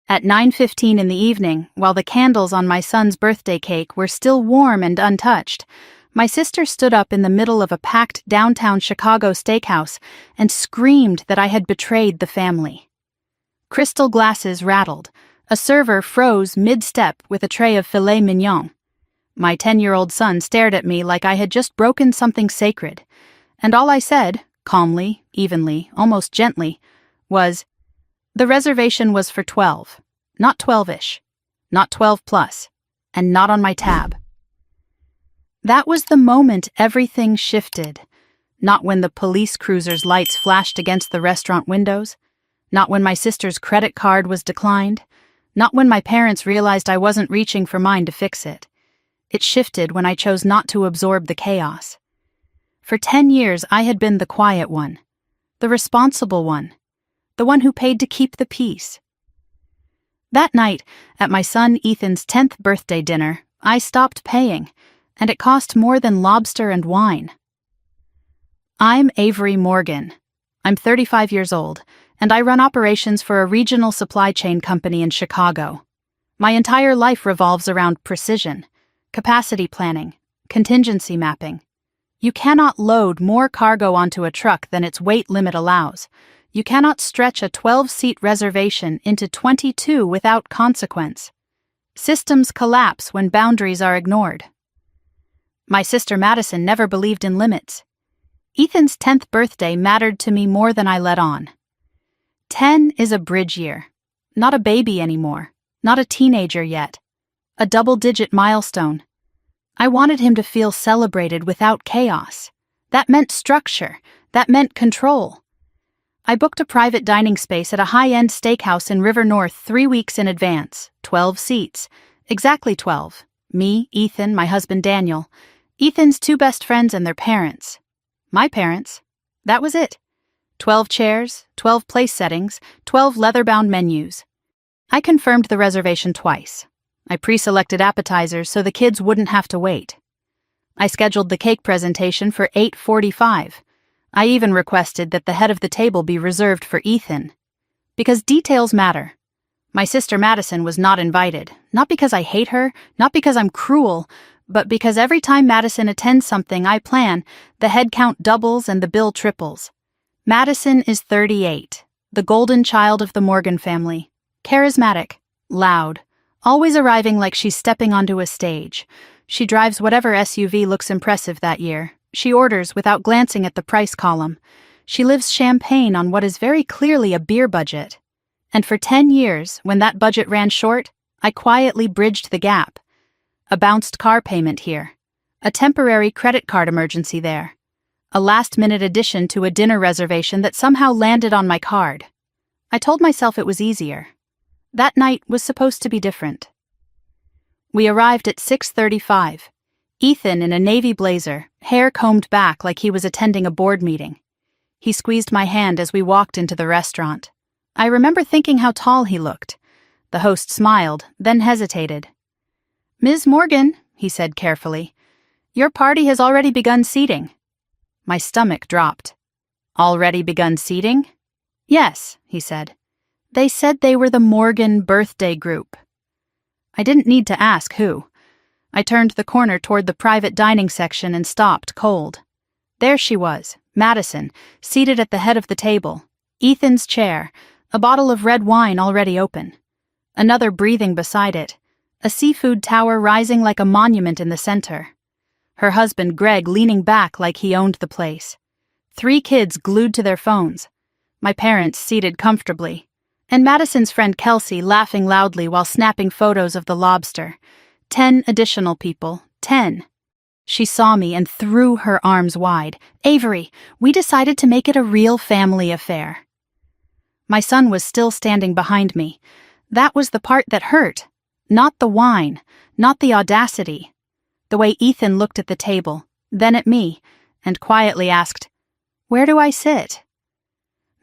At 9:15 in the evening, while the candles on my son's birthday cake were still warm and untouched, my sister stood up in the middle of a packed downtown Chicago steakhouse and screamed that I had betrayed the family. Crystal glasses rattled. A server froze mid-step with a tray of filet mignon. My 10-year-old son stared at me like I had just broken something sacred, and all I said, calmly, evenly, almost gently, was, "The reservation was for 12, not 12-ish, not 12 plus, and not on my tab." That was the moment everything shifted, not when the police cruiser's lights flashed against the restaurant windows, not when my sister's credit card was declined, not when my parents realized I wasn't reaching for mine to fix it. It shifted when I chose not to absorb the chaos. For 10 years, I had been the quiet one, the responsible one, the one who paid to keep the peace. That night, at my son Ethan's 10th birthday dinner, I stopped paying, and it cost more than lobster and wine. I'm Avery Morgan. I'm 35 years old, and I run operations for a regional supply chain company in Chicago. My entire life revolves around precision, capacity planning, contingency mapping. You cannot load more cargo onto a truck than its weight limit allows. You cannot stretch a 12-seat reservation into 22 without consequence. Systems collapse when boundaries are ignored. My sister Madison never believed in limits. Ethan's 10th birthday mattered to me more than I let on. 10 is a bridge year. Not a baby anymore. Not a teenager yet. A double-digit milestone. I wanted him to feel celebrated without chaos. That meant structure. That meant control. I booked a private dining space at a high-end steakhouse in River North 3 weeks in advance. 12 seats. Exactly 12. Me, Ethan, my husband Daniel, Ethan's 2 best friends and their parents. My parents. That was it. 12 chairs, 12 place settings, 12 leather-bound menus. I confirmed the reservation twice. I pre-selected appetizers so the kids wouldn't have to wait. I scheduled the cake presentation for 8:45. I even requested that the head of the table be reserved for Ethan. Because details matter. My sister Madison was not invited, not because I hate her, not because I'm cruel, but because every time Madison attends something I plan, the head count doubles and the bill triples. Madison is 38, the golden child of the Morgan family. Charismatic, loud, always arriving like she's stepping onto a stage. She drives whatever SUV looks impressive that year. She orders without glancing at the price column. She lives champagne on what is very clearly a beer budget. And for 10 years, when that budget ran short, I quietly bridged the gap. A bounced car payment here. A temporary credit card emergency there. A last-minute addition to a dinner reservation that somehow landed on my card. I told myself it was easier. That night was supposed to be different. We arrived at 6:35. Ethan in a navy blazer, hair combed back like he was attending a board meeting. He squeezed my hand as we walked into the restaurant. I remember thinking how tall he looked. The host smiled, then hesitated. "Ms. Morgan," he said carefully, "your party has already begun seating." My stomach dropped. "Already begun seating?" "Yes," he said. "They said they were the Morgan birthday group." I didn't need to ask who. I turned the corner toward the private dining section and stopped cold. There she was, Madison, seated at the head of the table, Ethan's chair, a bottle of red wine already open, another breathing beside it, a seafood tower rising like a monument in the center. Her husband Greg leaning back like he owned the place. 3 kids glued to their phones. My parents seated comfortably. And Madison's friend Kelsey laughing loudly while snapping photos of the Lobster. 10 additional people. 10. She saw me and threw her arms wide. "Avery, we decided to make it a real family affair." My son was still standing behind me. That was the part that hurt. Not the wine, not the audacity. The way Ethan looked at the table, then at me, and quietly asked, "Where do I sit?"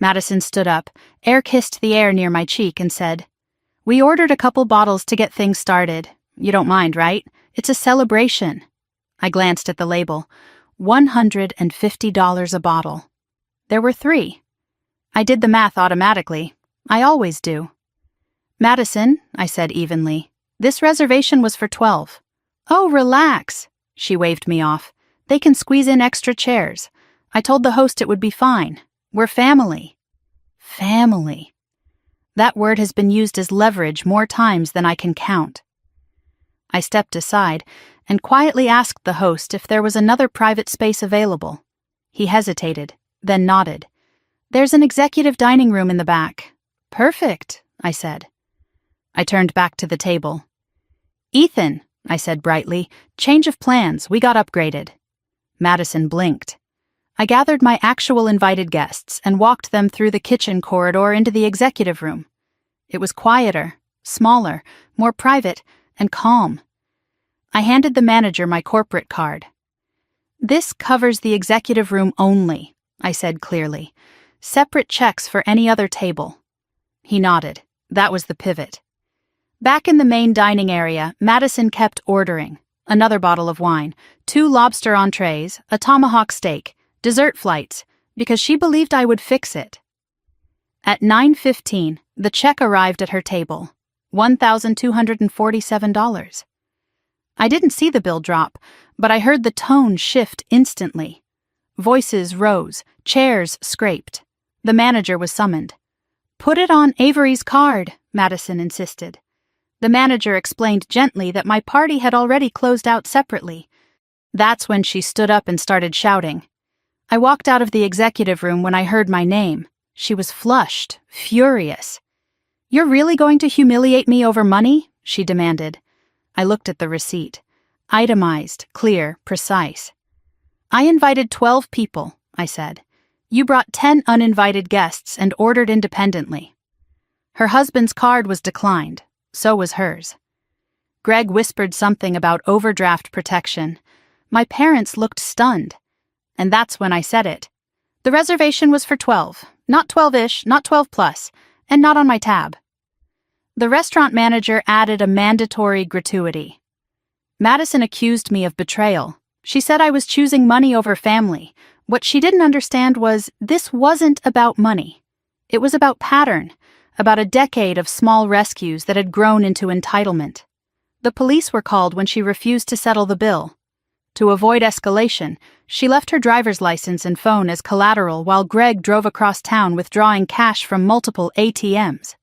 Madison stood up, air-kissed the air near my cheek, and said, "We ordered a couple bottles to get things started. You don't mind, right? It's a celebration." I glanced at the label. $150 a bottle. There were 3. I did the math automatically. I always do. Madison, I said evenly, this reservation was for 12. Oh, relax, she waved me off. They can squeeze in extra chairs. I told the host it would be fine. We're family. Family. That word has been used as leverage more times than I can count. I stepped aside and quietly asked the host if there was another private space available. He hesitated, then nodded. There's an executive dining room in the back. Perfect, I said. I turned back to the table. Ethan, I said brightly, change of plans, we got upgraded. Madison blinked. I gathered my actual invited guests and walked them through the kitchen corridor into the executive room. It was quieter, smaller, more private, and calm. I handed the manager my corporate card. This covers the executive room only, I said clearly. Separate checks for any other table. He nodded. That was the pivot. Back in the main dining area, Madison kept ordering. Another bottle of wine, 2 lobster entrees, a tomahawk steak, dessert flights, because she believed I would fix it. At 9:15, the check arrived at her table. $1,247. I didn't see the bill drop, but I heard the tone shift instantly. Voices rose, chairs scraped. The manager was summoned. Put it on Avery's card, Madison insisted. The manager explained gently that my party had already closed out separately. That's when she stood up and started shouting. I walked out of the executive room when I heard my name. She was flushed, furious. You're really going to humiliate me over money? She demanded. I looked at the receipt. Itemized, clear, precise. I invited 12 people, I said. You brought 10 uninvited guests and ordered independently. Her husband's card was declined. So was hers. Greg whispered something about overdraft protection. My parents looked stunned. And that's when I said it. The reservation was for 12. Not 12-ish, not 12 plus, and not on my tab. The restaurant manager added a mandatory gratuity. Madison accused me of betrayal. She said I was choosing money over family. What she didn't understand was this wasn't about money. It was about pattern, about a decade of small rescues that had grown into entitlement. The police were called when she refused to settle the bill. To avoid escalation, she left her driver's license and phone as collateral while Greg drove across town withdrawing cash from multiple ATMs.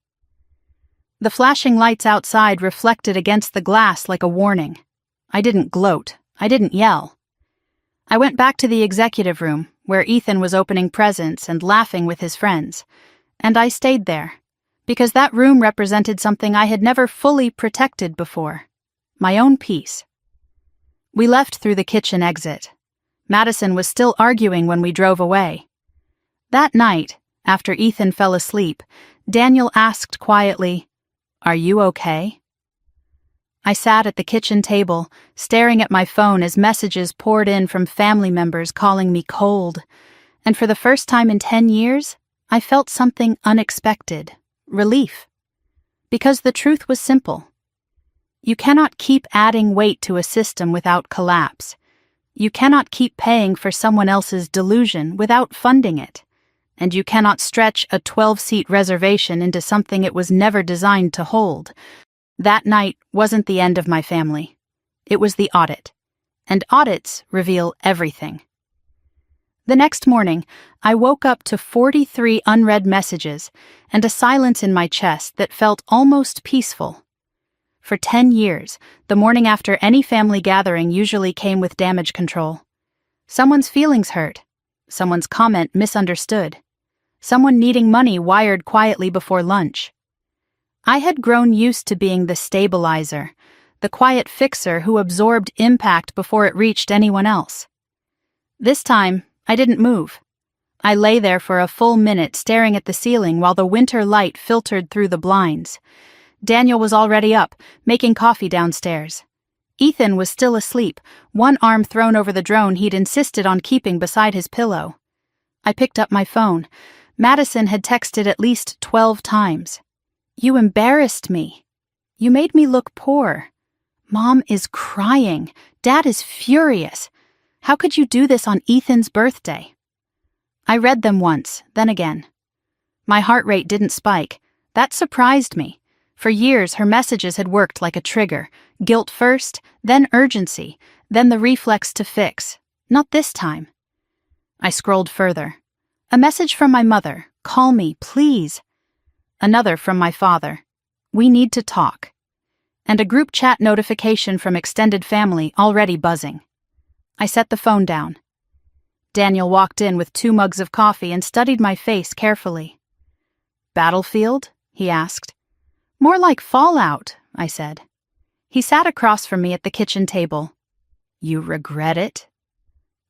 The flashing lights outside reflected against the glass like a warning. I didn't gloat. I didn't yell. I went back to the executive room, where Ethan was opening presents and laughing with his friends, and I stayed there, because that room represented something I had never fully protected before, my own peace. We left through the kitchen exit. Madison was still arguing when we drove away. That night, after Ethan fell asleep, Daniel asked quietly, "Are you okay?" I sat at the kitchen table, staring at my phone as messages poured in from family members calling me cold, and for the first time in 10 years, I felt something unexpected, relief. Because the truth was simple. You cannot keep adding weight to a system without collapse. You cannot keep paying for someone else's delusion without funding it. And you cannot stretch a 12-seat reservation into something it was never designed to hold. That night wasn't the end of my family. It was the audit. And audits reveal everything. The next morning, I woke up to 43 unread messages and a silence in my chest that felt almost peaceful. For 10 years, the morning after any family gathering usually came with damage control. Someone's feelings hurt. Someone's comment misunderstood. Someone needing money wired quietly before lunch. I had grown used to being the stabilizer, the quiet fixer who absorbed impact before it reached anyone else. This time, I didn't move. I lay there for a full minute staring at the ceiling while the winter light filtered through the blinds. Daniel was already up, making coffee downstairs. Ethan was still asleep, one arm thrown over the drone he'd insisted on keeping beside his pillow. I picked up my phone. Madison had texted at least 12 times. "You embarrassed me. You made me look poor. Mom is crying. Dad is furious. How could you do this on Ethan's birthday?" I read them once, then again. My heart rate didn't spike. That surprised me. For years, her messages had worked like a trigger. Guilt first, then urgency, then the reflex to fix. Not this time. I scrolled further. A message from my mother. Call me, please. Another from my father. We need to talk. And a group chat notification from extended family already buzzing. I set the phone down. Daniel walked in with 2 mugs of coffee and studied my face carefully. Battlefield? He asked. More like fallout, I said. He sat across from me at the kitchen table. You regret it?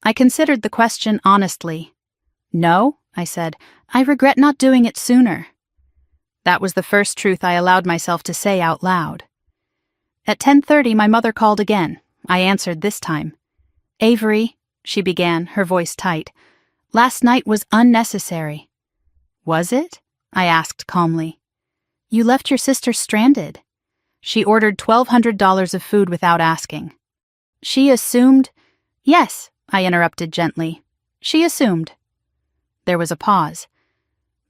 I considered the question honestly. No, I said. I regret not doing it sooner. That was the first truth I allowed myself to say out loud. At 10:30, my mother called again. I answered this time. Avery, she began, her voice tight. Last night was unnecessary. Was it? I asked calmly. You left your sister stranded. She ordered $1,200 of food without asking. She assumed... Yes, I interrupted gently. She assumed. There was a pause.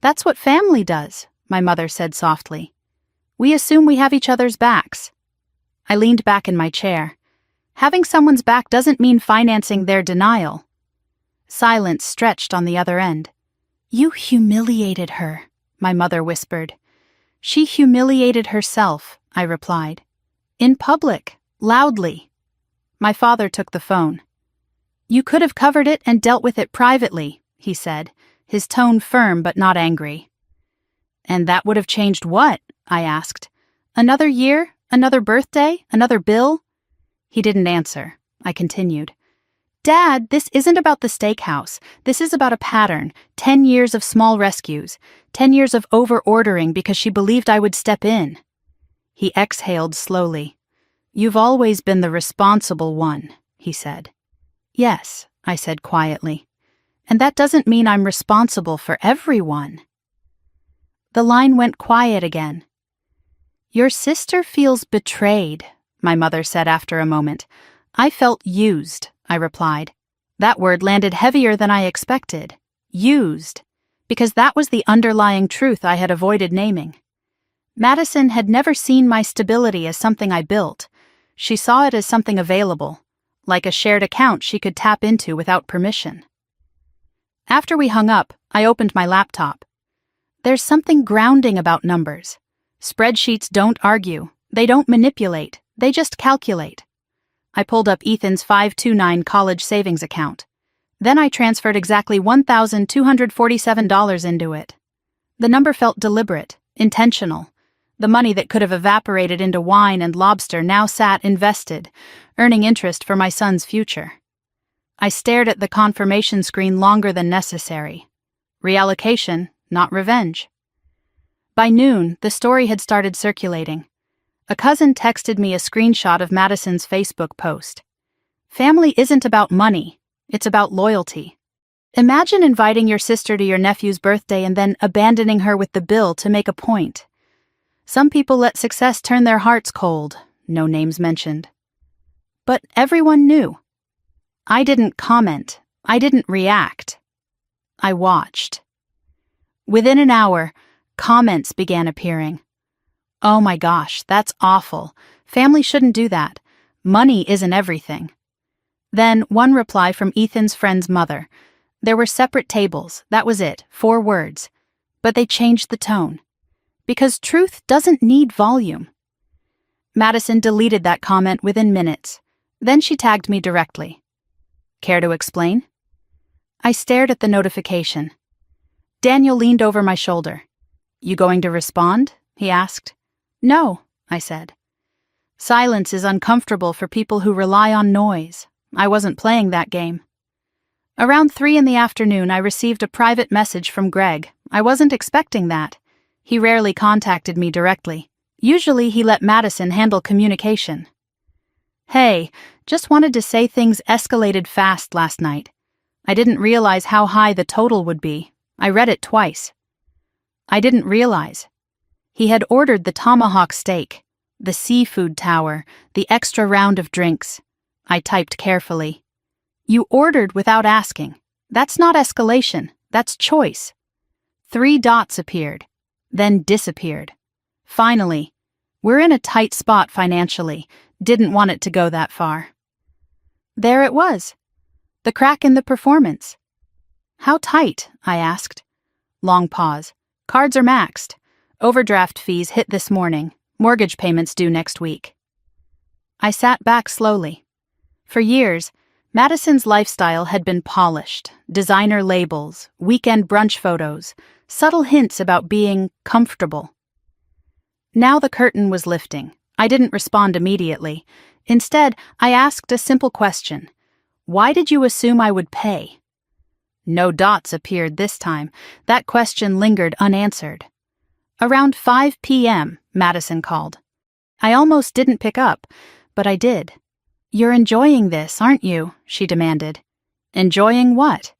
That's what family does, my mother said softly. We assume we have each other's backs. I leaned back in my chair. Having someone's back doesn't mean financing their denial. Silence stretched on the other end. You humiliated her, my mother whispered. She humiliated herself, I replied. In public, loudly. My father took the phone. You could have covered it and dealt with it privately, he said, his tone firm but not angry. And that would have changed what? I asked. Another year? Another birthday? Another bill? He didn't answer. I continued. Dad, this isn't about the steakhouse. This is about a pattern. 10 years of small rescues. 10 years of over-ordering because she believed I would step in. He exhaled slowly. You've always been the responsible one, he said. Yes, I said quietly. And that doesn't mean I'm responsible for everyone. The line went quiet again. Your sister feels betrayed, my mother said after a moment. I felt used, I replied. That word landed heavier than I expected. Used. Because that was the underlying truth I had avoided naming. Madison had never seen my stability as something I built. She saw it as something available, like a shared account she could tap into without permission. After we hung up, I opened my laptop. There's something grounding about numbers. Spreadsheets don't argue. They don't manipulate. They just calculate. I pulled up Ethan's 529 college savings account. Then I transferred exactly $1,247 into it. The number felt deliberate, intentional. The money that could have evaporated into wine and lobster now sat invested, earning interest for my son's future. I stared at the confirmation screen longer than necessary. Reallocation, not revenge. By noon, the story had started circulating. A cousin texted me a screenshot of Madison's Facebook post. Family isn't about money, it's about loyalty. Imagine inviting your sister to your nephew's birthday and then abandoning her with the bill to make a point. Some people let success turn their hearts cold, no names mentioned. But everyone knew. I didn't comment. I didn't react. I watched. Within an hour, comments began appearing. Oh my gosh, that's awful. Family shouldn't do that. Money isn't everything. Then one reply from Ethan's friend's mother. There were separate tables, that was it, 4 words. But they changed the tone. Because truth doesn't need volume. Madison deleted that comment within minutes. Then she tagged me directly. Care to explain? I stared at the notification. Daniel leaned over my shoulder. You going to respond? He asked. No, I said. Silence is uncomfortable for people who rely on noise. I wasn't playing that game. Around 3 p.m, I received a private message from Greg. I wasn't expecting that. He rarely contacted me directly. Usually he let Madison handle communication. Hey, just wanted to say things escalated fast last night. I didn't realize how high the total would be. I read it twice. I didn't realize. He had ordered the tomahawk steak, the seafood tower, the extra round of drinks. I typed carefully. You ordered without asking. That's not escalation, that's choice. 3 dots appeared, then disappeared. Finally, We're in a tight spot financially. Didn't want it to go that far. There it was. The crack in the performance. How tight? I asked. Long pause. Cards are maxed. Overdraft fees hit this morning. Mortgage payments due next week. I sat back slowly. For years, Madison's lifestyle had been polished. Designer labels, weekend brunch photos, subtle hints about being comfortable. Now the curtain was lifting. I didn't respond immediately. Instead, I asked a simple question. Why did you assume I would pay? No dots appeared this time. That question lingered unanswered. Around 5 p.m., Madison called. I almost didn't pick up, but I did. You're enjoying this, aren't you? She demanded. Enjoying what?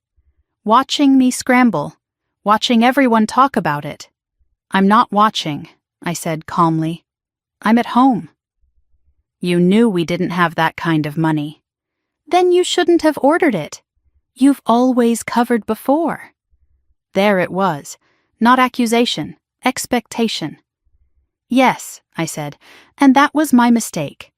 Watching me scramble. Watching everyone talk about it. I'm not watching, I said calmly. I'm at home. You knew we didn't have that kind of money. Then you shouldn't have ordered it. You've always covered before. There it was. Not accusation, expectation. Yes, I said, and that was my mistake.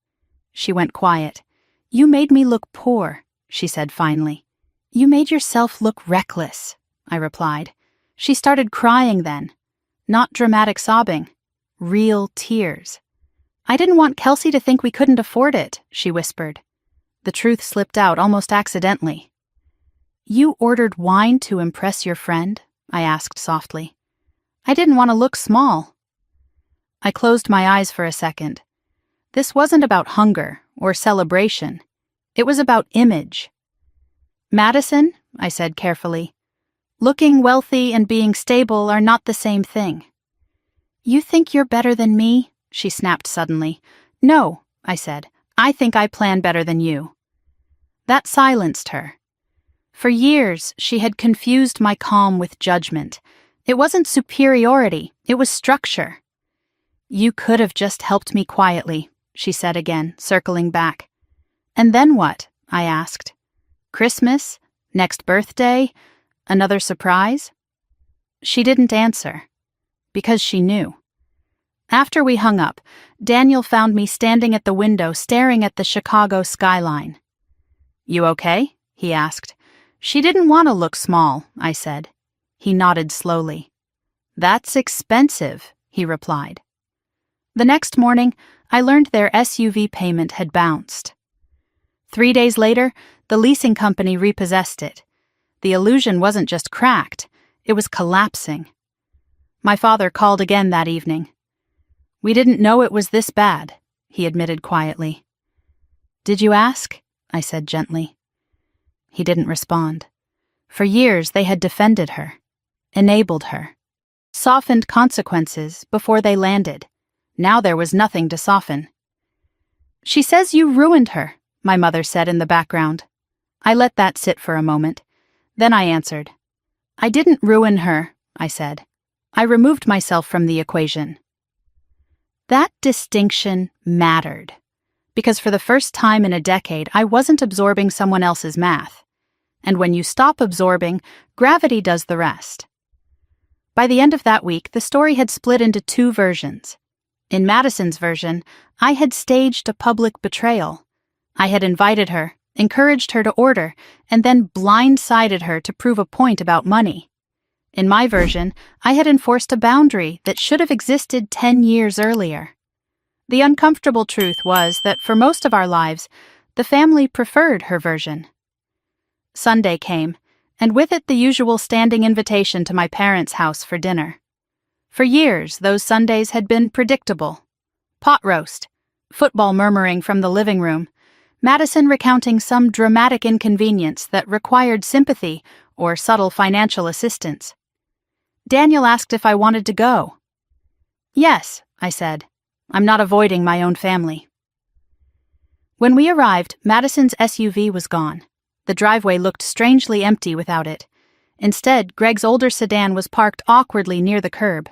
She went quiet. You made me look poor, she said finally. You made yourself look reckless, I replied. She started crying then. Not dramatic sobbing. Real tears. I didn't want Kelsey to think we couldn't afford it, she whispered. The truth slipped out almost accidentally. You ordered wine to impress your friend? I asked softly. I didn't want to look small. I closed my eyes for a second. This wasn't about hunger or celebration. It was about image. Madison, I said carefully, looking wealthy and being stable are not the same thing. You think you're better than me? She snapped suddenly. No, I said. I think I plan better than you. That silenced her. For years, she had confused my calm with judgment. It wasn't superiority, it was structure. You could have just helped me quietly, she said again, circling back. And then what? I asked. Christmas? Next birthday? Another surprise? She didn't answer. Because she knew. After we hung up, Daniel found me standing at the window staring at the Chicago skyline. You okay? He asked. She didn't want to look small, I said. He nodded slowly. That's expensive, he replied. The next morning, I learned their SUV payment had bounced. 3 days later, the leasing company repossessed it. The illusion wasn't just cracked, it was collapsing. My father called again that evening. We didn't know it was this bad, he admitted quietly. Did you ask? I said gently. He didn't respond. For years they had defended her, enabled her, softened consequences before they landed. Now there was nothing to soften. She says you ruined her, my mother said in the background. I let that sit for a moment. Then I answered. I didn't ruin her, I said. I removed myself from the equation. That distinction mattered, because for the first time in a decade I wasn't absorbing someone else's math. And when you stop absorbing, gravity does the rest. By the end of that week, the story had split into 2 versions. In Madison's version, I had staged a public betrayal. I had invited her, encouraged her to order, and then blindsided her to prove a point about money. In my version, I had enforced a boundary that should have existed 10 years earlier. The uncomfortable truth was that for most of our lives, the family preferred her version. Sunday came, and with it the usual standing invitation to my parents' house for dinner. For years, those Sundays had been predictable. Pot roast, football murmuring from the living room, Madison recounting some dramatic inconvenience that required sympathy or subtle financial assistance. Daniel asked if I wanted to go. Yes, I said. I'm not avoiding my own family. When we arrived, Madison's SUV was gone. The driveway looked strangely empty without it. Instead, Greg's older sedan was parked awkwardly near the curb.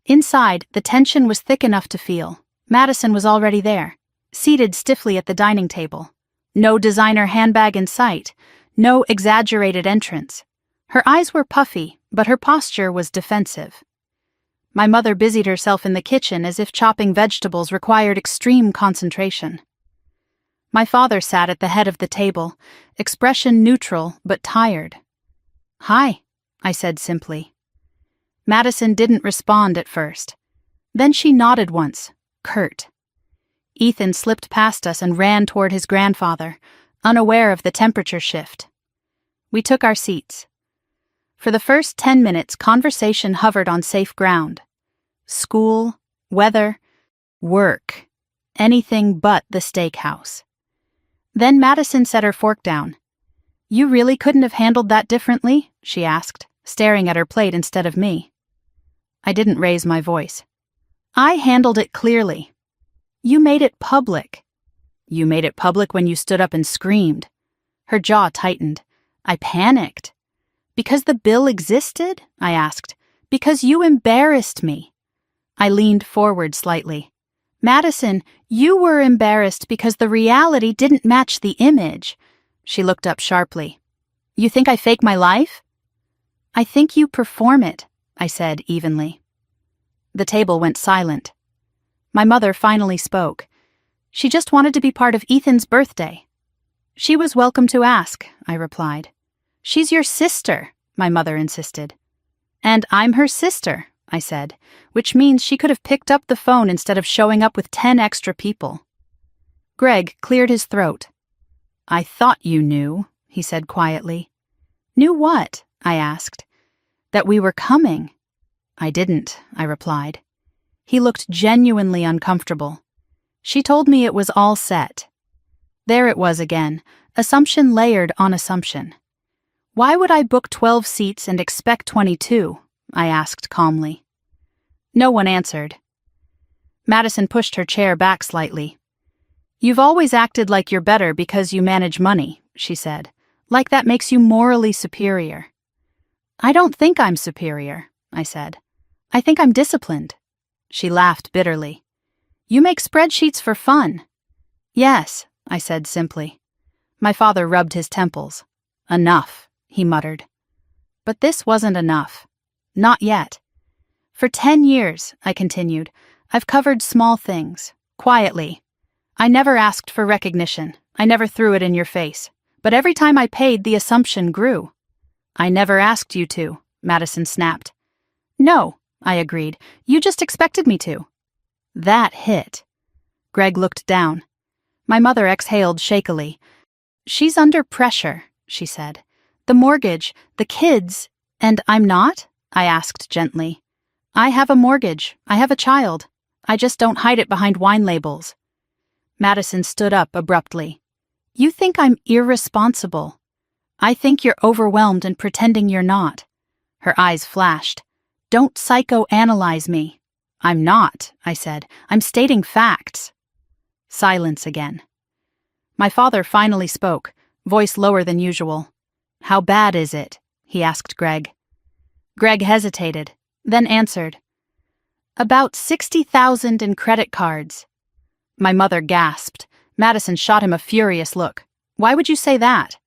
Inside, the tension was thick enough to feel. Madison was already there, seated stiffly at the dining table. No designer handbag in sight, no exaggerated entrance. Her eyes were puffy, but her posture was defensive. My mother busied herself in the kitchen as if chopping vegetables required extreme concentration. My father sat at the head of the table, expression neutral but tired. "Hi," I said simply. Madison didn't respond at first. Then she nodded once, curt. Ethan slipped past us and ran toward his grandfather, unaware of the temperature shift. We took our seats. For the first 10 minutes, conversation hovered on safe ground. School, weather, work, anything but the steakhouse. Then Madison set her fork down. "You really couldn't have handled that differently?" she asked, staring at her plate instead of me. I didn't raise my voice. "I handled it clearly. You made it public." "You made it public when you stood up and screamed." Her jaw tightened. I panicked. "Because the bill existed?" I asked. "Because you embarrassed me." I leaned forward slightly. "Madison, you were embarrassed because the reality didn't match the image." She looked up sharply. "You think I fake my life?" "I think you perform it," I said evenly. The table went silent. My mother finally spoke. She just wanted to be part of Ethan's birthday. "She was welcome to ask," I replied. "She's your sister," my mother insisted. "And I'm her sister," I said, which means she could have picked up the phone instead of showing up with 10 extra people. Greg cleared his throat. "I thought you knew," he said quietly. "Knew what?" I asked. "That we were coming." "I didn't," I replied. He looked genuinely uncomfortable. She told me it was all set. There it was again, assumption layered on assumption. "Why would I book 12 seats and expect 22? I asked calmly. No one answered. Madison pushed her chair back slightly. "You've always acted like you're better because you manage money," she said. "Like that makes you morally superior." "I don't think I'm superior," I said. "I think I'm disciplined." She laughed bitterly. "You make spreadsheets for fun." "Yes," I said simply. My father rubbed his temples. "Enough," he muttered. But this wasn't enough. Not yet. "For 10 years, I continued, I've covered small things, quietly. I never asked for recognition. I never threw it in your face. But every time I paid, the assumption grew." "I never asked you to," Madison snapped. "No," I agreed. "You just expected me to." That hit. Greg looked down. My mother exhaled shakily. "She's under pressure," she said. "The mortgage, the kids, and I'm not?" I asked gently. "I have a mortgage. I have a child. I just don't hide it behind wine labels." Madison stood up abruptly. "You think I'm irresponsible. I think you're overwhelmed and pretending you're not." Her eyes flashed. "Don't psychoanalyze me." "I'm not," I said. "I'm stating facts." Silence again. My father finally spoke, voice lower than usual. "How bad is it?" he asked Greg. Greg hesitated, then answered. "About 60,000 in credit cards." My mother gasped. Madison shot him a furious look. "Why would you say that?"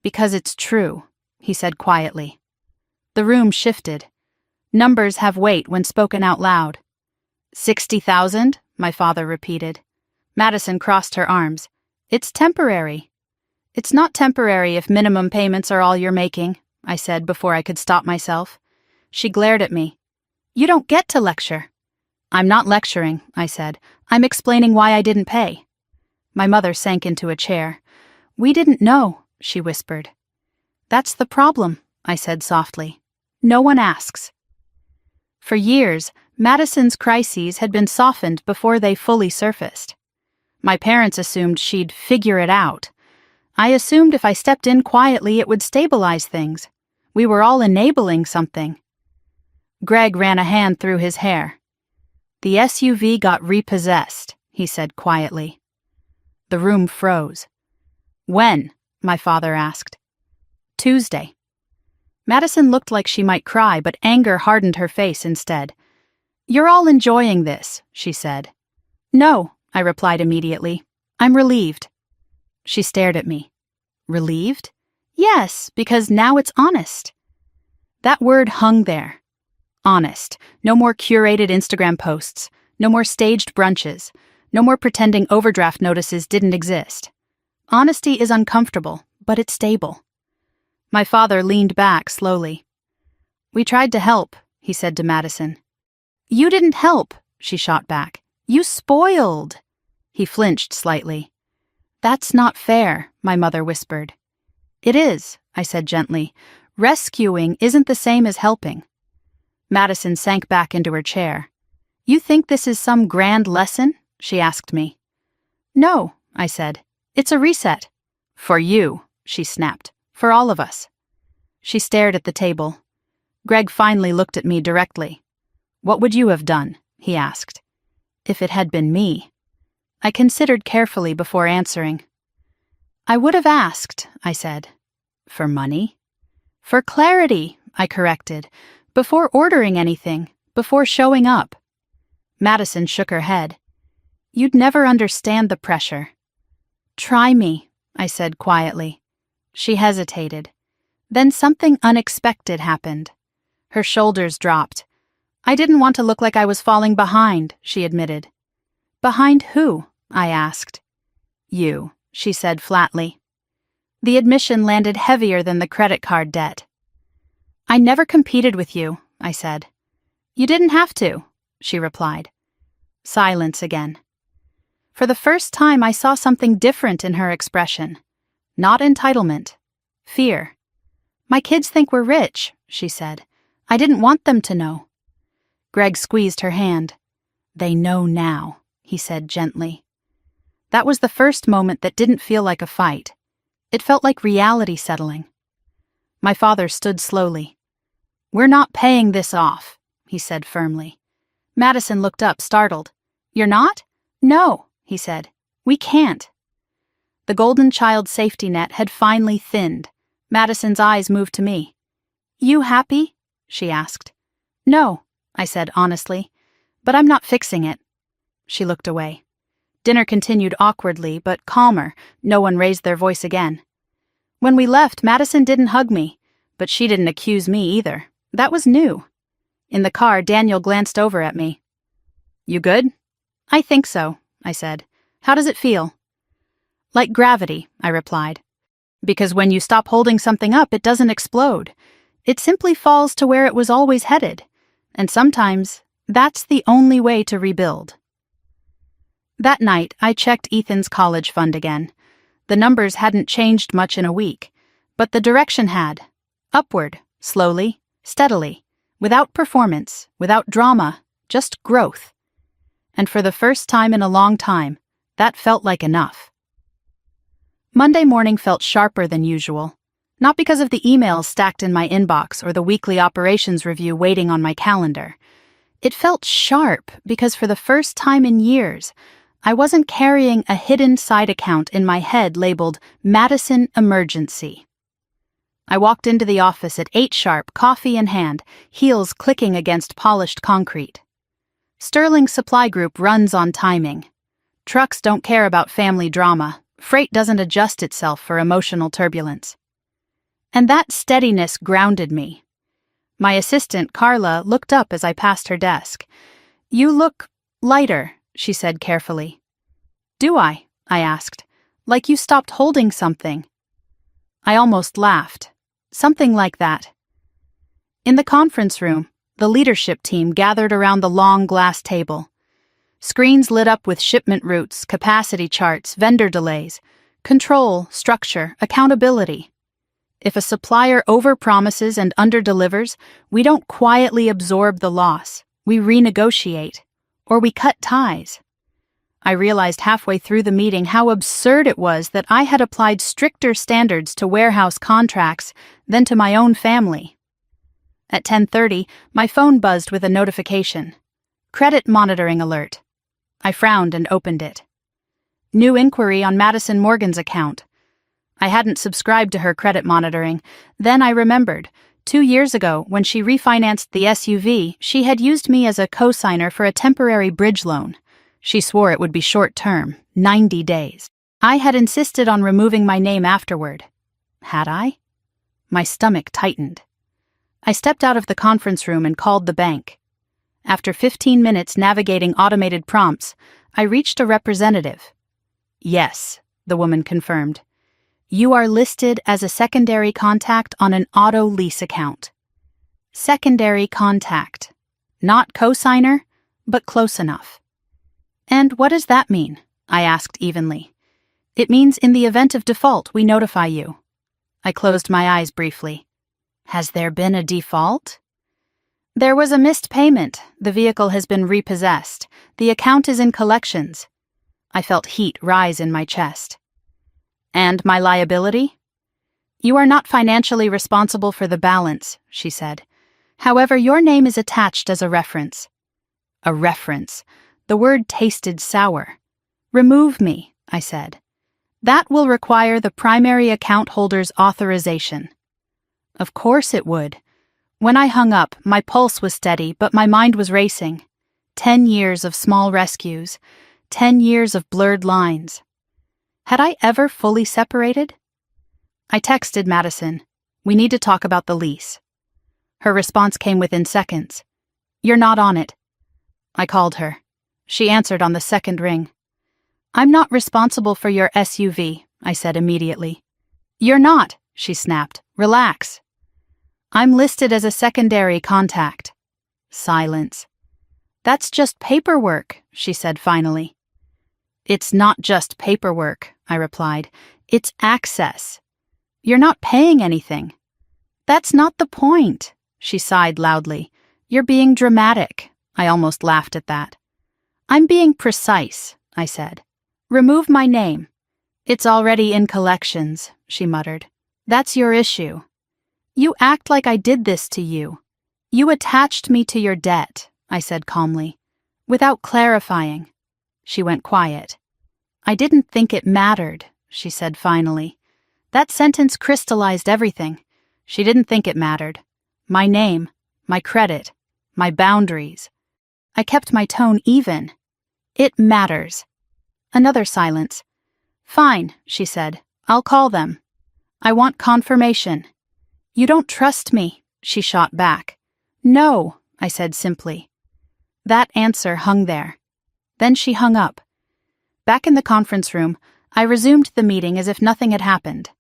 "Because it's true," he said quietly. The room shifted. Numbers have weight when spoken out loud. 60,000, my father repeated. Madison crossed her arms. "It's temporary." "It's not temporary if minimum payments are all you're making," I said before I could stop myself. She glared at me. "You don't get to lecture." "I'm not lecturing," I said. "I'm explaining why I didn't pay." My mother sank into a chair. "We didn't know," she whispered. "That's the problem," I said softly. "No one asks." For years, Madison's crises had been softened before they fully surfaced. My parents assumed she'd figure it out. I assumed if I stepped in quietly it would stabilize things. We were all enabling something. Greg ran a hand through his hair. "The SUV got repossessed," he said quietly. The room froze. "When?" my father asked. "Tuesday." Madison looked like she might cry, but anger hardened her face instead. "You're all enjoying this," she said. "No," I replied immediately. "I'm relieved." She stared at me. "Relieved?" "Yes, because now it's honest." That word hung there. Honest. No more curated Instagram posts. No more staged brunches. No more pretending overdraft notices didn't exist. Honesty is uncomfortable, but it's stable. My father leaned back slowly. "We tried to help," he said to Madison. "You didn't help," she shot back. "You spoiled." He flinched slightly. "That's not fair," my mother whispered. "It is," I said gently. "Rescuing isn't the same as helping." Madison sank back into her chair. "You think this is some grand lesson?" she asked me. "No," I said. "It's a reset." "For you," she snapped. "For all of us." She stared at the table. Greg finally looked at me directly. "What would you have done?" he asked. "If it had been me." I considered carefully before answering. "I would have asked," I said. "For money?" "For clarity," I corrected. "Before ordering anything, before showing up." Madison shook her head. "You'd never understand the pressure." "Try me," I said quietly. She hesitated. Then something unexpected happened. Her shoulders dropped. "I didn't want to look like I was falling behind," she admitted. "Behind who?" I asked. "You," she said flatly. The admission landed heavier than the credit card debt. "I never competed with you," I said. "You didn't have to," she replied. Silence again. For the first time, I saw something different in her expression. Not entitlement. Fear. "My kids think we're rich," she said. "I didn't want them to know." Greg squeezed her hand. "They know now," he said gently. That was the first moment that didn't feel like a fight. It felt like reality settling. My father stood slowly. "We're not paying this off," he said firmly. Madison looked up, startled. "You're not?" "No," he said. "We can't." The golden child safety net had finally thinned. Madison's eyes moved to me. "You happy?" she asked. "No," I said honestly. "But I'm not fixing it." She looked away. Dinner continued awkwardly, but calmer. No one raised their voice again. When we left, Madison didn't hug me, but she didn't accuse me either. That was new. In the car, Daniel glanced over at me. "You good?" "I think so," I said. "How does it feel?" "Like gravity," I replied. "Because when you stop holding something up, it doesn't explode. It simply falls to where it was always headed. And sometimes, that's the only way to rebuild." That night, I checked Ethan's college fund again. The numbers hadn't changed much in a week, but the direction had. Upward, slowly, steadily, without performance, without drama, just growth. And for the first time in a long time, that felt like enough. Monday morning felt sharper than usual, not because of the emails stacked in my inbox or the weekly operations review waiting on my calendar. It felt sharp because for the first time in years, I wasn't carrying a hidden side account in my head labeled Madison Emergency. I walked into the office at 8 sharp, coffee in hand, heels clicking against polished concrete. Sterling Supply Group runs on timing. Trucks don't care about family drama. Freight doesn't adjust itself for emotional turbulence. And that steadiness grounded me. My assistant, Carla, looked up as I passed her desk. "You look lighter," she said carefully. "Do I?" I asked. "Like you stopped holding something." I almost laughed. Something like that. In the conference room, the leadership team gathered around the long glass table. Screens lit up with shipment routes, capacity charts, vendor delays, control, structure, accountability. If a supplier overpromises and underdelivers, we don't quietly absorb the loss. We renegotiate, or we cut ties. I realized halfway through the meeting how absurd it was that I had applied stricter standards to warehouse contracts than to my own family. At 10:30, my phone buzzed with a notification. Credit monitoring alert. I frowned and opened it. New inquiry on Madison Morgan's account. I hadn't subscribed to her credit monitoring. Then I remembered. 2 years ago, when she refinanced the SUV, she had used me as a co-signer for a temporary bridge loan. She swore it would be short-term, 90 days. I had insisted on removing my name afterward. Had I? My stomach tightened. I stepped out of the conference room and called the bank. After 15 minutes navigating automated prompts, I reached a representative. "Yes," the woman confirmed. "You are listed as a secondary contact on an auto lease account." Secondary contact. Not cosigner, but close enough. "And what does that mean?" I asked evenly. "It means in the event of default, we notify you." I closed my eyes briefly. Has there been a default? "There was a missed payment. The vehicle has been repossessed. The account is in collections." I felt heat rise in my chest. "And my liability?" "You are not financially responsible for the balance," she said. "However, your name is attached as a reference." A reference. The word tasted sour. "Remove me," I said. "That will require the primary account holder's authorization." Of course it would. When I hung up, my pulse was steady, but my mind was racing. 10 years of small rescues. 10 years of blurred lines. Had I ever fully separated? I texted Madison. "We need to talk about the lease." Her response came within seconds. "You're not on it." I called her. She answered on the second ring. "I'm not responsible for your SUV," I said immediately. "You're not," she snapped. "Relax." "I'm listed as a secondary contact." Silence. "That's just paperwork," she said finally. "It's not just paperwork," I replied. "It's access. You're not paying anything." "That's not the point," she sighed loudly. "You're being dramatic." I almost laughed at that. "I'm being precise," I said. "Remove my name." "It's already in collections," she muttered. "That's your issue." "You act like I did this to you." "You attached me to your debt," I said calmly, without clarifying. She went quiet. "I didn't think it mattered," she said finally. That sentence crystallized everything. She didn't think it mattered. My name, my credit, my boundaries. I kept my tone even. "It matters." Another silence. "Fine," she said. "I'll call them. I want confirmation." "You don't trust me," she shot back. "No," I said simply. That answer hung there. Then she hung up. Back in the conference room, I resumed the meeting as if nothing had happened.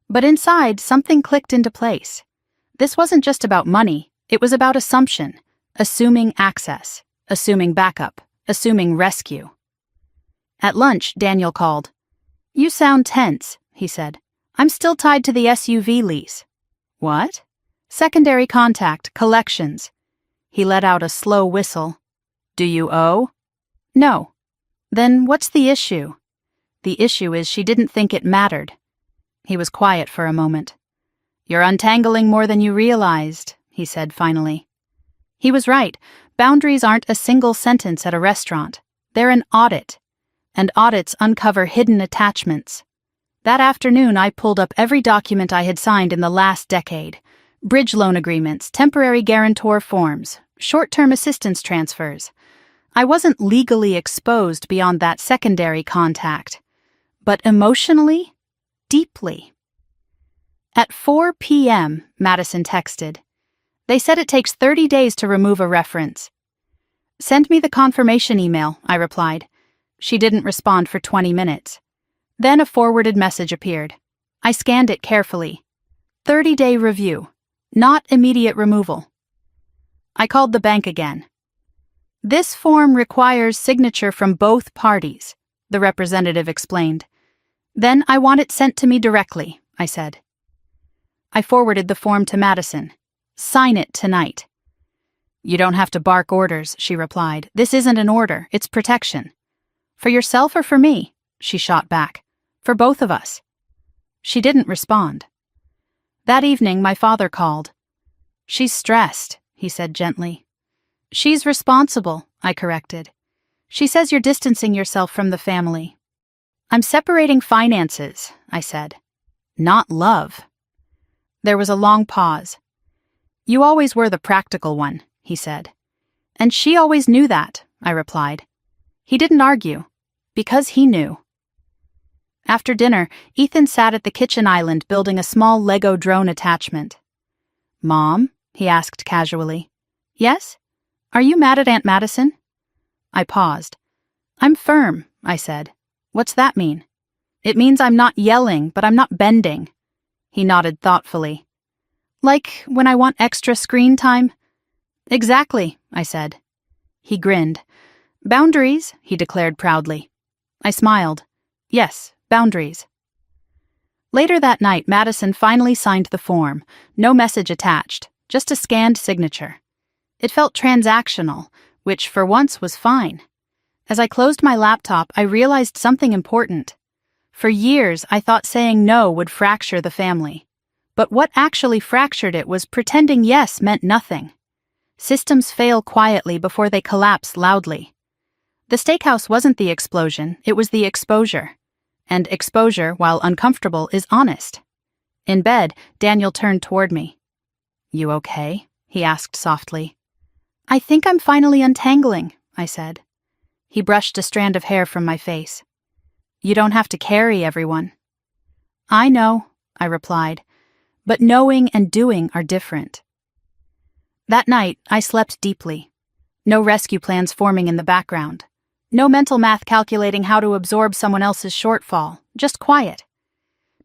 But inside, something clicked into place. This wasn't just about money, it was about assumption, assuming access, assuming backup, assuming rescue. At lunch, Daniel called. "You sound tense," he said. "I'm still tied to the SUV lease." "What?" "Secondary contact, collections." He let out a slow whistle. "Do you owe?" "No." "Then what's the issue?" "The issue is she didn't think it mattered." He was quiet for a moment. "You're untangling more than you realized," he said finally. He was right. Boundaries aren't a single sentence at a restaurant. They're an audit. And audits uncover hidden attachments. That afternoon, I pulled up every document I had signed in the last decade. Bridge loan agreements, temporary guarantor forms, short-term assistance transfers. I wasn't legally exposed beyond that secondary contact. But emotionally? Deeply. At 4 p.m., Madison texted. "They said it takes 30 days to remove a reference." "Send me the confirmation email," I replied. She didn't respond for 20 minutes. Then a forwarded message appeared. I scanned it carefully. 30-day review. Not immediate removal. I called the bank again. "This form requires signature from both parties," the representative explained. "Then I want it sent to me directly," I said. I forwarded the form to Madison. "Sign it tonight." "You don't have to bark orders," she replied. "This isn't an order, it's protection." "For yourself or for me?" she shot back. "For both of us." She didn't respond. That evening, my father called. "She's stressed," he said gently. "She's responsible," I corrected. "She says you're distancing yourself from the family." "I'm separating finances," I said. "Not love." There was a long pause. "You always were the practical one," he said. "And she always knew that," I replied. He didn't argue, because he knew. After dinner, Ethan sat at the kitchen island building a small Lego drone attachment. "Mom," he asked casually. Yes? Are you mad at Aunt Madison? I paused. I'm firm, I said. What's that mean? It means I'm not yelling, but I'm not bending. He nodded thoughtfully. Like when I want extra screen time? Exactly, I said. He grinned. Boundaries, he declared proudly. I smiled. Yes, boundaries. Later that night, Madison finally signed the form. No message attached, just a scanned signature. It felt transactional, which for once was fine. As I closed my laptop, I realized something important. For years, I thought saying no would fracture the family. But what actually fractured it was pretending yes meant nothing. Systems fail quietly before they collapse loudly. The steakhouse wasn't the explosion, it was the exposure. And exposure, while uncomfortable, is honest. In bed, Daniel turned toward me. You okay? He asked softly. I think I'm finally untangling, I said. He brushed a strand of hair from my face. You don't have to carry everyone. I know, I replied, but knowing and doing are different. That night, I slept deeply. No rescue plans forming in the background. No mental math calculating how to absorb someone else's shortfall, just quiet.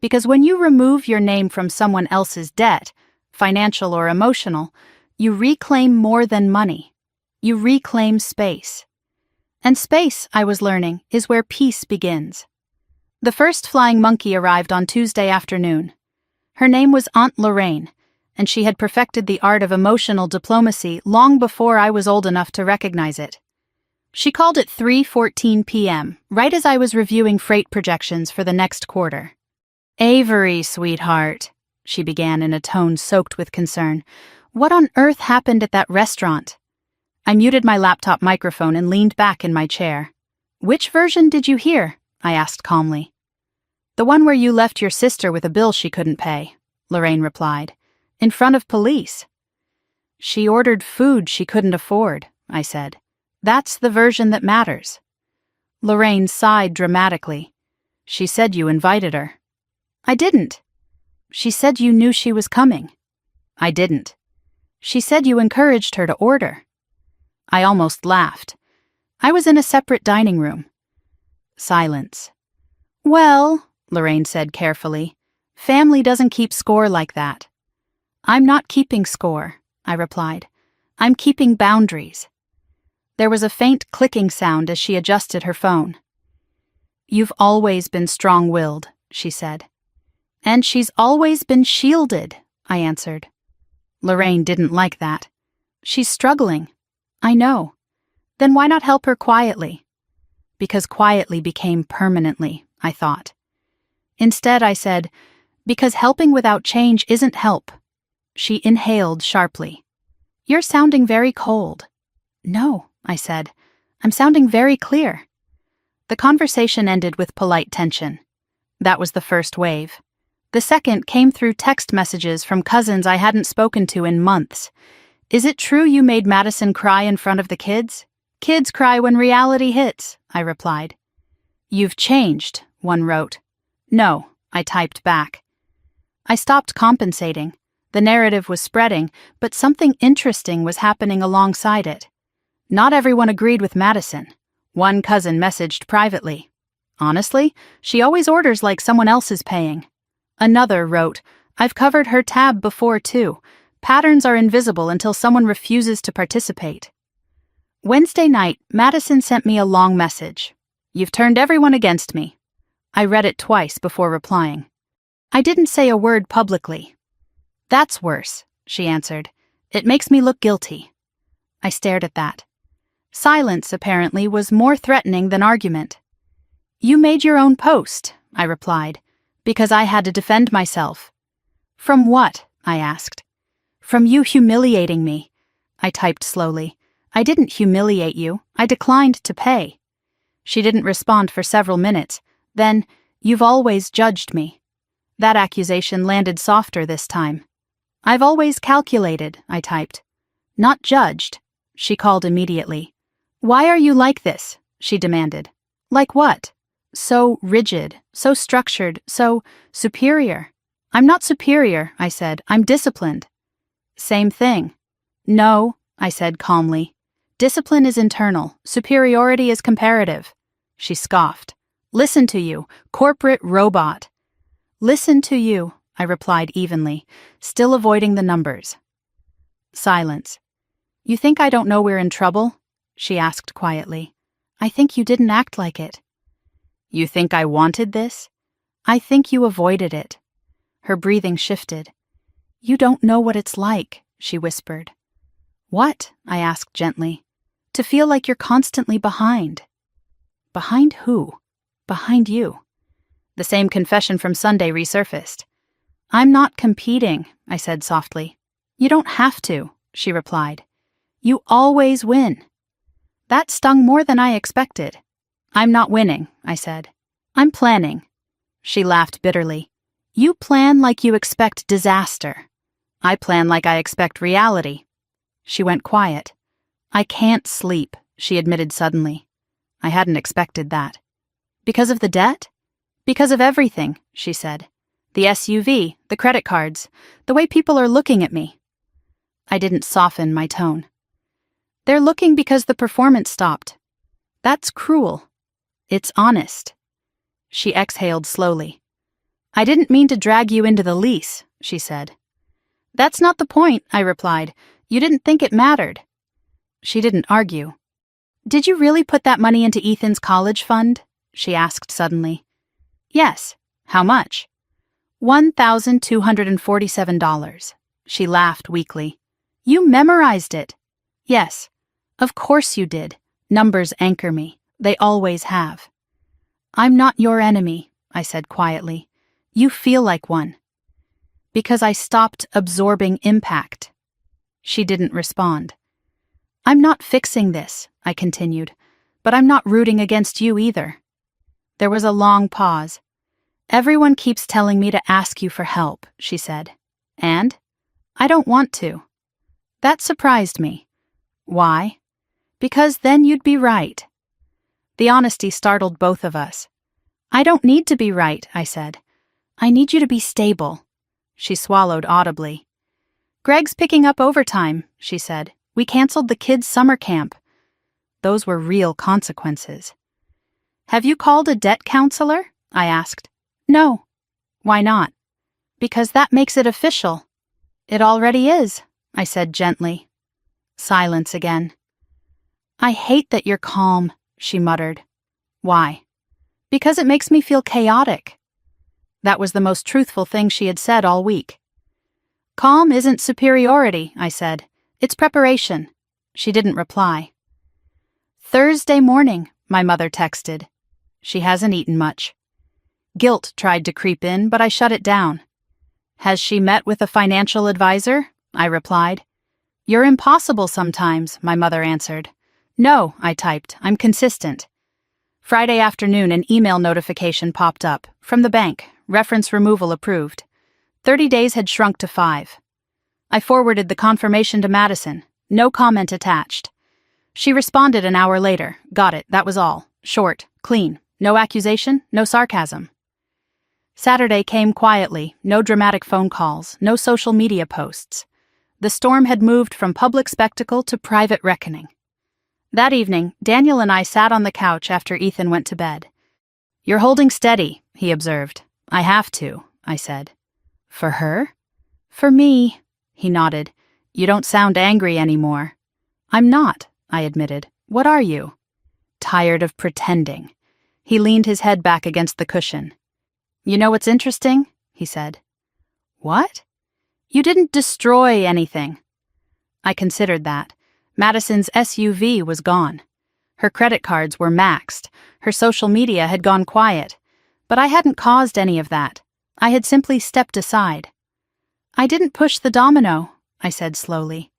Because when you remove your name from someone else's debt, financial or emotional, you reclaim more than money. You reclaim space. And space, I was learning, is where peace begins. The first flying monkey arrived on Tuesday afternoon. Her name was Aunt Lorraine, and she had perfected the art of emotional diplomacy long before I was old enough to recognize it. She called at 3:14 p.m., right as I was reviewing freight projections for the next quarter. Avery, sweetheart, she began in a tone soaked with concern. What on earth happened at that restaurant? I muted my laptop microphone and leaned back in my chair. Which version did you hear? I asked calmly. The one where you left your sister with a bill she couldn't pay, Lorraine replied. In front of police. She ordered food she couldn't afford, I said. That's the version that matters. Lorraine sighed dramatically. She said you invited her. I didn't. She said you knew she was coming. I didn't. She said you encouraged her to order. I almost laughed. I was in a separate dining room. Silence. Well, Lorraine said carefully, family doesn't keep score like that. I'm not keeping score, I replied. I'm keeping boundaries. There was a faint clicking sound as she adjusted her phone. You've always been strong-willed, she said. And she's always been shielded, I answered. Lorraine didn't like that. She's struggling. I know. Then why not help her quietly? Because quietly became permanently, I thought. Instead, I said, because helping without change isn't help. She inhaled sharply. You're sounding very cold. No, I said. I'm sounding very clear. The conversation ended with polite tension. That was the first wave. The second came through text messages from cousins I hadn't spoken to in months. Is it true you made Madison cry in front of the kids? Kids cry when reality hits, I replied. You've changed, one wrote. No, I typed back. I stopped compensating. The narrative was spreading, but something interesting was happening alongside it. Not everyone agreed with Madison. One cousin messaged privately. Honestly, she always orders like someone else is paying. Another wrote, I've covered her tab before too. Patterns are invisible until someone refuses to participate. Wednesday night, Madison sent me a long message. You've turned everyone against me. I read it twice before replying. I didn't say a word publicly. That's worse, she answered. It makes me look guilty. I stared at that. Silence, apparently, was more threatening than argument. You made your own post, I replied, because I had to defend myself. From what? I asked. From you humiliating me. I typed slowly. I didn't humiliate you. I declined to pay. She didn't respond for several minutes. Then, you've always judged me. That accusation landed softer this time. I've always calculated, I typed. Not judged. She called immediately. Why are you like this? She demanded. Like what? So rigid, so structured, so superior. I'm not superior, I said. I'm disciplined. Same thing. No, I said calmly. Discipline is internal, superiority is comparative. She scoffed. Listen to you, corporate robot. Listen to you, I replied evenly, still avoiding the numbers. Silence. You think I don't know we're in trouble? She asked quietly. I think you didn't act like it. You think I wanted this? I think you avoided it. Her breathing shifted. You don't know what it's like, she whispered. What? I asked gently. To feel like you're constantly behind. Behind who? Behind you. The same confession from Sunday resurfaced. I'm not competing, I said softly. You don't have to, she replied. You always win. That stung more than I expected. I'm not winning, I said. I'm planning. She laughed bitterly. You plan like you expect disaster. I plan like I expect reality. She went quiet. I can't sleep, she admitted suddenly. I hadn't expected that. Because of the debt? Because of everything, she said. The SUV, the credit cards, the way people are looking at me. I didn't soften my tone. They're looking because the performance stopped. That's cruel. It's honest. She exhaled slowly. I didn't mean to drag you into the lease, she said. That's not the point, I replied. You didn't think it mattered. She didn't argue. Did you really put that money into Ethan's college fund? She asked suddenly. Yes. How much? $1,247. She laughed weakly. You memorized it. Yes. Of course you did. Numbers anchor me. They always have. I'm not your enemy, I said quietly. You feel like one. Because I stopped absorbing impact. She didn't respond. I'm not fixing this, I continued, but I'm not rooting against you either. There was a long pause. Everyone keeps telling me to ask you for help, she said. And? I don't want to. That surprised me. Why? Because then you'd be right. The honesty startled both of us. I don't need to be right, I said. I need you to be stable. She swallowed audibly. Greg's picking up overtime, she said. We canceled the kids' summer camp. Those were real consequences. Have you called a debt counselor? I asked. No. Why not? Because that makes it official. It already is, I said gently. Silence again. I hate that you're calm, she muttered. Why? Because it makes me feel chaotic. That was the most truthful thing she had said all week. Calm isn't superiority, I said. It's preparation. She didn't reply. Thursday morning, my mother texted. She hasn't eaten much. Guilt tried to creep in, but I shut it down. Has she met with a financial advisor? I replied. You're impossible sometimes, my mother answered. No, I typed. I'm consistent. Friday afternoon, an email notification popped up. From the bank. Reference removal approved. 30 days had shrunk to 5. I forwarded the confirmation to Madison. No comment attached. She responded an hour later. Got it, that was all. Short, clean. No accusation, no sarcasm. Saturday came quietly. No dramatic phone calls. No social media posts. The storm had moved from public spectacle to private reckoning. That evening, Daniel and I sat on the couch after Ethan went to bed. You're holding steady, he observed. I have to, I said. For her? For me, he nodded. You don't sound angry anymore. I'm not, I admitted. What are you? Tired of pretending. He leaned his head back against the cushion. You know what's interesting? He said. What? You didn't destroy anything. I considered that. Madison's SUV was gone. Her credit cards were maxed. Her social media had gone quiet. But I hadn't caused any of that. I had simply stepped aside. I didn't push the domino, I said slowly.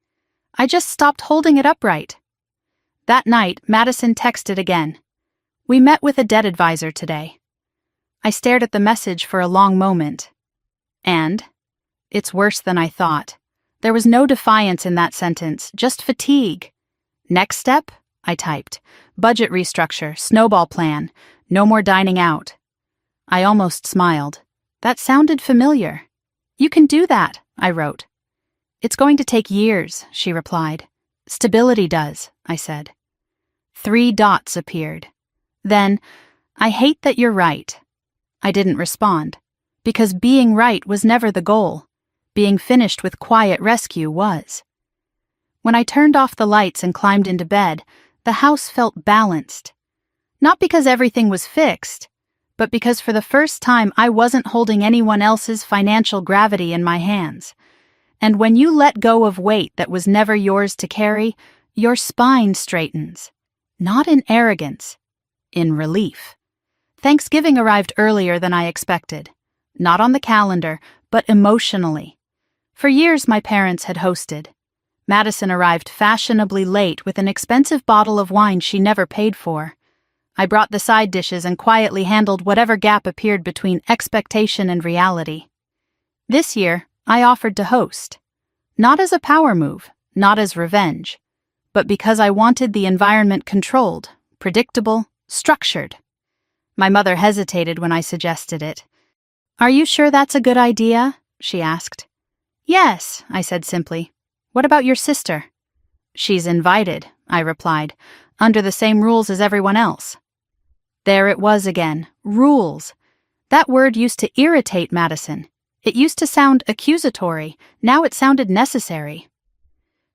I just stopped holding it upright. That night, Madison texted again. We met with a debt advisor today. I stared at the message for a long moment. And? It's worse than I thought. There was no defiance in that sentence, just fatigue. Next step? I typed. Budget restructure, snowball plan, no more dining out. I almost smiled. That sounded familiar. You can do that, I wrote. It's going to take years, she replied. Stability does, I said. 3 dots appeared. Then, I hate that you're right. I didn't respond, because being right was never the goal. Being finished with quiet rescue was. When I turned off the lights and climbed into bed, the house felt balanced. Not because everything was fixed, but because for the first time I wasn't holding anyone else's financial gravity in my hands. And when you let go of weight that was never yours to carry, your spine straightens. Not in arrogance, in relief. Thanksgiving arrived earlier than I expected. Not on the calendar, but emotionally. For years my parents had hosted. Madison arrived fashionably late with an expensive bottle of wine she never paid for. I brought the side dishes and quietly handled whatever gap appeared between expectation and reality. This year, I offered to host. Not as a power move, not as revenge, but because I wanted the environment controlled, predictable, structured. My mother hesitated when I suggested it. Are you sure that's a good idea? She asked. Yes, I said simply. What about your sister? She's invited, I replied, under the same rules as everyone else. There it was again, rules. That word used to irritate Madison. It used to sound accusatory, now it sounded necessary.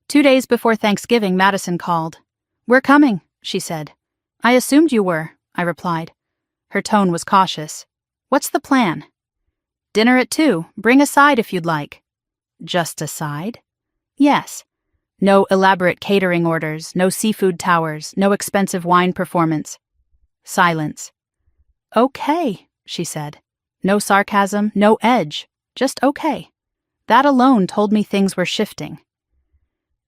2 days before Thanksgiving, Madison called. We're coming, she said. I assumed you were, I replied. Her tone was cautious. What's the plan? Dinner at 2, bring a side if you'd like. Just a side? Yes. No elaborate catering orders, no seafood towers, no expensive wine performance. Silence. Okay, she said. No sarcasm, no edge, just okay. That alone told me things were shifting.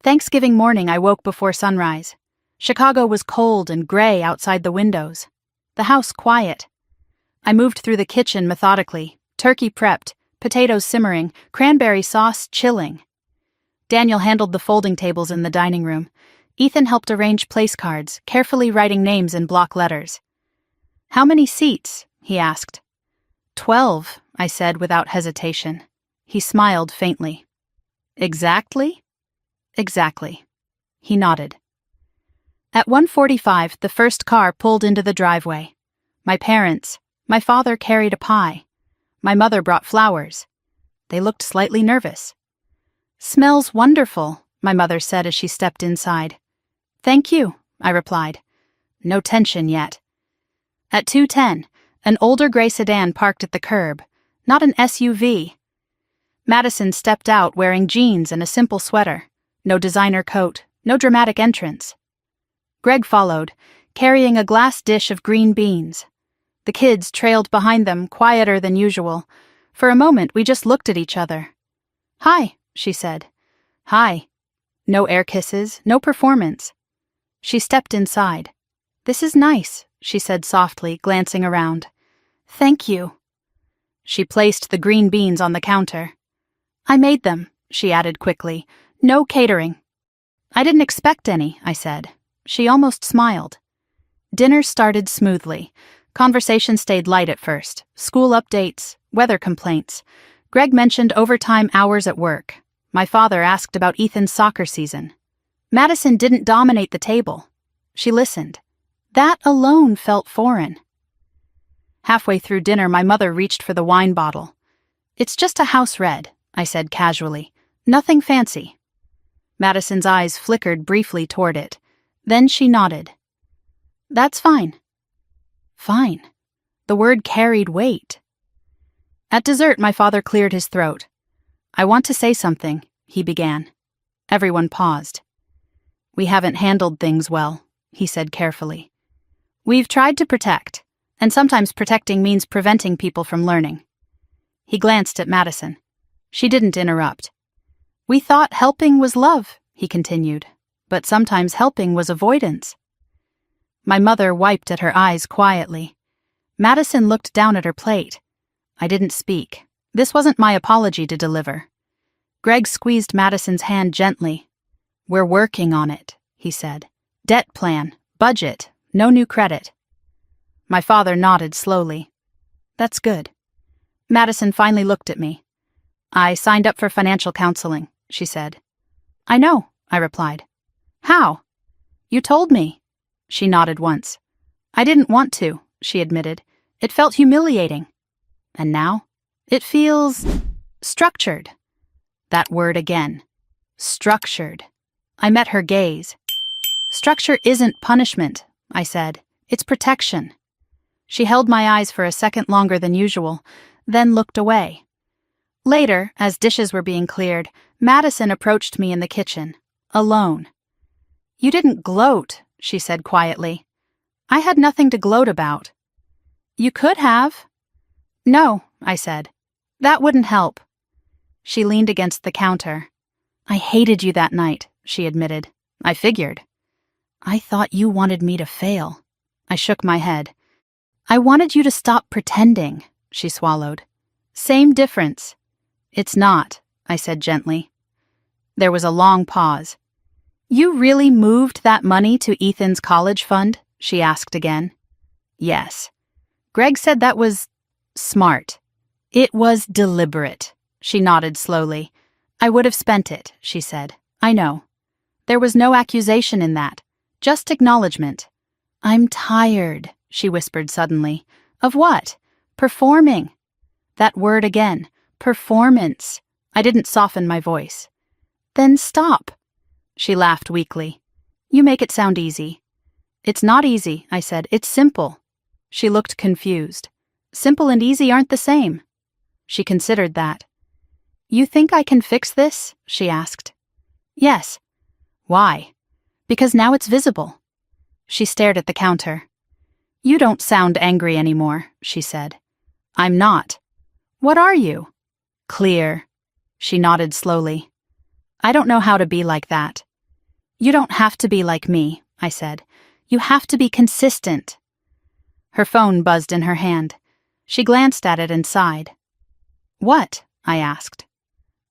Thanksgiving morning, I woke before sunrise. Chicago was cold and gray outside the windows. The house quiet. I moved through the kitchen methodically, turkey prepped, potatoes simmering, cranberry sauce chilling. Daniel handled the folding tables in the dining room. Ethan helped arrange place cards, carefully writing names in block letters. How many seats? He asked. 12, I said without hesitation. He smiled faintly. Exactly? Exactly. He nodded. At 1:45, the first car pulled into the driveway. My father carried a pie. My mother brought flowers. They looked slightly nervous. Smells wonderful, my mother said as she stepped inside. Thank you, I replied. No tension yet. At 2:10, an older gray sedan parked at the curb, not an SUV. Madison stepped out wearing jeans and a simple sweater. No designer coat, no dramatic entrance. Greg followed, carrying a glass dish of green beans. The kids trailed behind them, quieter than usual. For a moment, we just looked at each other. Hi, she said. Hi. No air kisses, no performance. She stepped inside. This is nice, she said softly, glancing around. Thank you. She placed the green beans on the counter. I made them, she added quickly. No catering. I didn't expect any, I said. She almost smiled. Dinner started smoothly. Conversation stayed light at first. School updates, weather complaints. Greg mentioned overtime hours at work. My father asked about Ethan's soccer season. Madison didn't dominate the table. She listened. That alone felt foreign. Halfway through dinner, my mother reached for the wine bottle. It's just a house red, I said casually. Nothing fancy. Madison's eyes flickered briefly toward it. Then she nodded. That's fine. Fine. The word carried weight. At dessert, my father cleared his throat. I want to say something, he began. Everyone paused. We haven't handled things well, he said carefully. We've tried to protect, and sometimes protecting means preventing people from learning. He glanced at Madison. She didn't interrupt. We thought helping was love, he continued, but sometimes helping was avoidance. My mother wiped at her eyes quietly. Madison looked down at her plate. I didn't speak. This wasn't my apology to deliver. Greg squeezed Madison's hand gently. We're working on it, he said. Debt plan, budget, no new credit. My father nodded slowly. That's good. Madison finally looked at me. I signed up for financial counseling. she said. I know, I replied. How? You told me. She nodded once. I didn't want to, she admitted. It felt humiliating. And now? It feels structured. That word again. Structured. I met her gaze. Structure isn't punishment, I said. It's protection. She held my eyes for a second longer than usual, then looked away. Later, as dishes were being cleared, Madison approached me in the kitchen, alone. You didn't gloat, she said quietly. I had nothing to gloat about. You could have. No, I said. That wouldn't help. She leaned against the counter. I hated you that night, she admitted. I figured. I thought you wanted me to fail. I shook my head. I wanted you to stop pretending, she swallowed. Same difference. It's not, I said gently. There was a long pause. You really moved that money to Ethan's college fund? She asked again. Yes. Greg said that was smart. It was deliberate. She nodded slowly. I would have spent it, she said. I know. There was no accusation in that, just acknowledgement. I'm tired, she whispered suddenly. Of what? Performing. That word again. Performance. I didn't soften my voice. Then stop. She laughed weakly. You make it sound easy. It's not easy, I said. It's simple. She looked confused. Simple and easy aren't the same. She considered that. You think I can fix this? She asked. Yes. Why? Because now it's visible. She stared at the counter. You don't sound angry anymore, she said. I'm not. What are you? Clear. She nodded slowly. I don't know how to be like that. You don't have to be like me, I said. You have to be consistent. Her phone buzzed in her hand. She glanced at it and sighed. What? I asked.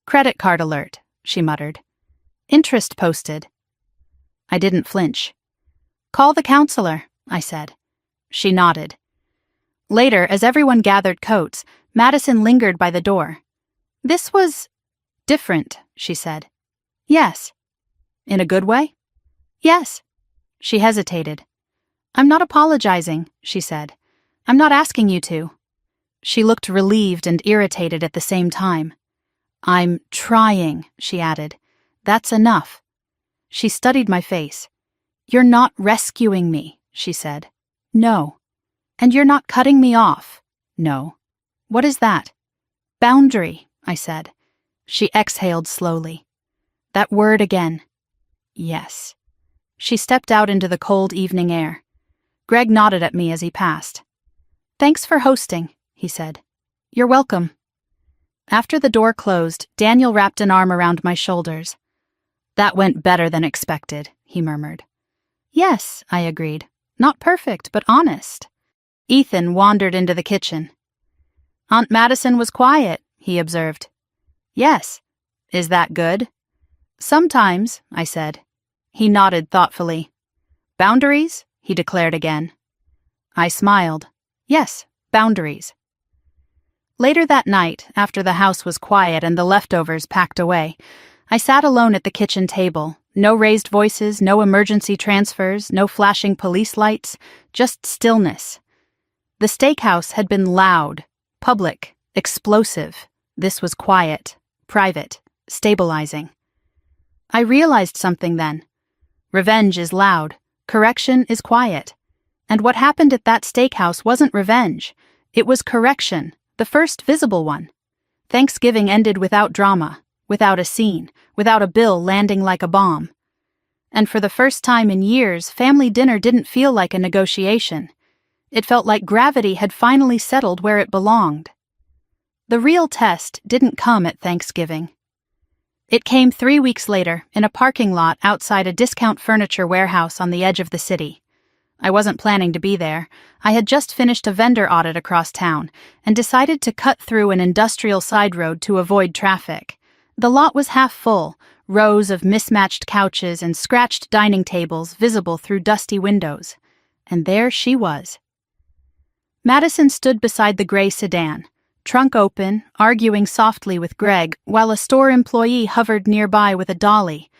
Credit card alert, she muttered. Interest posted. I didn't flinch. Call the counselor, I said. She nodded. Later, as everyone gathered coats, Madison lingered by the door. This was different, she said. Yes. In a good way? Yes. She hesitated. I'm not apologizing, she said. I'm not asking you to. She looked relieved and irritated at the same time. I'm trying, she added. That's enough. She studied my face. You're not rescuing me, she said. No. And you're not cutting me off. No. What is that? Boundary, I said. She exhaled slowly. That word again. Yes. She stepped out into the cold evening air. Greg nodded at me as he passed. Thanks for hosting, he said. You're welcome. After the door closed, Daniel wrapped an arm around my shoulders. That went better than expected, he murmured. Yes, I agreed. Not perfect, but honest. Ethan wandered into the kitchen. Aunt Madison was quiet, he observed. Yes. Is that good? Sometimes, I said. He nodded thoughtfully. Boundaries? He declared again. I smiled. Yes, boundaries. Later that night, after the house was quiet and the leftovers packed away, I sat alone at the kitchen table. No raised voices, no emergency transfers, no flashing police lights, just stillness. The steakhouse had been loud, public, explosive. This was quiet, private, stabilizing. I realized something then. Revenge is loud, correction is quiet. And what happened at that steakhouse wasn't revenge. It was correction, the first visible one. Thanksgiving ended without drama, without a scene, without a bill landing like a bomb. And for the first time in years, family dinner didn't feel like a negotiation. It felt like gravity had finally settled where it belonged. The real test didn't come at Thanksgiving. It came 3 weeks later, in a parking lot outside a discount furniture warehouse on the edge of the city. I wasn't planning to be there. I had just finished a vendor audit across town and decided to cut through an industrial side road to avoid traffic. The lot was half full, rows of mismatched couches and scratched dining tables visible through dusty windows. And there she was. Madison stood beside the gray sedan, trunk open, arguing softly with Greg, while a store employee hovered nearby with a dolly.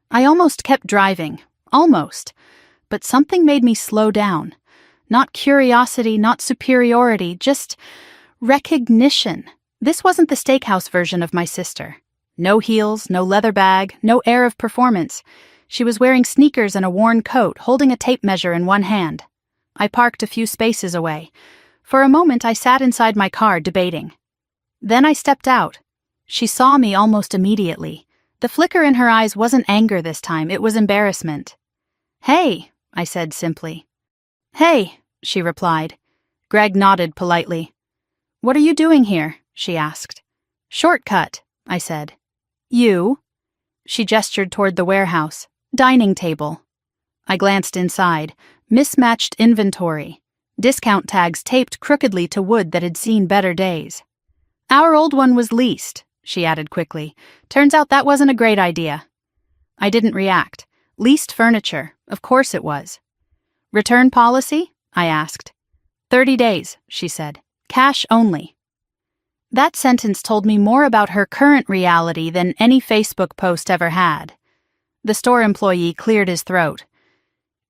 I almost kept driving. Almost. But something made me slow down. Not curiosity, not superiority, just recognition. This wasn't the steakhouse version of my sister. No heels, no leather bag, no air of performance. She was wearing sneakers and a worn coat, holding a tape measure in one hand. I parked a few spaces away. For a moment I sat inside my car, debating. Then I stepped out. She saw me almost immediately. The flicker in her eyes wasn't anger this time, it was embarrassment. "Hey," I said simply. "Hey," she replied. Greg nodded politely. "What are you doing here?" she asked. "Shortcut," I said. "You?" She gestured toward the warehouse. "Dining table." I glanced inside. Mismatched inventory. Discount tags taped crookedly to wood that had seen better days. "Our old one was leased," she added quickly. "Turns out that wasn't a great idea." I didn't react. Leased furniture. Of course it was. "Return policy?" I asked. 30 days, she said. "Cash only." That sentence told me more about her current reality than any Facebook post ever had. The store employee cleared his throat.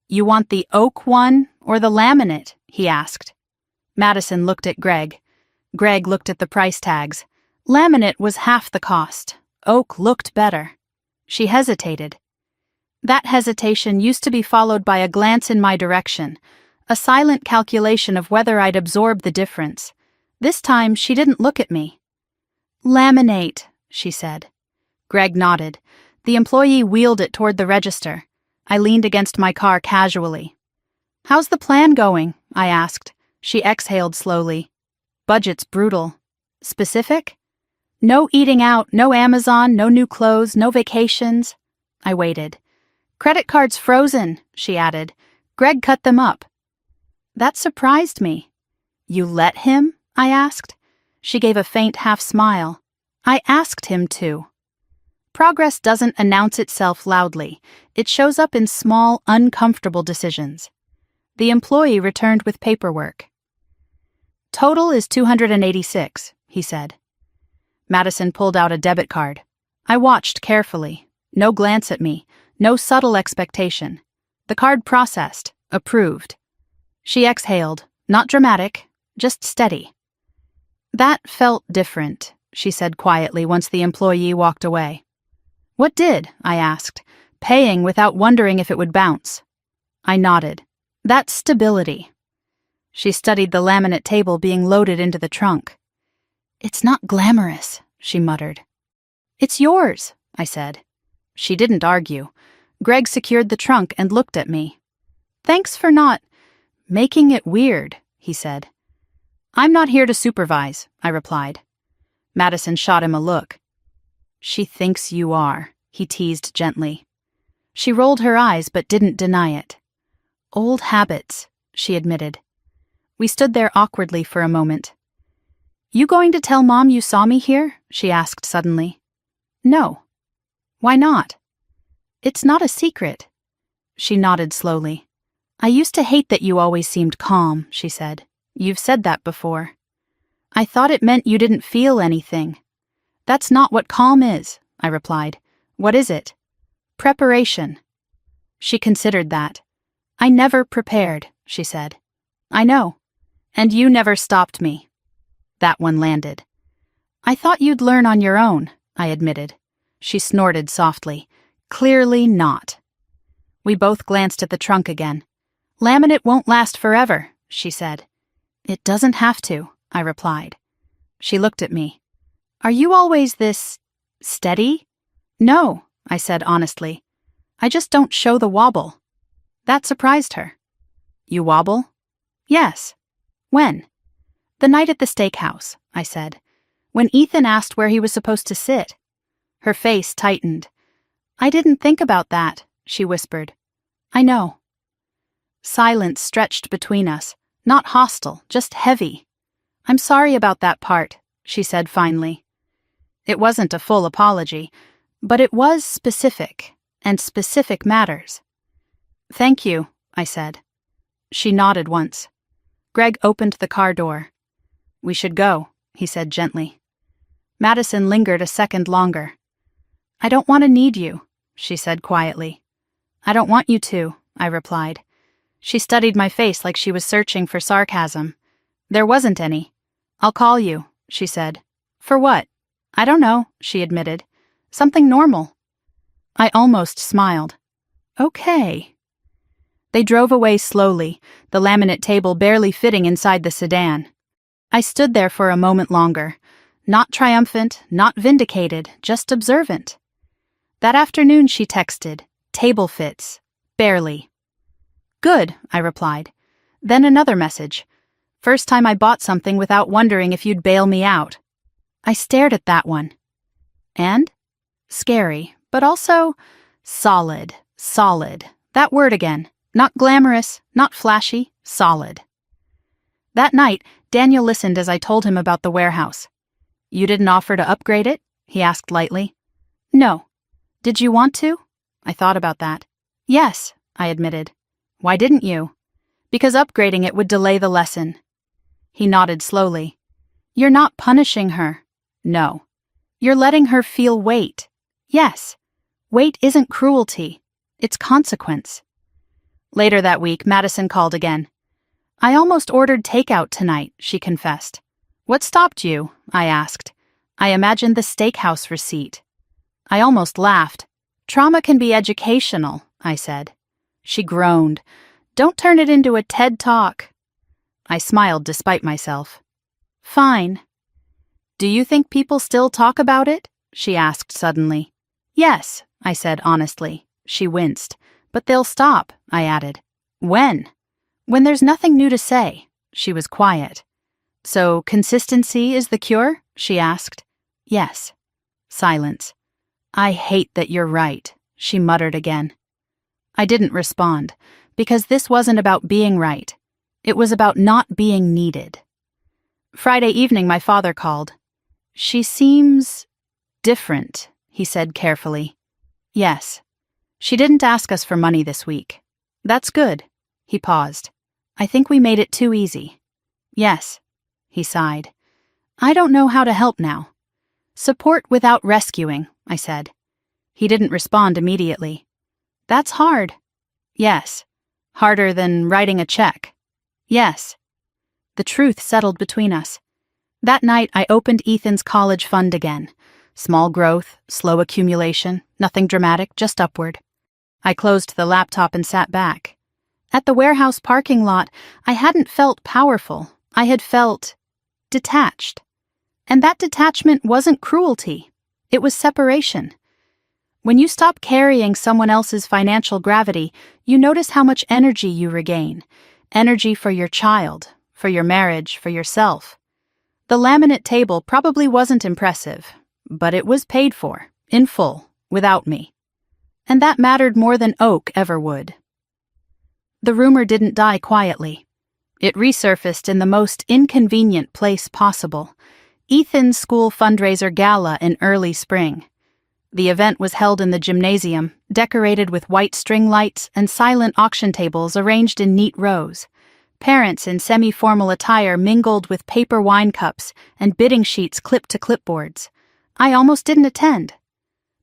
"You want the oak one or the laminate?" he asked. Madison looked at Greg. Greg looked at the price tags. Laminate was half the cost. Oak looked better. She hesitated. That hesitation used to be followed by a glance in my direction, a silent calculation of whether I'd absorb the difference. This time she didn't look at me. "Laminate," she said. Greg nodded. The employee wheeled it toward the register. I leaned against my car casually. "How's the plan going?" I asked. She exhaled slowly. "Budget's brutal." "Specific?" "No eating out, no Amazon, no new clothes, no vacations." I waited. "Credit cards frozen," she added. "Greg cut them up." That surprised me. "You let him?" I asked. She gave a faint half smile. "I asked him to." Progress doesn't announce itself loudly. It shows up in small, uncomfortable decisions. The employee returned with paperwork. "Total is $286, he said. Madison pulled out a debit card. I watched carefully. No glance at me. No subtle expectation. The card processed. Approved. She exhaled. Not dramatic. Just steady. "That felt different," she said quietly once the employee walked away. "What did?" I asked, paying without wondering if it would bounce. I nodded. "That's stability." She studied the laminate table being loaded into the trunk. "It's not glamorous," she muttered. "It's yours," I said. She didn't argue. Greg secured the trunk and looked at me. "Thanks for not making it weird," he said. "I'm not here to supervise," I replied. Madison shot him a look. "She thinks you are," he teased gently. She rolled her eyes but didn't deny it. "Old habits," she admitted. We stood there awkwardly for a moment. "You going to tell Mom you saw me here?" she asked suddenly. "No." "Why not?" "It's not a secret." She nodded slowly. "I used to hate that you always seemed calm," she said. "You've said that before." "I thought it meant you didn't feel anything." "That's not what calm is," I replied. "What is it?" "Preparation." She considered that. "I never prepared," she said. "I know. And you never stopped me." That one landed. "I thought you'd learn on your own," I admitted. She snorted softly. "Clearly not." We both glanced at the trunk again. "Laminate won't last forever," she said. "It doesn't have to," I replied. She looked at me. "Are you always this steady?" "No," I said honestly. "I just don't show the wobble." That surprised her. "You wobble?" "Yes." "When?" "The night at the steakhouse," I said. "When Ethan asked where he was supposed to sit." Her face tightened. "I didn't think about that," she whispered. "I know." Silence stretched between us, not hostile, just heavy. "I'm sorry about that part," she said finally. It wasn't a full apology, but it was specific, and specific matters. "Thank you," I said. She nodded once. Greg opened the car door. "We should go," he said gently. Madison lingered a second longer. I don't want to need you, she said quietly. I don't want you to, I replied. She studied my face like she was searching for sarcasm. There wasn't any. I'll call you, she said. For what? I don't know, she admitted. Something normal. I almost smiled. Okay. They drove away slowly, the laminate table barely fitting inside the sedan. I stood there for a moment longer, not triumphant, not vindicated, just observant. That afternoon she texted, "Table fits. Barely." Good, I replied. Then another message. First time I bought something without wondering if you'd bail me out. I stared at that one. And? Scary, but also solid. That word again. Not glamorous, not flashy, solid. That night, Daniel listened as I told him about the warehouse. You didn't offer to upgrade it? He asked lightly. No. Did you want to? I thought about that. Yes, I admitted. Why didn't you? Because upgrading it would delay the lesson. He nodded slowly. You're not punishing her. No. You're letting her feel weight. Yes. Weight isn't cruelty. It's consequence. Later that week, Madison called again. I almost ordered takeout tonight, she confessed. What stopped you? I asked. I imagined the steakhouse receipt. I almost laughed. Trauma can be educational, I said. She groaned. Don't turn it into a TED Talk. I smiled despite myself. Fine. Do you think people still talk about it? She asked suddenly. Yes, I said honestly. She winced. But they'll stop, I added. When? When there's nothing new to say. She was quiet. So consistency is the cure? She asked. Yes. Silence. I hate that you're right, she muttered again. I didn't respond, because this wasn't about being right. It was about not being needed. Friday evening, my father called. She seems different, he said carefully. Yes. She didn't ask us for money this week. That's good. He paused. I think we made it too easy. Yes. He sighed. I don't know how to help now. Support without rescuing, I said. He didn't respond immediately. That's hard. Yes. Harder than writing a check. Yes. The truth settled between us. That night, I opened Ethan's college fund again. Small growth, slow accumulation, nothing dramatic, just upward. I closed the laptop and sat back. At the warehouse parking lot, I hadn't felt powerful. I had felt detached. And that detachment wasn't cruelty. It was separation. When you stop carrying someone else's financial gravity, you notice how much energy you regain. Energy for your child, for your marriage, for yourself. The laminate table probably wasn't impressive, but it was paid for, in full, without me. And that mattered more than oak ever would. The rumor didn't die quietly. It resurfaced in the most inconvenient place possible, Ethan's school fundraiser gala in early spring. The event was held in the gymnasium, decorated with white string lights and silent auction tables arranged in neat rows. Parents in semi-formal attire mingled with paper wine cups and bidding sheets clipped to clipboards. I almost didn't attend.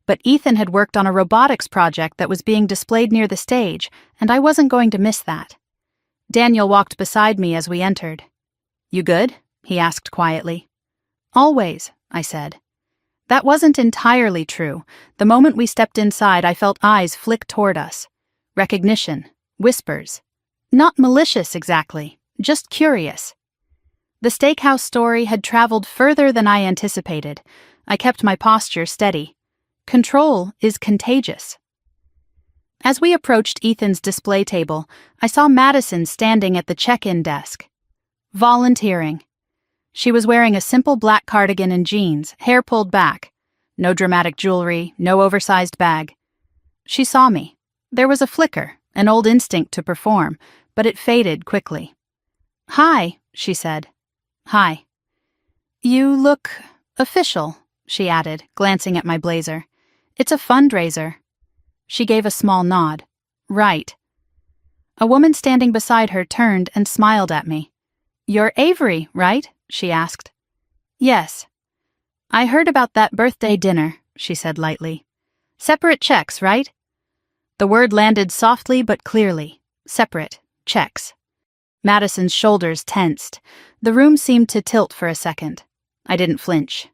But Ethan had worked on a robotics project that was being displayed near the stage, and I wasn't going to miss that. Daniel walked beside me as we entered. You good? He asked quietly. Always, I said. That wasn't entirely true. The moment we stepped inside, I felt eyes flick toward us. Recognition. Whispers. Not malicious exactly, just curious. The steakhouse story had traveled further than I anticipated. I kept my posture steady. Control is contagious. As we approached Ethan's display table, I saw Madison standing at the check-in desk. Volunteering. She was wearing a simple black cardigan and jeans, hair pulled back. No dramatic jewelry, no oversized bag. She saw me. There was a flicker, an old instinct to perform, but it faded quickly. Hi, she said. Hi. You look official, she added, glancing at my blazer. It's a fundraiser. She gave a small nod. Right. A woman standing beside her turned and smiled at me. You're Avery, right? She asked. Yes. I heard about that birthday dinner, she said lightly. Separate checks, right? The word landed softly but clearly. Separate checks. Madison's shoulders tensed. The room seemed to tilt for a second. I didn't flinch.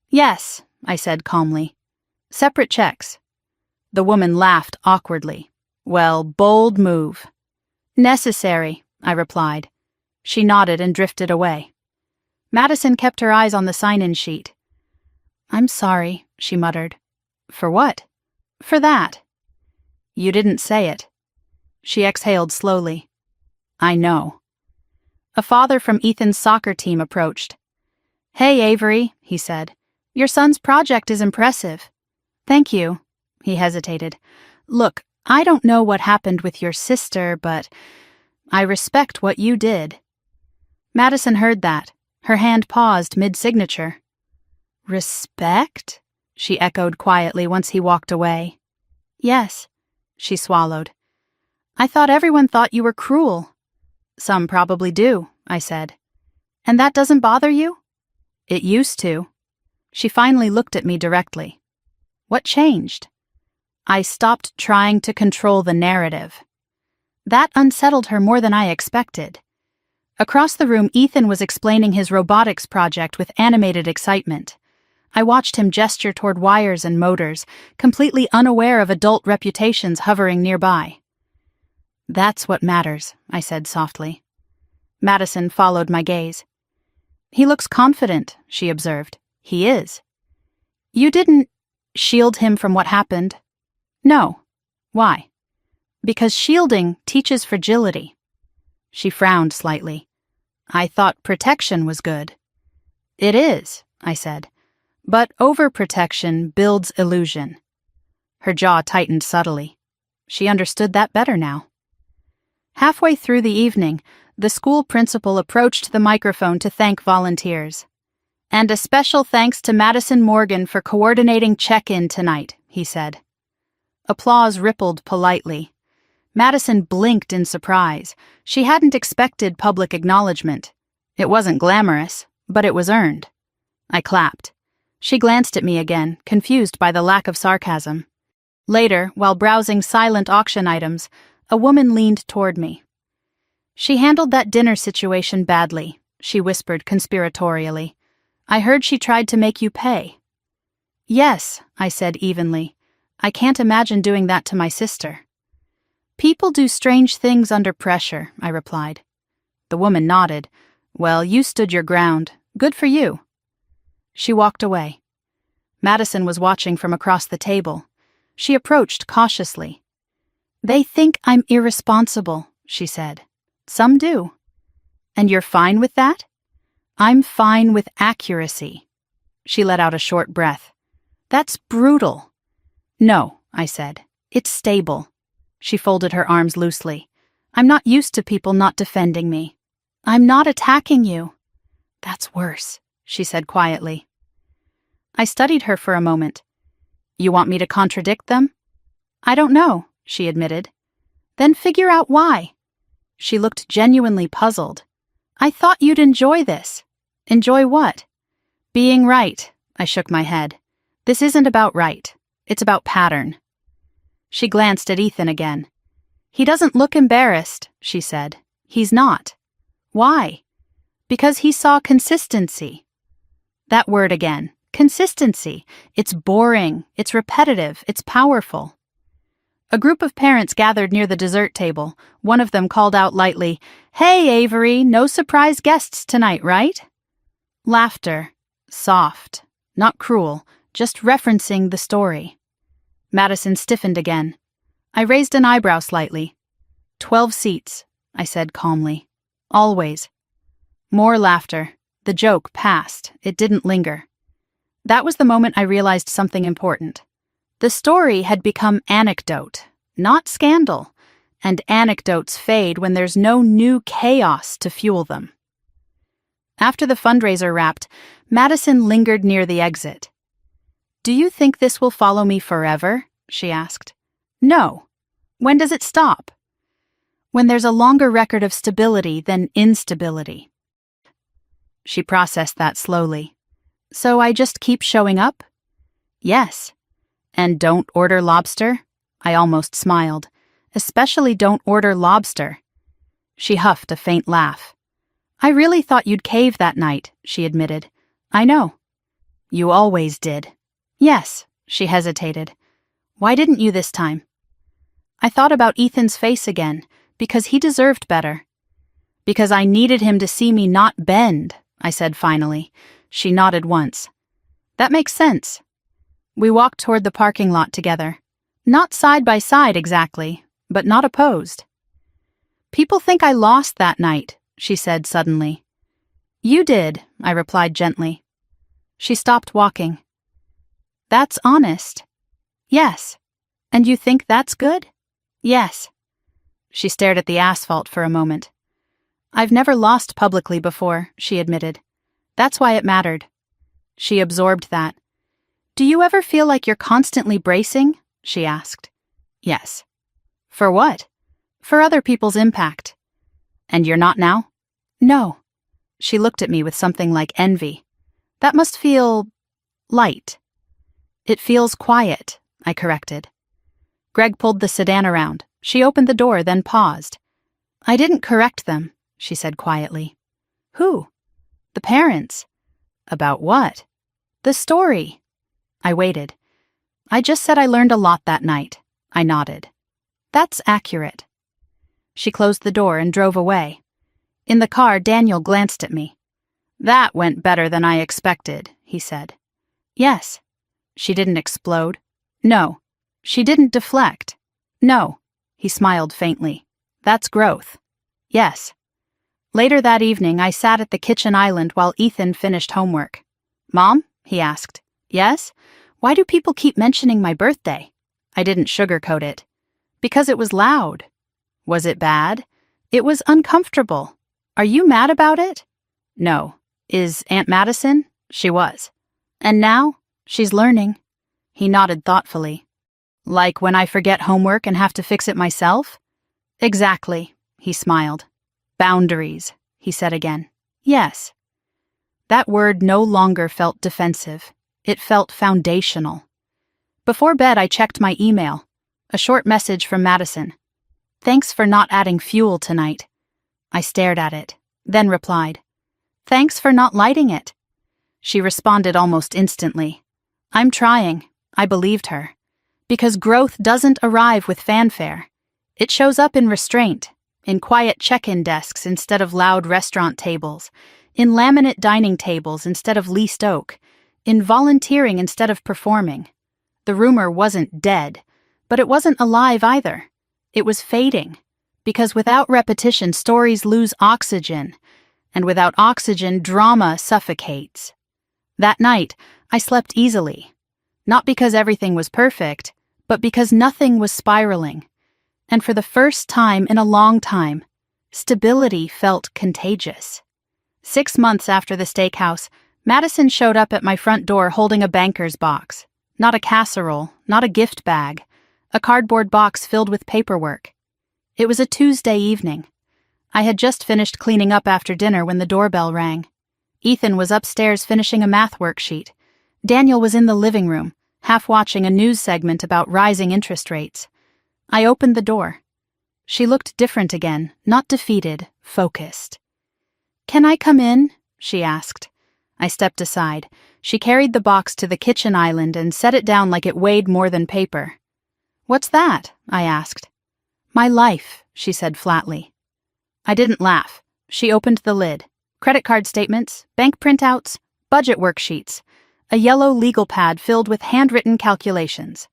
Yes, I said calmly. Separate checks. The woman laughed awkwardly. Well, bold move. Necessary, I replied. She nodded and drifted away. Madison kept her eyes on the sign-in sheet. I'm sorry, she muttered. For what? For that. You didn't say it. She exhaled slowly. I know. A father from Ethan's soccer team approached. Hey, Avery, he said. Your son's project is impressive. Thank you. He hesitated. Look, I don't know what happened with your sister, but I respect what you did. Madison heard that. Her hand paused mid-signature. Respect? She echoed quietly once he walked away. Yes, she swallowed. I thought everyone thought you were cruel. Some probably do, I said. And that doesn't bother you? It used to. She finally looked at me directly. What changed? I stopped trying to control the narrative. That unsettled her more than I expected. Across the room, Ethan was explaining his robotics project with animated excitement. I watched him gesture toward wires and motors, completely unaware of adult reputations hovering nearby. That's what matters, I said softly. Madison followed my gaze. He looks confident, she observed. He is. You didn't shield him from what happened? No. Why? Because shielding teaches fragility. She frowned slightly. I thought protection was good. It is, I said. But overprotection builds illusion. Her jaw tightened subtly. She understood that better now. Halfway through the evening, the school principal approached the microphone to thank volunteers. And a special thanks to Madison Morgan for coordinating check-in tonight, he said. Applause rippled politely. Madison blinked in surprise. She hadn't expected public acknowledgement. It wasn't glamorous, but it was earned. I clapped. She glanced at me again, confused by the lack of sarcasm. Later, while browsing silent auction items, a woman leaned toward me. She handled that dinner situation badly, she whispered conspiratorially. I heard she tried to make you pay. Yes, I said evenly. I can't imagine doing that to my sister. People do strange things under pressure, I replied. The woman nodded. Well, you stood your ground. Good for you. She walked away. Madison was watching from across the table. She approached cautiously. They think I'm irresponsible, she said. Some do. And you're fine with that? I'm fine with accuracy. She let out a short breath. That's brutal. No, I said. It's stable. She folded her arms loosely. I'm not used to people not defending me. I'm not attacking you. That's worse, she said quietly. I studied her for a moment. You want me to contradict them? I don't know, she admitted. Then figure out why. She looked genuinely puzzled. I thought you'd enjoy this. Enjoy what? Being right, I shook my head. This isn't about right. It's about pattern. She glanced at Ethan again. He doesn't look embarrassed, she said. He's not. Why? Because he saw consistency. That word again. Consistency. It's boring. It's repetitive. It's powerful. A group of parents gathered near the dessert table. One of them called out lightly, Hey, Avery, no surprise guests tonight, right? Laughter. Soft. Not cruel. Just referencing the story. Madison stiffened again. I raised an eyebrow slightly. 12 seats, I said calmly. Always. More laughter. The joke passed. It didn't linger. That was the moment I realized something important. The story had become anecdote, not scandal, and anecdotes fade when there's no new chaos to fuel them. After the fundraiser wrapped, Madison lingered near the exit. Do you think this will follow me forever? She asked. No. When does it stop? When there's a longer record of stability than instability. She processed that slowly. So I just keep showing up? Yes. And don't order lobster? I almost smiled. Especially don't order lobster. She huffed a faint laugh. I really thought you'd cave that night, she admitted. I know. You always did. Yes, she hesitated. Why didn't you this time? I thought about Ethan's face again, because he deserved better. Because I needed him to see me not bend, I said finally. She nodded once. That makes sense. We walked toward the parking lot together. Not side by side exactly, but not opposed. People think I lost that night, she said suddenly. You did, I replied gently. She stopped walking. That's honest. Yes. And you think that's good? Yes. She stared at the asphalt for a moment. I've never lost publicly before, she admitted. That's why it mattered. She absorbed that. Do you ever feel like you're constantly bracing? She asked. Yes. For what? For other people's impact. And you're not now? No. She looked at me with something like envy. That must feel light. It feels quiet, I corrected. Greg pulled the sedan around. She opened the door, then paused. I didn't correct them, she said quietly. Who? The parents. About what? The story. I waited. I just said I learned a lot that night. I nodded. That's accurate. She closed the door and drove away. In the car, Daniel glanced at me. That went better than I expected, he said. Yes. She didn't explode. No. She didn't deflect. No. He smiled faintly. That's growth. Yes. Later that evening, I sat at the kitchen island while Ethan finished homework. Mom? He asked. Yes? Why do people keep mentioning my birthday? I didn't sugarcoat it. Because it was loud. Was it bad? It was uncomfortable. Are you mad about it? No. Is Aunt Madison? She was. And now? She's learning. He nodded thoughtfully. Like when I forget homework and have to fix it myself? Exactly, he smiled. Boundaries, he said again. Yes. That word no longer felt defensive. It felt foundational. Before bed, I checked my email. A short message from Madison. Thanks for not adding fuel tonight. I stared at it, then replied. Thanks for not lighting it. She responded almost instantly. I'm trying. I believed her. Because growth doesn't arrive with fanfare. It shows up in restraint, in quiet check-in desks instead of loud restaurant tables, in laminate dining tables instead of leased oak, in volunteering instead of performing. The rumor wasn't dead, but it wasn't alive either. It was fading, because without repetition, stories lose oxygen, and without oxygen, drama suffocates. That night, I slept easily, not because everything was perfect, but because nothing was spiraling. And for the first time in a long time, stability felt contagious. 6 months after the steakhouse, Madison showed up at my front door holding a banker's box. Not a casserole, not a gift bag, a cardboard box filled with paperwork. It was a Tuesday evening. I had just finished cleaning up after dinner when the doorbell rang. Ethan was upstairs finishing a math worksheet. Daniel was in the living room, half watching a news segment about rising interest rates. I opened the door. She looked different again, not defeated, focused. Can I come in? She asked. I stepped aside. She carried the box to the kitchen island and set it down like it weighed more than paper. What's that? I asked. My life, she said flatly. I didn't laugh. She opened the lid. Credit card statements, bank printouts, budget worksheets, a yellow legal pad filled with handwritten calculations.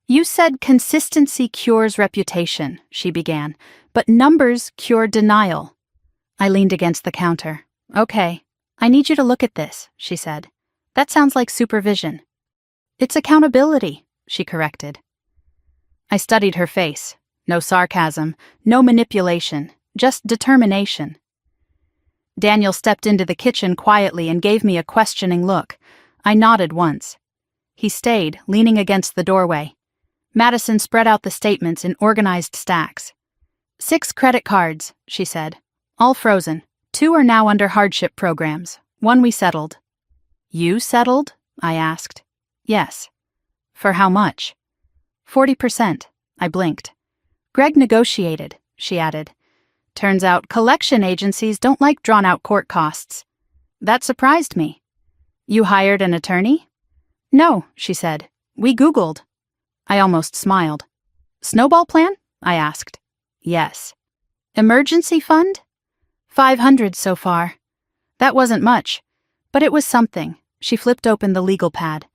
You said consistency cures reputation, she began, but numbers cure denial. I leaned against the counter. Okay, I need you to look at this, she said. That sounds like supervision. It's accountability, she corrected. I studied her face. No sarcasm, no manipulation, just determination. Daniel stepped into the kitchen quietly and gave me a questioning look. I nodded once. He stayed, leaning against the doorway. Madison spread out the statements in organized stacks. 6 credit cards, she said. All frozen. 2 are now under hardship programs. 1 we settled. You settled? I asked. Yes. For how much? 40%. I blinked. Greg negotiated, she added. Turns out collection agencies don't like drawn-out court costs. That surprised me. You hired an attorney? No, she said. We Googled. I almost smiled. Snowball plan? I asked. Yes. Emergency fund? 500 so far. That wasn't much, but it was something. She flipped open the legal pad.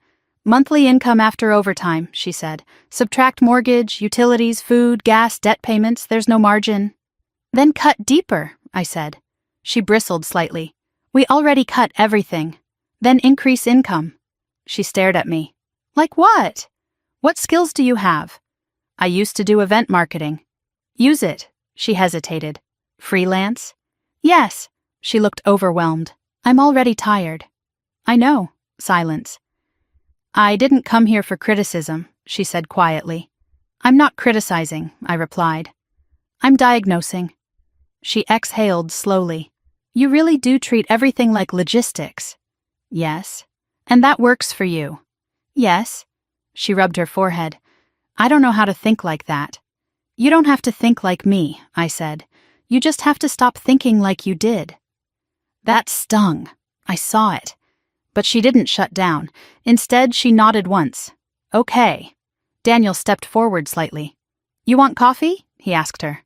Monthly income after overtime, she said. Subtract mortgage, utilities, food, gas, debt payments, there's no margin. Then cut deeper, I said. She bristled slightly. We already cut everything. Then increase income. She stared at me. Like what? What skills do you have? I used to do event marketing. Use it. She hesitated. Freelance? Yes. She looked overwhelmed. I'm already tired. I know. Silence. I didn't come here for criticism, she said quietly. I'm not criticizing, I replied. I'm diagnosing. She exhaled slowly. You really do treat everything like logistics. Yes. And that works for you. Yes. She rubbed her forehead. I don't know how to think like that. You don't have to think like me, I said. You just have to stop thinking like you did. That stung. I saw it. But she didn't shut down. Instead, she nodded once. Okay. Daniel stepped forward slightly. You want coffee? He asked her.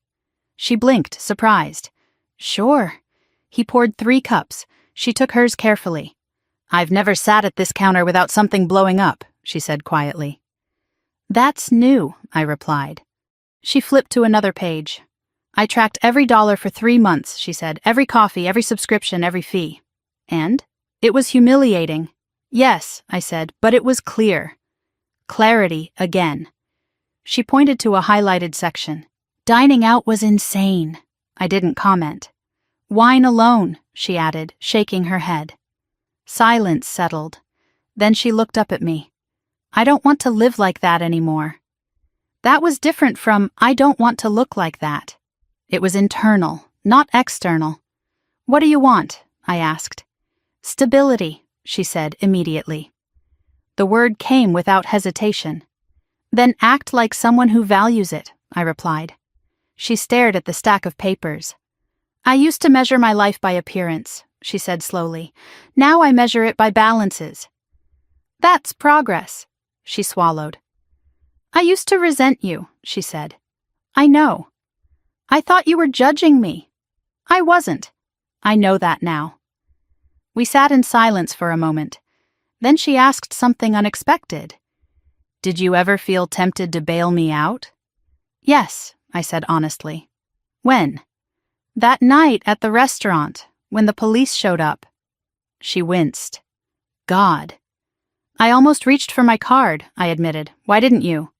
She blinked, surprised. Sure. He poured 3 cups. She took hers carefully. I've never sat at this counter without something blowing up, she said quietly. That's new, I replied. She flipped to another page. I tracked every dollar for 3 months, she said. Every coffee, every subscription, every fee. And? It was humiliating. Yes, I said, but it was clear. Clarity again. She pointed to a highlighted section. Dining out was insane. I didn't comment. Wine alone, she added, shaking her head. Silence settled. Then she looked up at me. I don't want to live like that anymore. That was different from I don't want to look like that. It was internal, not external. What do you want? I asked. Stability, she said immediately. The word came without hesitation. Then act like someone who values it, I replied. She stared at the stack of papers. I used to measure my life by appearance, she said slowly. Now I measure it by balances. That's progress, she swallowed. I used to resent you, she said. I know. I thought you were judging me. I wasn't. I know that now. We sat in silence for a moment. Then she asked something unexpected. Did you ever feel tempted to bail me out? Yes, I said honestly. When? That night at the restaurant, when the police showed up. She winced. God. I almost reached for my card, I admitted. Why didn't you?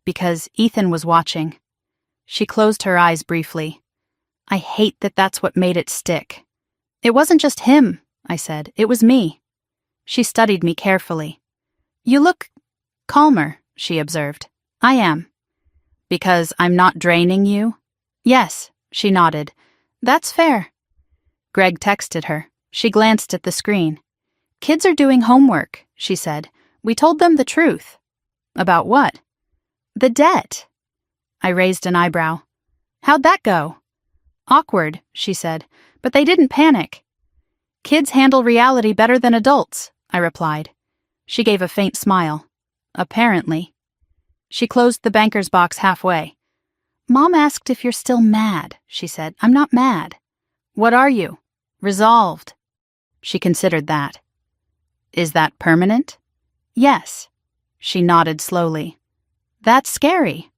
Because Ethan was watching. She closed her eyes briefly. I hate that that's what made it stick. It wasn't just him, I said. It was me. She studied me carefully. You look calmer, she observed. I am. Because I'm not draining you? Yes, she nodded. That's fair. Greg texted her. She glanced at the screen. Kids are doing homework, she said. We told them the truth. About what? The debt. I raised an eyebrow. How'd that go? Awkward, she said, but they didn't panic. Kids handle reality better than adults, I replied. She gave a faint smile. Apparently. She closed the banker's box halfway. Mom asked if you're still mad, she said. I'm not mad. What are you? Resolved. She considered that. Is that permanent? Yes. She nodded slowly. That's scary.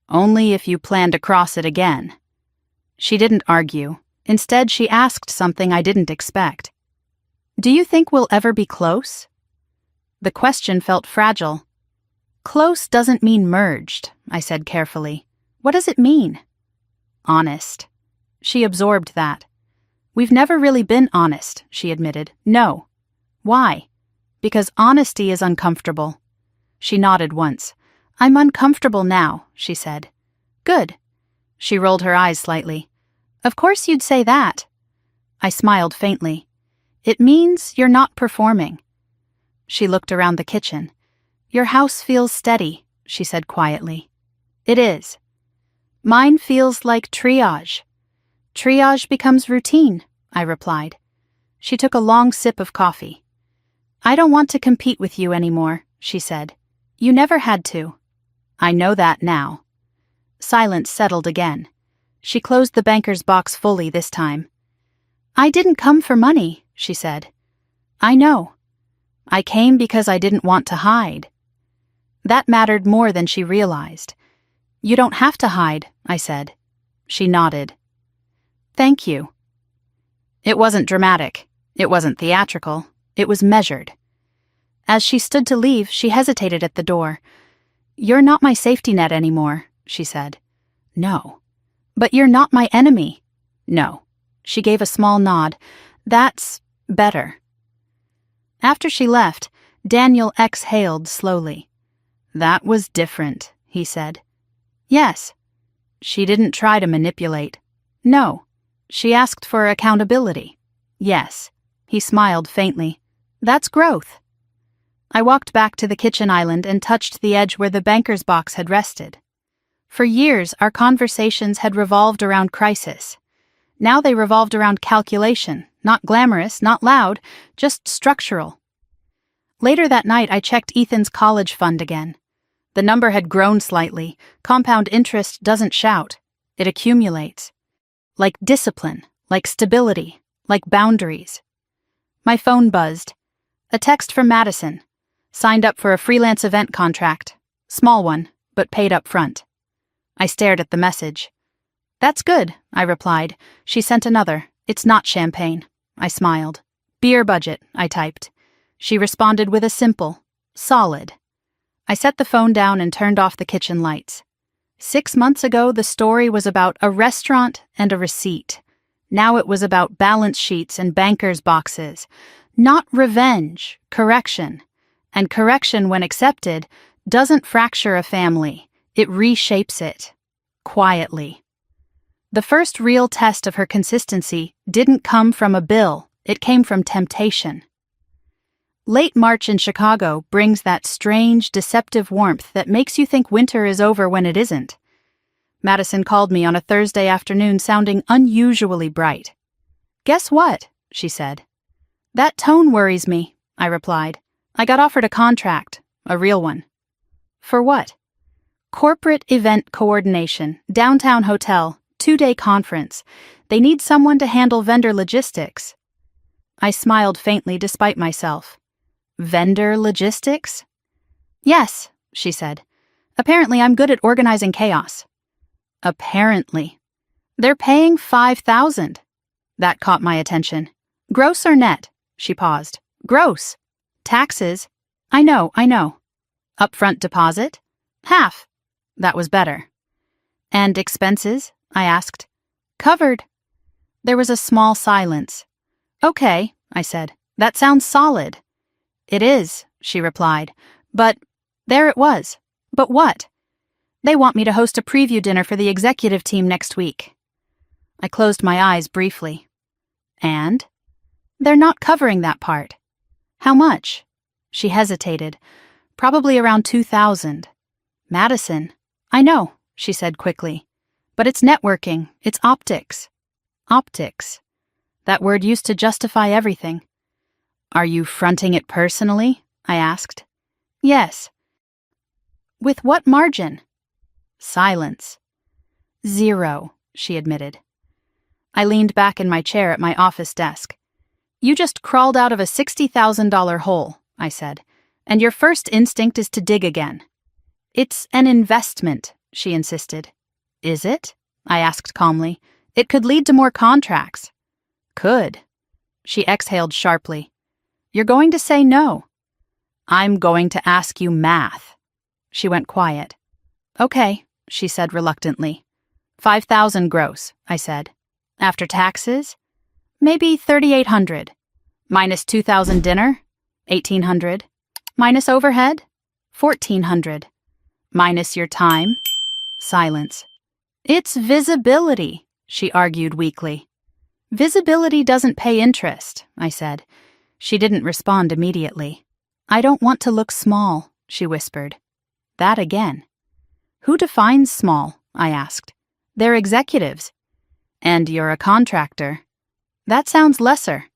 Only if you plan to cross it again. She didn't argue. Instead, she asked something I didn't expect. Do you think we'll ever be close? The question felt fragile. Close doesn't mean merged, I said carefully. What does it mean? Honest. She absorbed that. We've never really been honest, she admitted. No. Why? Because honesty is uncomfortable. She nodded once. I'm uncomfortable now, she said. Good. She rolled her eyes slightly. Of course you'd say that. I smiled faintly. It means you're not performing. She looked around the kitchen. Your house feels steady, she said quietly. It is. Mine feels like triage. Triage becomes routine, I replied. She took a long sip of coffee. I don't want to compete with you anymore, she said. You never had to. I know that now. Silence settled again. She closed the banker's box fully this time. I didn't come for money, she said. I know. I came because I didn't want to hide. That mattered more than she realized. You don't have to hide, I said. She nodded. Thank you. It wasn't dramatic. It wasn't theatrical. It was measured. As she stood to leave, she hesitated at the door. You're not my safety net anymore, she said. No. But you're not my enemy. No. She gave a small nod. That's better. After she left, Daniel exhaled slowly. That was different, he said. Yes. She didn't try to manipulate. No. She asked for accountability. Yes. He smiled faintly. That's growth. I walked back to the kitchen island and touched the edge where the banker's box had rested. For years, our conversations had revolved around crisis. Now they revolved around calculation, not glamorous, not loud, just structural. Later that night, I checked Ethan's college fund again. The number had grown slightly. Compound interest doesn't shout. It accumulates. Like discipline, like stability, like boundaries. My phone buzzed. A text from Madison. Signed up for a freelance event contract. Small one, but paid up front. I stared at the message. That's good, I replied. She sent another. It's not champagne. I smiled. Beer budget, I typed. She responded with a simple, solid. I set the phone down and turned off the kitchen lights. 6 months ago, the story was about a restaurant and a receipt. Now it was about balance sheets and bankers' boxes. Not revenge, correction. And correction, when accepted, doesn't fracture a family. It reshapes it. Quietly. The first real test of her consistency didn't come from a bill. It came from temptation. Late March in Chicago brings that strange, deceptive warmth that makes you think winter is over when it isn't. Madison called me on a Thursday afternoon sounding unusually bright. Guess what? She said. That tone worries me, I replied. I got offered a contract, a real one. For what? Corporate event coordination, downtown hotel, 2-day conference. They need someone to handle vendor logistics. I smiled faintly despite myself. Vendor logistics? Yes, she said. Apparently I'm good at organizing chaos. Apparently. They're paying $5,000. That caught my attention. Gross or net? She paused. Gross. Taxes? I know. Upfront deposit? Half. That was better. And expenses? I asked. Covered. There was a small silence. Okay, I said. That sounds solid. It is, she replied. But there it was. But what? They want me to host a preview dinner for the executive team next week. I closed my eyes briefly. And? They're not covering that part. How much? She hesitated. Probably around $2,000. Madison. I know, she said quickly. But it's networking. It's optics. Optics. That word used to justify everything. Are you fronting it personally? I asked. Yes. With what margin? Silence. 0, she admitted. I leaned back in my chair at my office desk. You just crawled out of a $60,000 hole, I said, and your first instinct is to dig again. It's an investment, she insisted. Is it? I asked calmly. It could lead to more contracts. Could. She exhaled sharply. You're going to say no. I'm going to ask you math. She went quiet. Okay, she said reluctantly. 5,000 gross, I said. After taxes? Maybe 3,800. Minus 2,000 dinner? 1,800. Minus overhead? 1,400. Minus your time? Silence. It's visibility, she argued weakly. Visibility doesn't pay interest, I said. She didn't respond immediately. I don't want to look small, she whispered. That again. Who defines small? I asked. They're executives. And you're a contractor. That sounds lesser.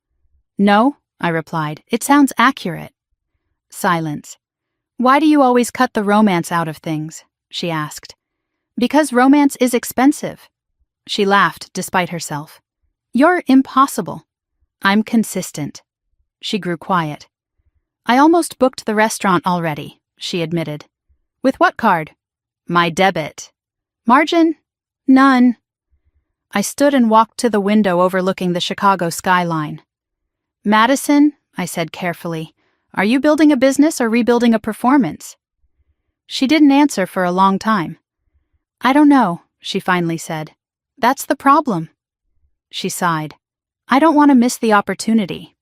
No, I replied. It sounds accurate. Silence. Why do you always cut the romance out of things? She asked. Because romance is expensive. She laughed despite herself. You're impossible. I'm consistent. She grew quiet. I almost booked the restaurant already, she admitted. With what card? My debit. Margin? None. I stood and walked to the window overlooking the Chicago skyline. Madison, I said carefully, are you building a business or rebuilding a performance? She didn't answer for a long time. I don't know, she finally said. That's the problem. She sighed. I don't want to miss the opportunity.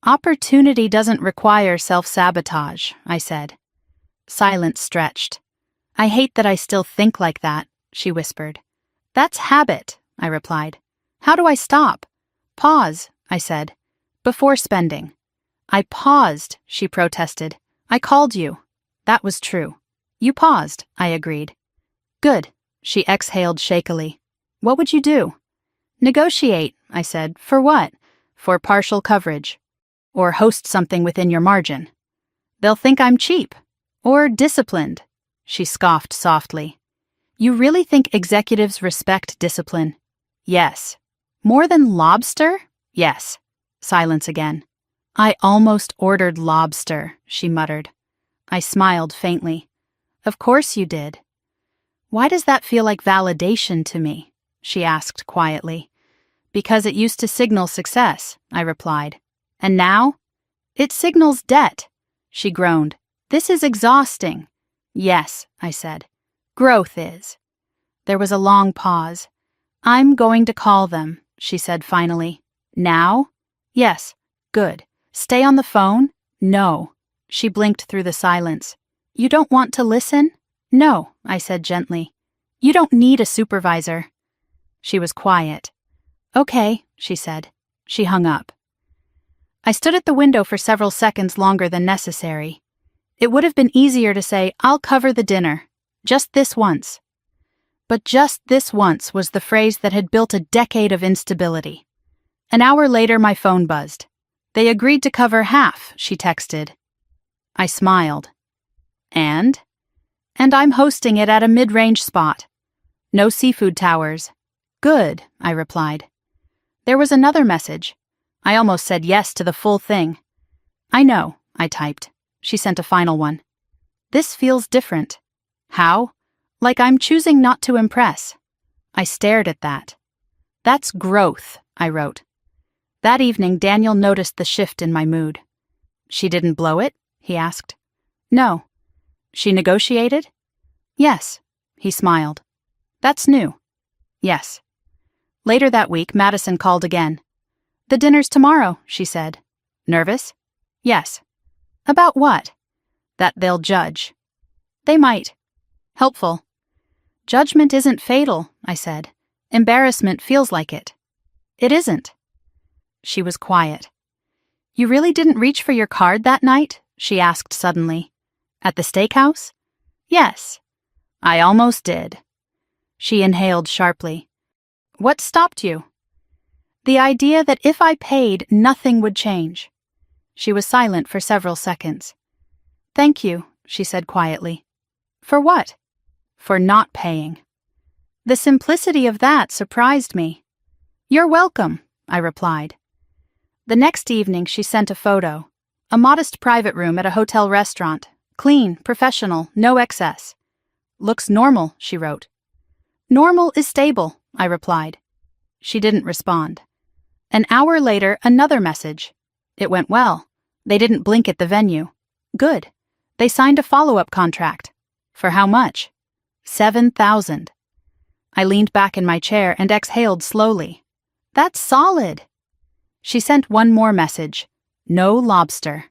Opportunity doesn't require self-sabotage, I said. Silence stretched. I hate that I still think like that, she whispered. That's habit, I replied. How do I stop? Pause, I said. Before spending. I paused, she protested. I called you. That was true. You paused, I agreed. Good, she exhaled shakily. What would you do? Negotiate, I said. For what? For partial coverage. Or host something within your margin. They'll think I'm cheap. Or disciplined. She scoffed softly. You really think executives respect discipline? Yes. More than Lobster? Yes. Silence again. I almost ordered Lobster, she muttered. I smiled faintly. Of course you did. Why does that feel like validation to me? She asked quietly. Because it used to signal success, I replied. And now? It signals debt, she groaned. This is exhausting. Yes, I said. Growth is. There was a long pause. I'm going to call them, she said finally. Now? Yes. Good. Stay on the phone? No. She blinked through the silence. You don't want to listen? No, I said gently. You don't need a supervisor. She was quiet. Okay, she said. She hung up. I stood at the window for several seconds longer than necessary. It would have been easier to say, I'll cover the dinner. Just this once. But just this once was the phrase that had built a decade of instability. An hour later, my phone buzzed. They agreed to cover half, she texted. I smiled. And? And I'm hosting it at a mid-range spot. No seafood towers. Good, I replied. There was another message. I almost said yes to the full thing. I know, I typed. She sent a final one. This feels different. How? Like I'm choosing not to impress. I stared at that. That's growth, I wrote. That evening, Daniel noticed the shift in my mood. She didn't blow it? He asked. No. She negotiated? Yes. He smiled. That's new. Yes. Later that week, Madison called again. The dinner's tomorrow, she said. Nervous? Yes. About what? That they'll judge. They might. Helpful. Judgment isn't fatal, I said. Embarrassment feels like it. It isn't. She was quiet. You really didn't reach for your card that night? She asked suddenly. At the steakhouse? Yes. I almost did. She inhaled sharply. What stopped you? The idea that if I paid, nothing would change. She was silent for several seconds. Thank you, she said quietly. For what? For not paying. The simplicity of that surprised me. You're welcome, I replied. The next evening she sent a photo. A modest private room at a hotel restaurant. Clean, professional, no excess. Looks normal, she wrote. Normal is stable, I replied. She didn't respond. An hour later, another message. It went well. They didn't blink at the venue. Good. They signed a follow-up contract. For how much? $7,000. I leaned back in my chair and exhaled slowly. That's solid. She sent one more message. No lobster.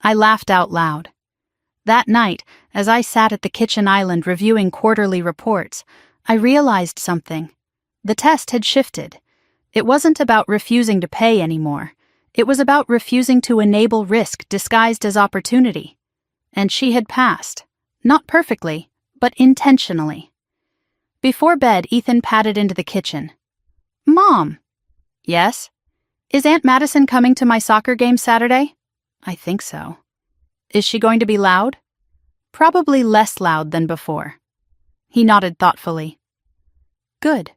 I laughed out loud. That night, as I sat at the kitchen island reviewing quarterly reports, I realized something. The test had shifted. It wasn't about refusing to pay anymore. It was about refusing to enable risk disguised as opportunity. And she had passed. Not perfectly, but intentionally. Before bed, Ethan padded into the kitchen. "Mom." "Yes?" "Is Aunt Madison coming to my soccer game Saturday?" "I think so." "Is she going to be loud?" "Probably less loud than before." He nodded thoughtfully. "Good."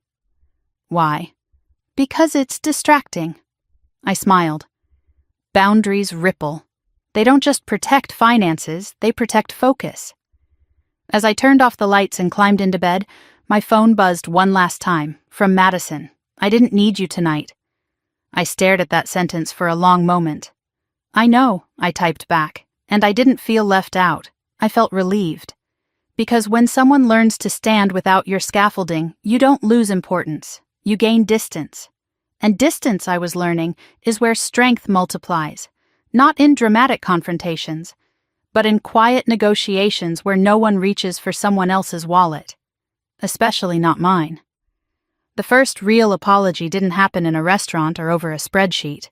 "Why?" "Because it's distracting." I smiled. Boundaries ripple. They don't just protect finances, they protect focus. As I turned off the lights and climbed into bed, my phone buzzed one last time, from Madison. "I didn't need you tonight." I stared at that sentence for a long moment. "I know," I typed back, and I didn't feel left out. I felt relieved. Because when someone learns to stand without your scaffolding, you don't lose importance. You gain distance. And distance, I was learning, is where strength multiplies, not in dramatic confrontations, but in quiet negotiations where no one reaches for someone else's wallet. Especially not mine. The first real apology didn't happen in a restaurant or over a spreadsheet.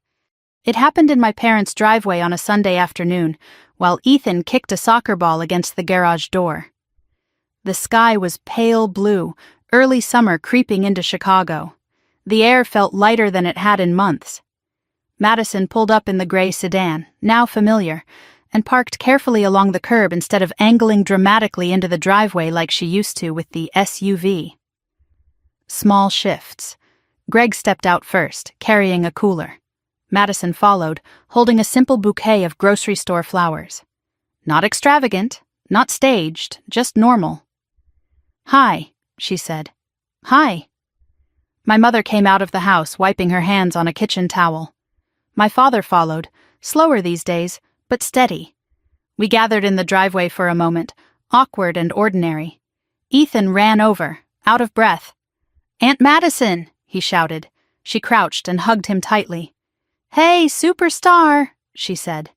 It happened in my parents' driveway on a Sunday afternoon, while Ethan kicked a soccer ball against the garage door. The sky was pale blue, early summer creeping into Chicago. The air felt lighter than it had in months. Madison pulled up in the gray sedan, now familiar, and parked carefully along the curb instead of angling dramatically into the driveway like she used to with the SUV. Small shifts. Greg stepped out first, carrying a cooler. Madison followed, holding a simple bouquet of grocery store flowers. Not extravagant, not staged, just normal. "Hi," she said. "Hi." My mother came out of the house, wiping her hands on a kitchen towel. My father followed, slower these days, but steady. We gathered in the driveway for a moment, awkward and ordinary. Ethan ran over, out of breath. "Aunt Madison!" he shouted. She crouched and hugged him tightly. "Hey, superstar!" she said.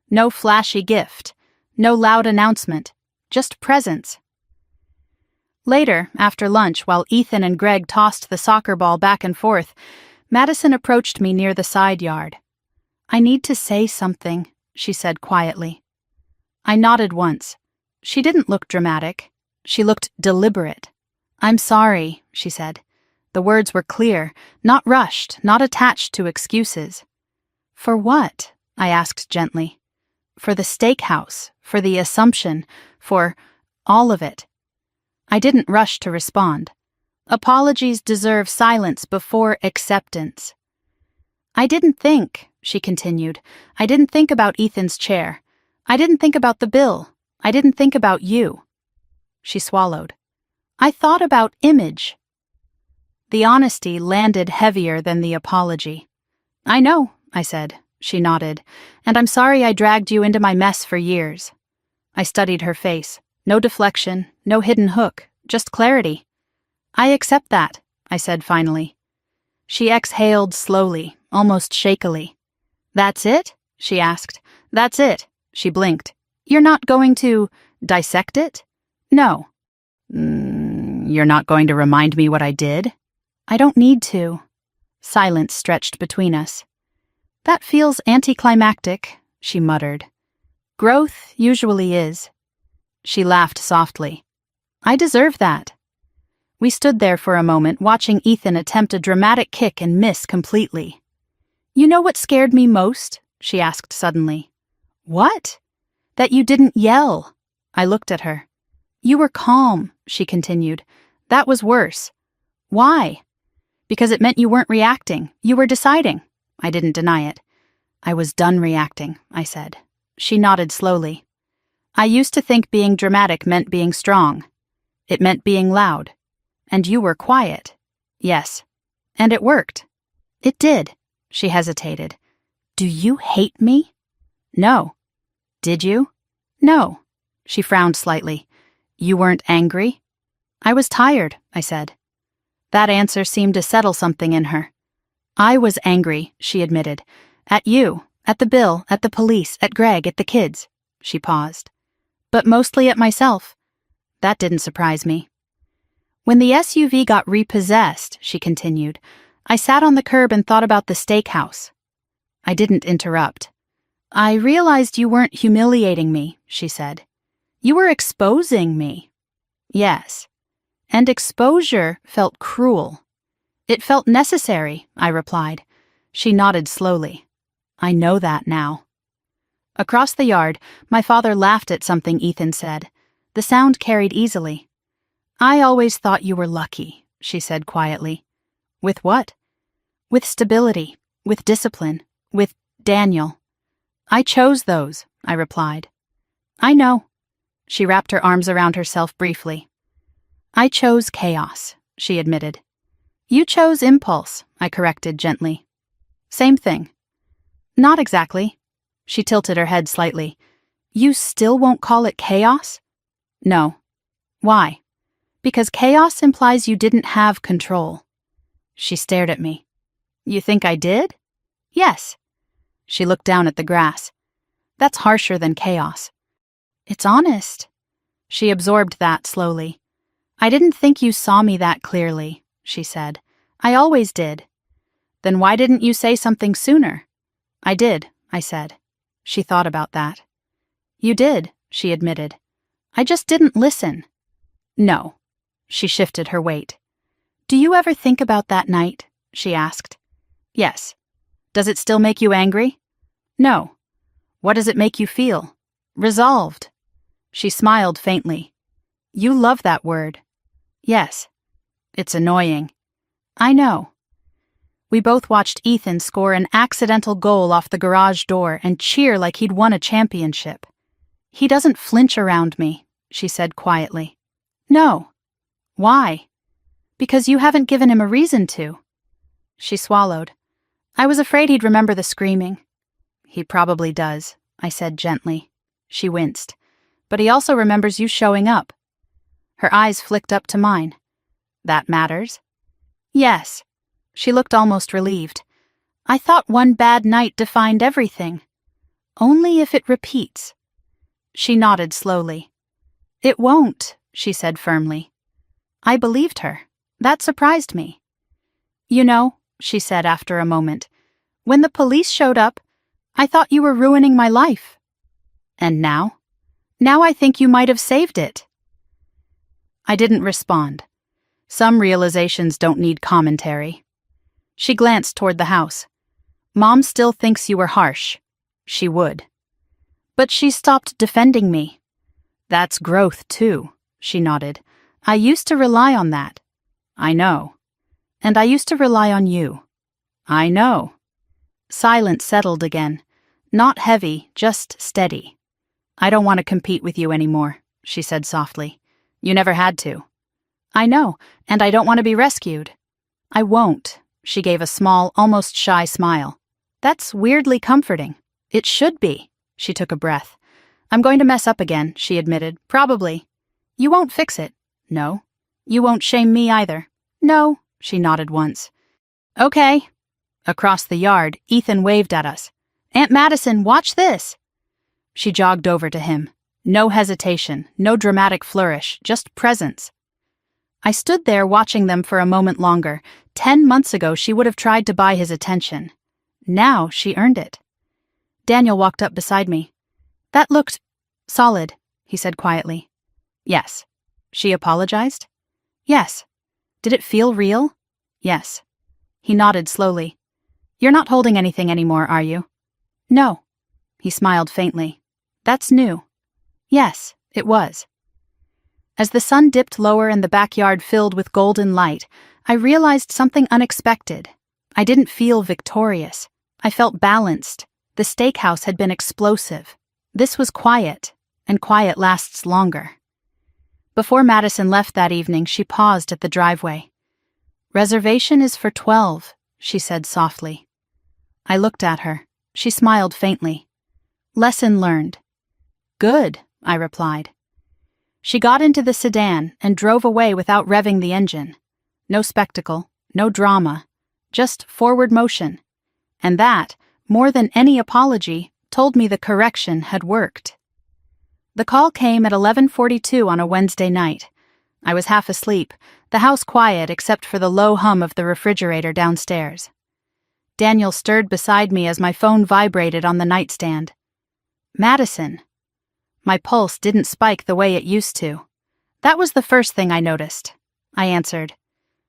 No flashy gift, no loud announcement, just presence. Later, after lunch, while Ethan and Greg tossed the soccer ball back and forth, Madison approached me near the side yard. "I need to say something," she said quietly. I nodded once. She didn't look dramatic. She looked deliberate. "I'm sorry," she said. The words were clear, not rushed, not attached to excuses. "For what?" I asked gently. "For the steakhouse, for the assumption, for all of it." I didn't rush to respond. Apologies deserve silence before acceptance. "I didn't think," she continued. "I didn't think about Ethan's chair. I didn't think about the bill. I didn't think about you." She swallowed. "I thought about image." The honesty landed heavier than the apology. "I know," I said. She nodded. "And I'm sorry I dragged you into my mess for years." I studied her face. No deflection, no hidden hook, just clarity. "I accept that," I said finally. She exhaled slowly, almost shakily. "That's it?" she asked. "That's it." She blinked. "You're not going to dissect it?" "No." You're not going to remind me what I did?" "I don't need to." Silence stretched between us. "That feels anticlimactic," she muttered. "Growth usually is." She laughed softly. "I deserve that." We stood there for a moment, watching Ethan attempt a dramatic kick and miss completely. "You know what scared me most?" she asked suddenly. "What?" "That you didn't yell." I looked at her. "You were calm," she continued. "That was worse." "Why?" "Because it meant you weren't reacting. You were deciding." I didn't deny it. "I was done reacting," I said. She nodded slowly. "I used to think being dramatic meant being strong. It meant being loud. And you were quiet." "Yes." "And it worked." "It did." She hesitated. "Do you hate me?" "No." "Did you?" "No." She frowned slightly. "You weren't angry?" "I was tired," I said. That answer seemed to settle something in her. "I was angry," she admitted. "At you, at the bill, at the police, at Greg, at the kids." She paused. "But mostly at myself." That didn't surprise me. "When the SUV got repossessed," she continued, "I sat on the curb and thought about the steakhouse." I didn't interrupt. I realized you weren't humiliating me, she said. You were exposing me. Yes. And exposure felt cruel. It felt necessary, I replied. She nodded slowly. I know that now. Across the yard, my father laughed at something Ethan said. The sound carried easily. I always thought you were lucky, she said quietly. With what? With stability, with discipline, with Daniel. I chose those, I replied. I know. She wrapped her arms around herself briefly. I chose chaos, she admitted. You chose impulse, I corrected gently. Same thing. Not exactly. She tilted her head slightly. You still won't call it chaos? No. Why? Because chaos implies you didn't have control. She stared at me. You think I did? Yes. She looked down at the grass. That's harsher than chaos. It's honest. She absorbed that slowly. I didn't think you saw me that clearly, she said. I always did. Then why didn't you say something sooner? I did, I said. She thought about that. You did, she admitted. I just didn't listen. No. She shifted her weight. Do you ever think about that night? She asked. Yes. Does it still make you angry? No. What does it make you feel? Resolved. She smiled faintly. You love that word. Yes. It's annoying. I know. We both watched Ethan score an accidental goal off the garage door and cheer like he'd won a championship. He doesn't flinch around me, she said quietly. No. Why? Because you haven't given him a reason to. She swallowed. I was afraid he'd remember the screaming. He probably does, I said gently. She winced. But he also remembers you showing up. Her eyes flicked up to mine. That matters? Yes. She looked almost relieved. I thought one bad night defined everything. Only if it repeats. She nodded slowly. It won't, she said firmly. I believed her. That surprised me. You know, she said after a moment, when the police showed up, I thought you were ruining my life. And now? Now I think you might have saved it. I didn't respond. Some realizations don't need commentary. She glanced toward the house. Mom still thinks you were harsh. She would. But she stopped defending me. That's growth, too, she nodded. I used to rely on that. I know. And I used to rely on you. I know. Silence settled again. Not heavy, just steady. I don't want to compete with you anymore, she said softly. You never had to. I know, and I don't want to be rescued. I won't, she gave a small, almost shy smile. That's weirdly comforting. It should be. She took a breath. I'm going to mess up again, she admitted. Probably. You won't fix it. No. You won't shame me either. No, she nodded once. Okay. Across the yard, Ethan waved at us. Aunt Madison, watch this. She jogged over to him. No hesitation, no dramatic flourish, just presence. I stood there watching them for a moment longer. 10 months ago, she would have tried to buy his attention. Now she earned it. Daniel walked up beside me. That looked solid, he said quietly. Yes. She apologized? Yes. Did it feel real? Yes. He nodded slowly. You're not holding anything anymore, are you? No. He smiled faintly. That's new. Yes, it was. As the sun dipped lower and the backyard filled with golden light, I realized something unexpected. I didn't feel victorious. I felt balanced. The steakhouse had been explosive. This was quiet, and quiet lasts longer. Before Madison left that evening, she paused at the driveway. Reservation is for 12, she said softly. I looked at her. She smiled faintly. Lesson learned. Good, I replied. She got into the sedan and drove away without revving the engine. No spectacle, no drama, just forward motion. And that, more than any apology, told me the correction had worked. The call came at 11:42 on a Wednesday night. I was half asleep, the house quiet except for the low hum of the refrigerator downstairs. Daniel stirred beside me as my phone vibrated on the nightstand. Madison. My pulse didn't spike the way it used to. That was the first thing I noticed. I answered.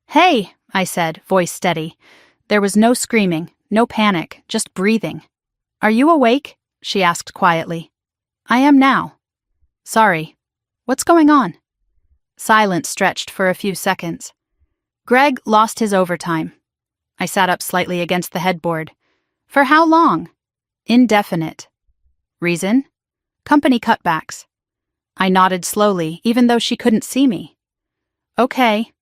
Hey, I said, voice steady. There was no screaming, no panic, just breathing. Are you awake? She asked quietly. I am now. Sorry. What's going on? Silence stretched for a few seconds. Greg lost his overtime. I sat up slightly against the headboard. For how long? Indefinite. Reason? Company cutbacks. I nodded slowly, even though she couldn't see me. Okay.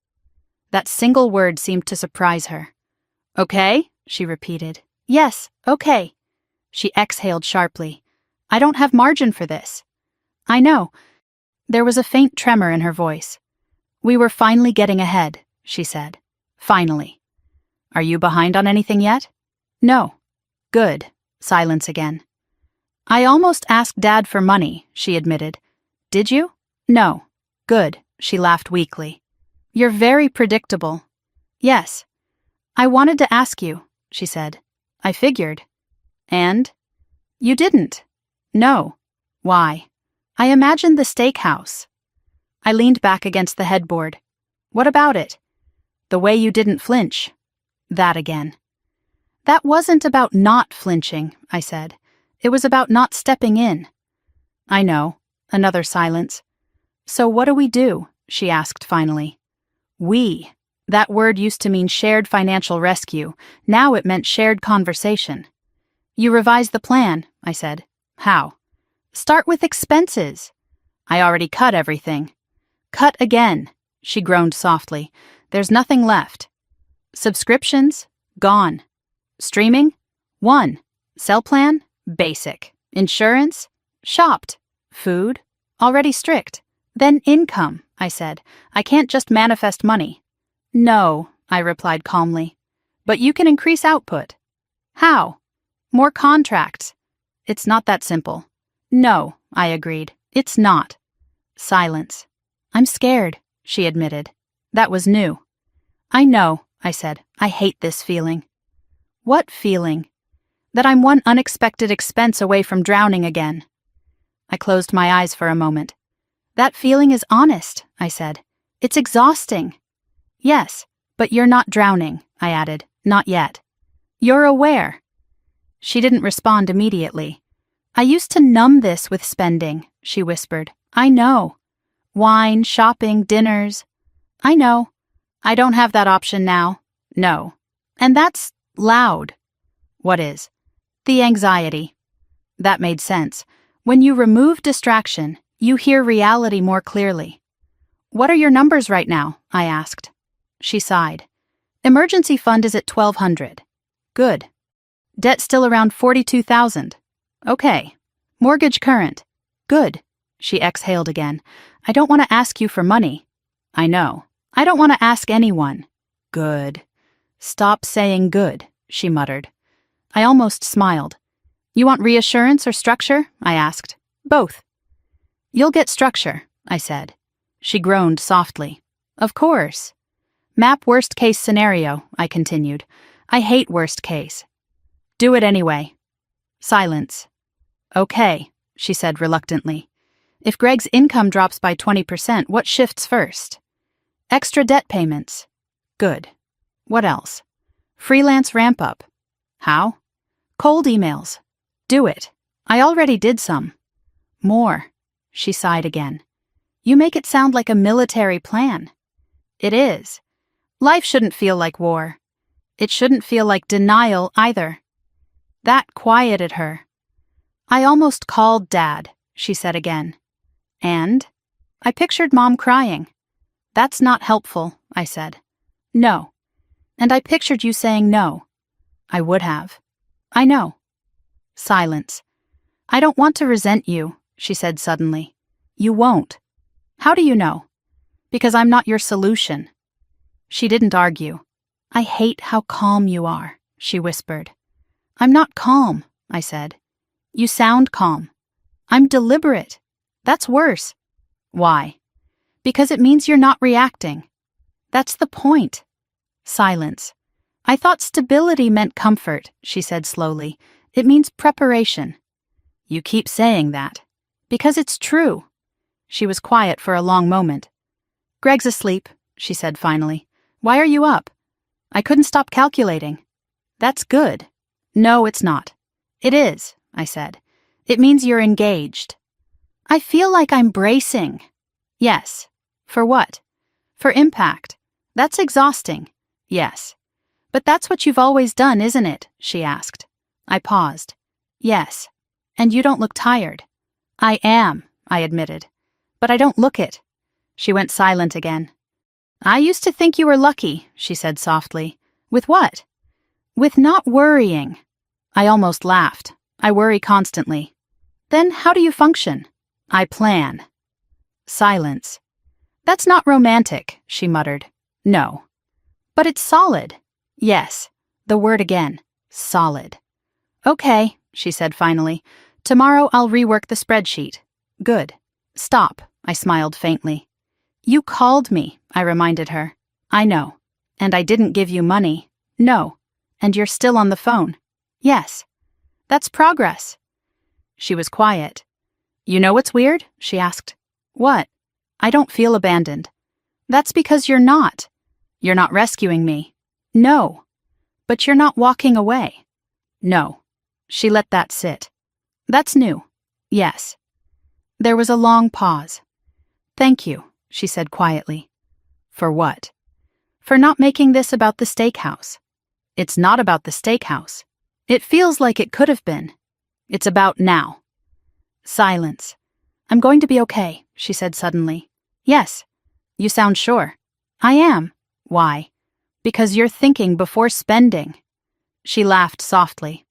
That single word seemed to surprise her. Okay? She repeated. Yes, okay. She exhaled sharply. I don't have margin for this. I know. There was a faint tremor in her voice. We were finally getting ahead, she said. Finally. Are you behind on anything yet? No. Good. Silence again. I almost asked Dad for money, she admitted. Did you? No. Good. She laughed weakly. You're very predictable. Yes. I wanted to ask you, she said. I figured. And? You didn't. No. Why? I imagined the steakhouse. I leaned back against the headboard. What about it? The way you didn't flinch. That again. That wasn't about not flinching, I said. It was about not stepping in. I know. Another silence. So what do we do? She asked finally. We. That word used to mean shared financial rescue. Now it meant shared conversation. You revised the plan, I said. How? Start with expenses. I already cut everything. Cut again, she groaned softly. There's nothing left. Subscriptions? Gone. Streaming? 1. Cell plan? Basic. Insurance? Shopped. Food? Already strict. Then income, I said. I can't just manifest money. No, I replied calmly. But you can increase output. How? More contracts. It's not that simple. No, I agreed. It's not. Silence. I'm scared, she admitted. That was new. I know, I said. I hate this feeling. What feeling? That I'm one unexpected expense away from drowning again. I closed my eyes for a moment. That feeling is honest, I said. It's exhausting. Yes, but you're not drowning, I added. Not yet. You're aware. She didn't respond immediately. I used to numb this with spending, she whispered. I know. Wine, shopping, dinners. I know. I don't have that option now. No. And that's loud. What is? The anxiety. That made sense. When you remove distraction, you hear reality more clearly. What are your numbers right now? I asked. She sighed. Emergency fund is at $1,200. Good. Debt still around $42,000. Okay. Mortgage current. Good. She exhaled again. I don't want to ask you for money. I know. I don't want to ask anyone. Good. Stop saying good, she muttered. I almost smiled. You want reassurance or structure? I asked. Both. You'll get structure, I said. She groaned softly. Of course. Map worst case scenario, I continued. I hate worst case. Do it anyway. Silence. Okay, she said reluctantly. If Greg's income drops by 20%, what shifts first? Extra debt payments. Good. What else? Freelance ramp up. How? Cold emails. Do it. I already did some. More. She sighed again. You make it sound like a military plan. It is. Life shouldn't feel like war. It shouldn't feel like denial either. That quieted her. I almost called Dad, she said again. And? I pictured Mom crying. That's not helpful, I said. No. And I pictured you saying no. I would have. I know. Silence. I don't want to resent you, she said suddenly. You won't. How do you know? Because I'm not your solution. She didn't argue. I hate how calm you are, she whispered. I'm not calm, I said. You sound calm. I'm deliberate. That's worse. Why? Because it means you're not reacting. That's the point. Silence. I thought stability meant comfort, she said slowly. It means preparation. You keep saying that. Because it's true. She was quiet for a long moment. Greg's asleep, she said finally. Why are you up? I couldn't stop calculating. That's good. No, it's not. It is, I said. It means you're engaged. I feel like I'm bracing. Yes. For what? For impact. That's exhausting. Yes. But that's what you've always done, isn't it? She asked. I paused. Yes. And you don't look tired. I am, I admitted. But I don't look it. She went silent again. I used to think you were lucky, she said softly. With what? With not worrying. I almost laughed. I worry constantly. Then how do you function? I plan. Silence. That's not romantic, she muttered. No. But it's solid. Yes. The word again. Solid. Okay, she said finally. Tomorrow I'll rework the spreadsheet. Good. Stop, I smiled faintly. You called me, I reminded her. I know. And I didn't give you money. No. And you're still on the phone. Yes. That's progress. She was quiet. You know what's weird? She asked. What? I don't feel abandoned. That's because you're not. You're not rescuing me. No. But you're not walking away. No. She let that sit. That's new. Yes. There was a long pause. Thank you, she said quietly. For what? For not making this about the steakhouse. It's not about the steakhouse. It feels like it could have been. It's about now. Silence. I'm going to be okay, she said suddenly. Yes. You sound sure. I am. Why? Because you're thinking before spending. She laughed softly.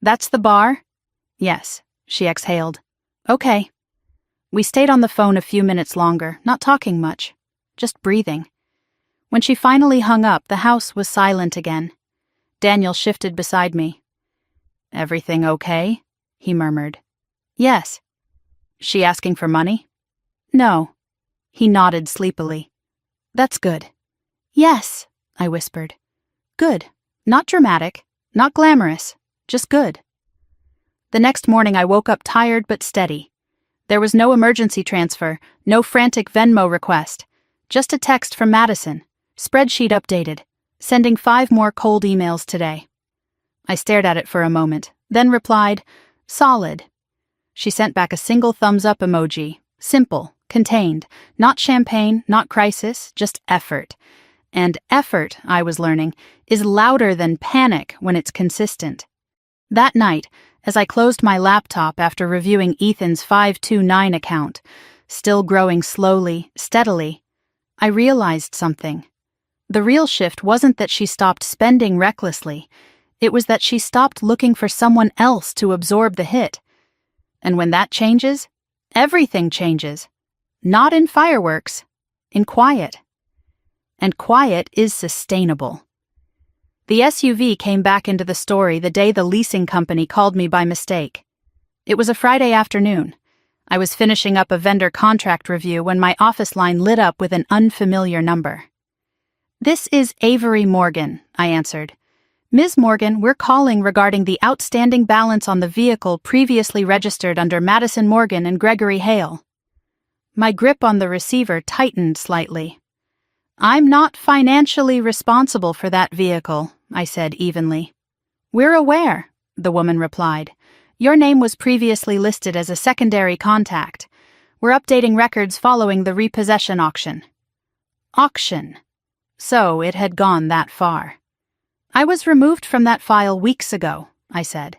That's the bar? Yes, she exhaled. Okay. We stayed on the phone a few minutes longer, not talking much, just breathing. When she finally hung up, the house was silent again. Daniel shifted beside me. Everything okay? He murmured. Yes. She asking for money? No. He nodded sleepily. That's good. Yes, I whispered. Good. Not dramatic, not glamorous, just good. The next morning I woke up tired but steady. There was no emergency transfer, no frantic Venmo request, just a text from Madison, spreadsheet updated, sending 5 more cold emails today. I stared at it for a moment, then replied, solid. She sent back a single thumbs-up emoji, simple, contained, not champagne, not crisis, just effort. And effort, I was learning, is louder than panic when it's consistent. That night, as I closed my laptop after reviewing Ethan's 529 account, still growing slowly, steadily, I realized something. The real shift wasn't that she stopped spending recklessly. It was that she stopped looking for someone else to absorb the hit. And when that changes, everything changes. Not in fireworks, in quiet. And quiet is sustainable. The SUV came back into the story the day the leasing company called me by mistake. It was a Friday afternoon. I was finishing up a vendor contract review when my office line lit up with an unfamiliar number. This is Avery Morgan, I answered. Ms. Morgan, we're calling regarding the outstanding balance on the vehicle previously registered under Madison Morgan and Gregory Hale. My grip on the receiver tightened slightly. I'm not financially responsible for that vehicle, I said evenly. We're aware, the woman replied. Your name was previously listed as a secondary contact. We're updating records following the repossession auction. Auction. So it had gone that far. I was removed from that file weeks ago, I said.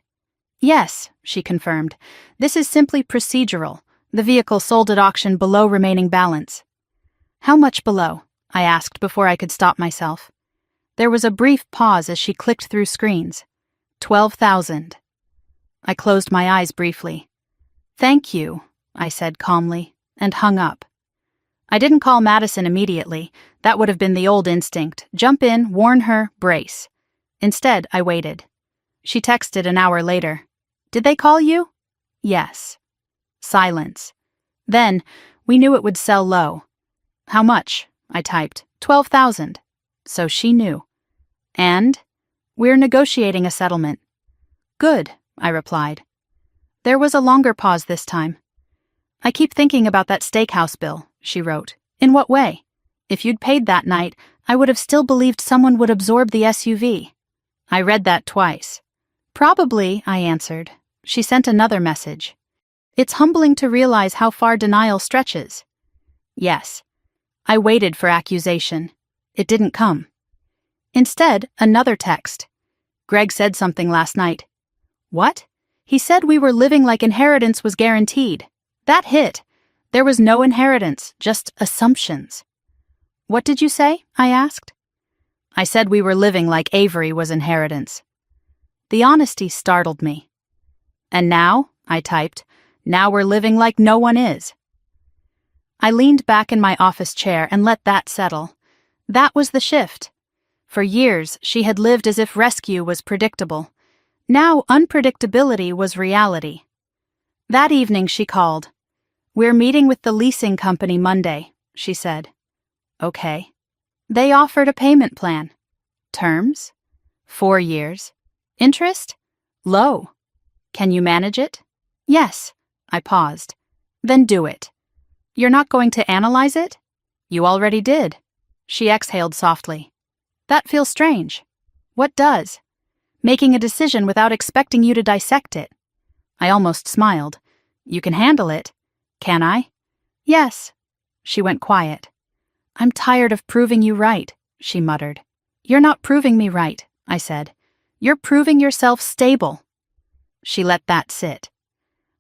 Yes, she confirmed. This is simply procedural. The vehicle sold at auction below remaining balance. How much below? I asked before I could stop myself. There was a brief pause as she clicked through screens. 12,000. I closed my eyes briefly. Thank you, I said calmly, and hung up. I didn't call Madison immediately. That would have been the old instinct. Jump in, warn her, brace. Instead, I waited. She texted an hour later. Did they call you? Yes. Silence. Then, we knew it would sell low. How much? I typed. 12,000. So she knew. And? We're negotiating a settlement. Good, I replied. There was a longer pause this time. I keep thinking about that steakhouse bill, she wrote. In what way? If you'd paid that night, I would have still believed someone would absorb the SUV. I read that twice. Probably, I answered. She sent another message. It's humbling to realize how far denial stretches. Yes. I waited for accusation. It didn't come. Instead, another text. Greg said something last night. What? He said we were living like inheritance was guaranteed. That hit. There was no inheritance, just assumptions. What did you say? I asked. I said we were living like Avery was inheritance. The honesty startled me. And now, I typed, now we're living like no one is. I leaned back in my office chair and let that settle. That was the shift. For years, she had lived as if rescue was predictable. Now, unpredictability was reality. That evening, she called. We're meeting with the leasing company Monday, she said. Okay. They offered a payment plan. Terms? 4 years. Interest? Low. Can you manage it? Yes. I paused. Then do it. You're not going to analyze it? You already did. She exhaled softly. That feels strange. What does? Making a decision without expecting you to dissect it. I almost smiled. You can handle it. Can I? Yes. She went quiet. I'm tired of proving you right, she muttered. You're not proving me right, I said. You're proving yourself stable. She let that sit.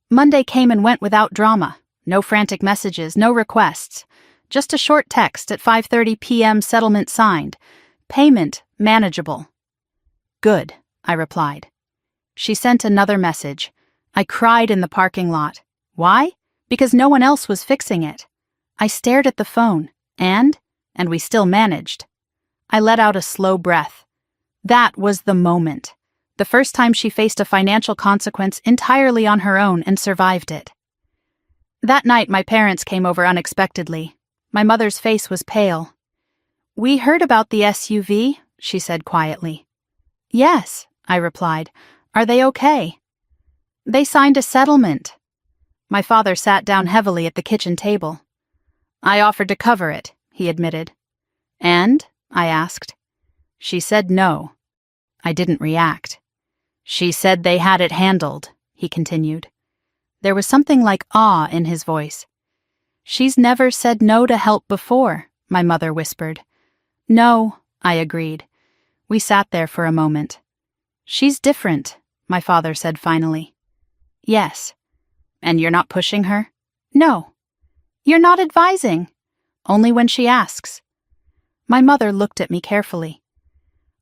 Monday came and went without drama. No frantic messages, no requests. Just a short text at 5:30 p.m. settlement signed. Payment manageable. Good, I replied. She sent another message. I cried in the parking lot. Why? Because no one else was fixing it. I stared at the phone, and we still managed. I let out a slow breath. That was the moment. The first time she faced a financial consequence entirely on her own and survived it. That night, my parents came over unexpectedly. My mother's face was pale. We heard about the SUV, she said quietly. Yes, I replied. Are they okay? They signed a settlement. My father sat down heavily at the kitchen table. I offered to cover it, he admitted. And? I asked. She said no. I didn't react. She said they had it handled, he continued. There was something like awe in his voice. She's never said no to help before, my mother whispered. No, I agreed. We sat there for a moment. She's different, my father said finally. Yes. And you're not pushing her? No. You're not advising. Only when she asks. My mother looked at me carefully.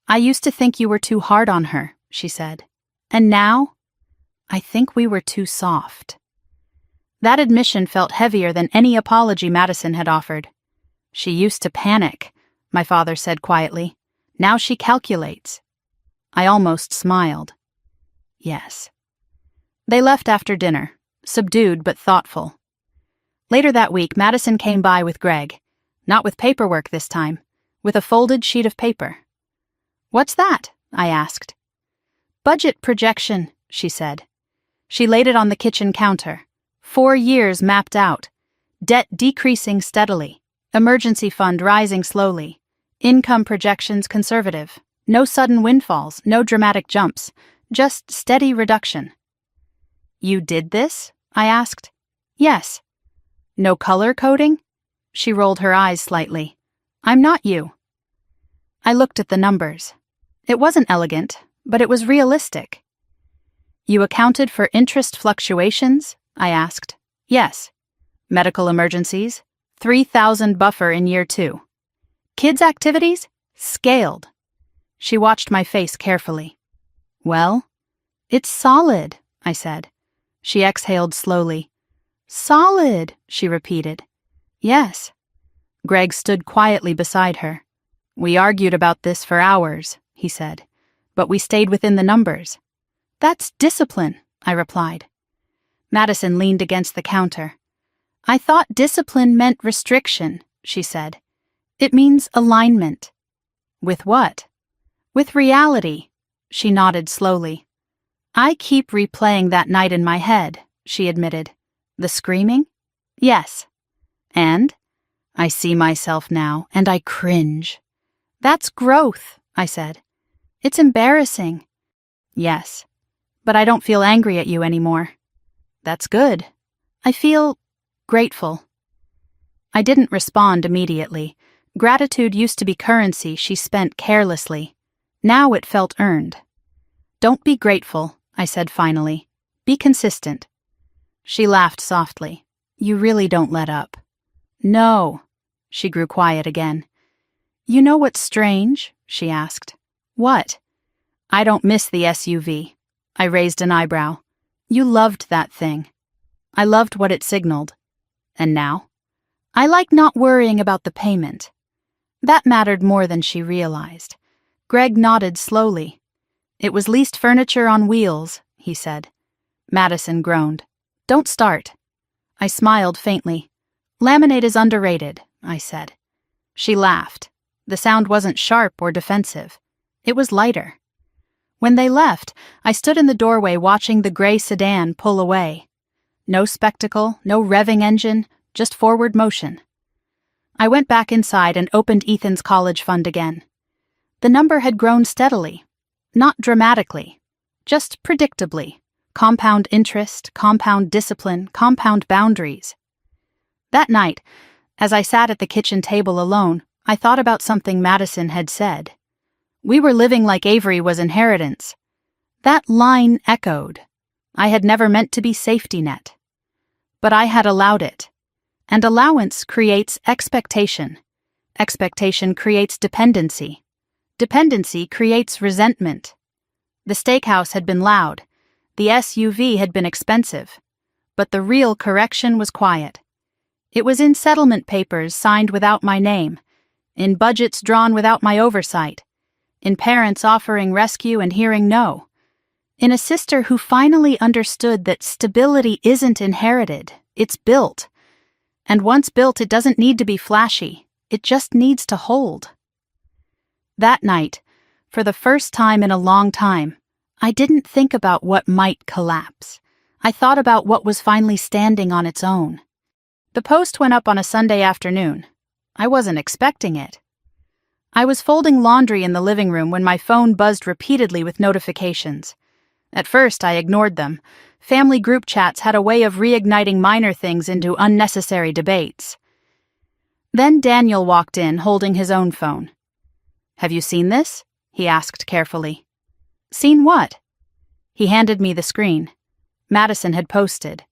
I used to think you were too hard on her, she said. And now? I think we were too soft. That admission felt heavier than any apology Madison had offered. She used to panic, my father said quietly. Now she calculates. I almost smiled. Yes. They left after dinner, subdued but thoughtful. Later that week, Madison came by with Greg. Not with paperwork this time, with a folded sheet of paper. What's that? I asked. Budget projection, she said. She laid it on the kitchen counter. 4 years mapped out. Debt decreasing steadily. Emergency fund rising slowly. Income projections conservative. No sudden windfalls, no dramatic jumps. Just steady reduction. You did this? I asked. Yes. No color coding? She rolled her eyes slightly. I'm not you. I looked at the numbers. It wasn't elegant, but it was realistic. You accounted for interest fluctuations? I asked. Yes. Medical emergencies? 3,000 buffer in year 2. Kids' activities? Scaled. She watched my face carefully. Well? It's solid, I said. She exhaled slowly. Solid, she repeated. Yes. Greg stood quietly beside her. We argued about this for hours, he said, but we stayed within the numbers. That's discipline, I replied. Madison leaned against the counter. I thought discipline meant restriction, she said. It means alignment. With what? With reality, She nodded slowly. I keep replaying that night in my head, she admitted. The screaming? Yes. And? I see myself now, and I cringe. That's growth, I said. It's embarrassing. Yes. But I don't feel angry at you anymore. That's good. I feel grateful. I didn't respond immediately. Gratitude used to be currency she spent carelessly. Now it felt earned. Don't be grateful, I said finally. Be consistent. She laughed softly. You really don't let up. No. She grew quiet again. You know what's strange? She asked. What? I don't miss the SUV. I raised an eyebrow. You loved that thing. I loved what it signaled. And now? I like not worrying about the payment. That mattered more than she realized. Greg nodded slowly. It was leased furniture on wheels, he said. Madison groaned. Don't start. I smiled faintly. Laminate is underrated, I said. She laughed. The sound wasn't sharp or defensive. It was lighter. When they left, I stood in the doorway watching the gray sedan pull away. No spectacle, no revving engine, just forward motion. I went back inside and opened Ethan's college fund again. The number had grown steadily. Not dramatically. Just predictably. Compound interest, compound discipline, compound boundaries. That night, as I sat at the kitchen table alone, I thought about something Madison had said. We were living like Avery was inheritance. That line echoed. I had never meant to be safety net. But I had allowed it. And allowance creates expectation. Expectation creates dependency. Dependency creates resentment. The steakhouse had been loud. The SUV had been expensive. But the real correction was quiet. It was in settlement papers signed without my name, in budgets drawn without my oversight, in parents offering rescue and hearing no, in a sister who finally understood that stability isn't inherited, it's built. And once built, it doesn't need to be flashy, it just needs to hold. That night, for the first time in a long time, I didn't think about what might collapse. I thought about what was finally standing on its own. The post went up on a Sunday afternoon. I wasn't expecting it. I was folding laundry in the living room when my phone buzzed repeatedly with notifications. At first, I ignored them. Family group chats had a way of reigniting minor things into unnecessary debates. Then Daniel walked in, holding his own phone. Have you seen this? He asked carefully. Seen what? He handed me the screen. Madison had posted.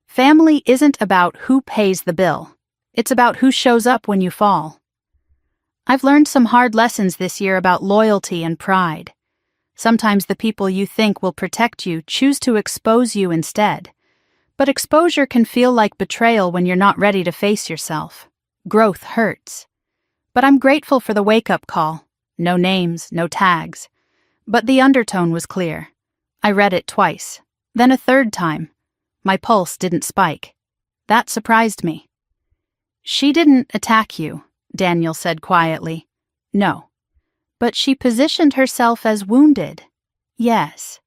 Family isn't about who pays the bill. It's about who shows up when you fall. I've learned some hard lessons this year about loyalty and pride. Sometimes the people you think will protect you choose to expose you instead. But exposure can feel like betrayal when you're not ready to face yourself. Growth hurts. But I'm grateful for the wake-up call. No names, no tags. But the undertone was clear. I read it twice, then a third time. My pulse didn't spike. That surprised me. She didn't attack you, Daniel said quietly. No. But she positioned herself as wounded. Yes.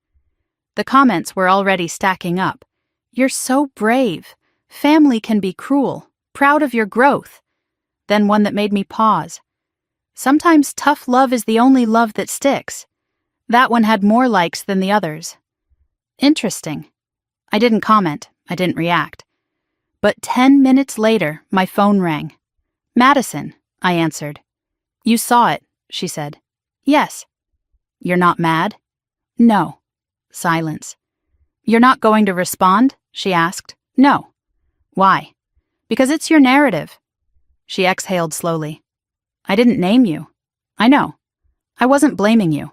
The comments were already stacking up. You're so brave. Family can be cruel. Proud of your growth. Then one that made me pause. Sometimes tough love is the only love that sticks. That one had more likes than the others. Interesting. I didn't comment. I didn't react. But 10 minutes later, my phone rang. Madison, I answered. You saw it, she said. Yes. You're not mad? No. Silence. You're not going to respond? She asked. No. Why? Because it's your narrative. She exhaled slowly. I didn't name you. I know. I wasn't blaming you.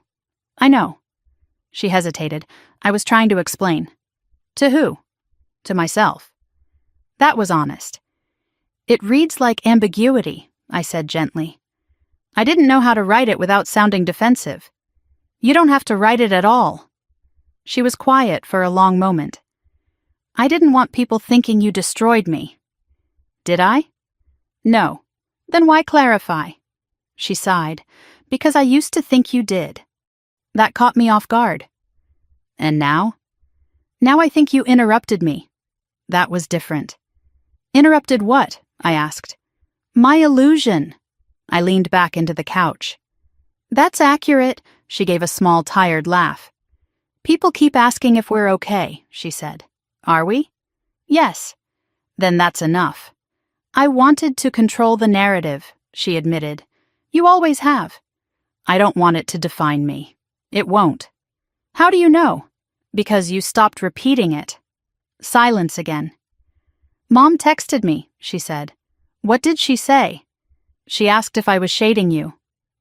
I know. She hesitated. I was trying to explain. To who? To myself. That was honest. It reads like ambiguity, I said gently. I didn't know how to write it without sounding defensive. You don't have to write it at all. She was quiet for a long moment. I didn't want people thinking you destroyed me. Did I? No. Then why clarify? She sighed. Because I used to think you did. That caught me off guard. And now? Now I think you interrupted me. That was different. Interrupted what? I asked. My illusion. I leaned back into the couch. That's accurate, she gave a small, tired laugh. People keep asking if we're okay, she said. Are we? Yes. Then that's enough. I wanted to control the narrative, she admitted. You always have. I don't want it to define me. It won't. How do you know? Because you stopped repeating it. Silence again. Mom texted me, she said. What did she say? She asked if I was shading you.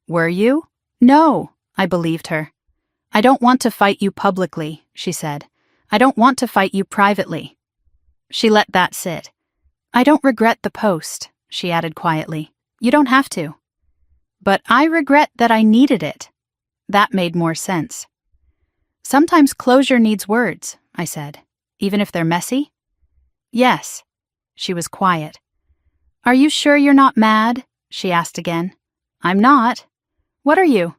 Were you? No, I believed her. I don't want to fight you publicly, she said. I don't want to fight you privately. She let that sit. I don't regret the post, she added quietly. You don't have to. But I regret that I needed it. That made more sense. Sometimes closure needs words, I said, even if they're messy. Yes. She was quiet. Are you sure you're not mad? She asked again. I'm not. What are you?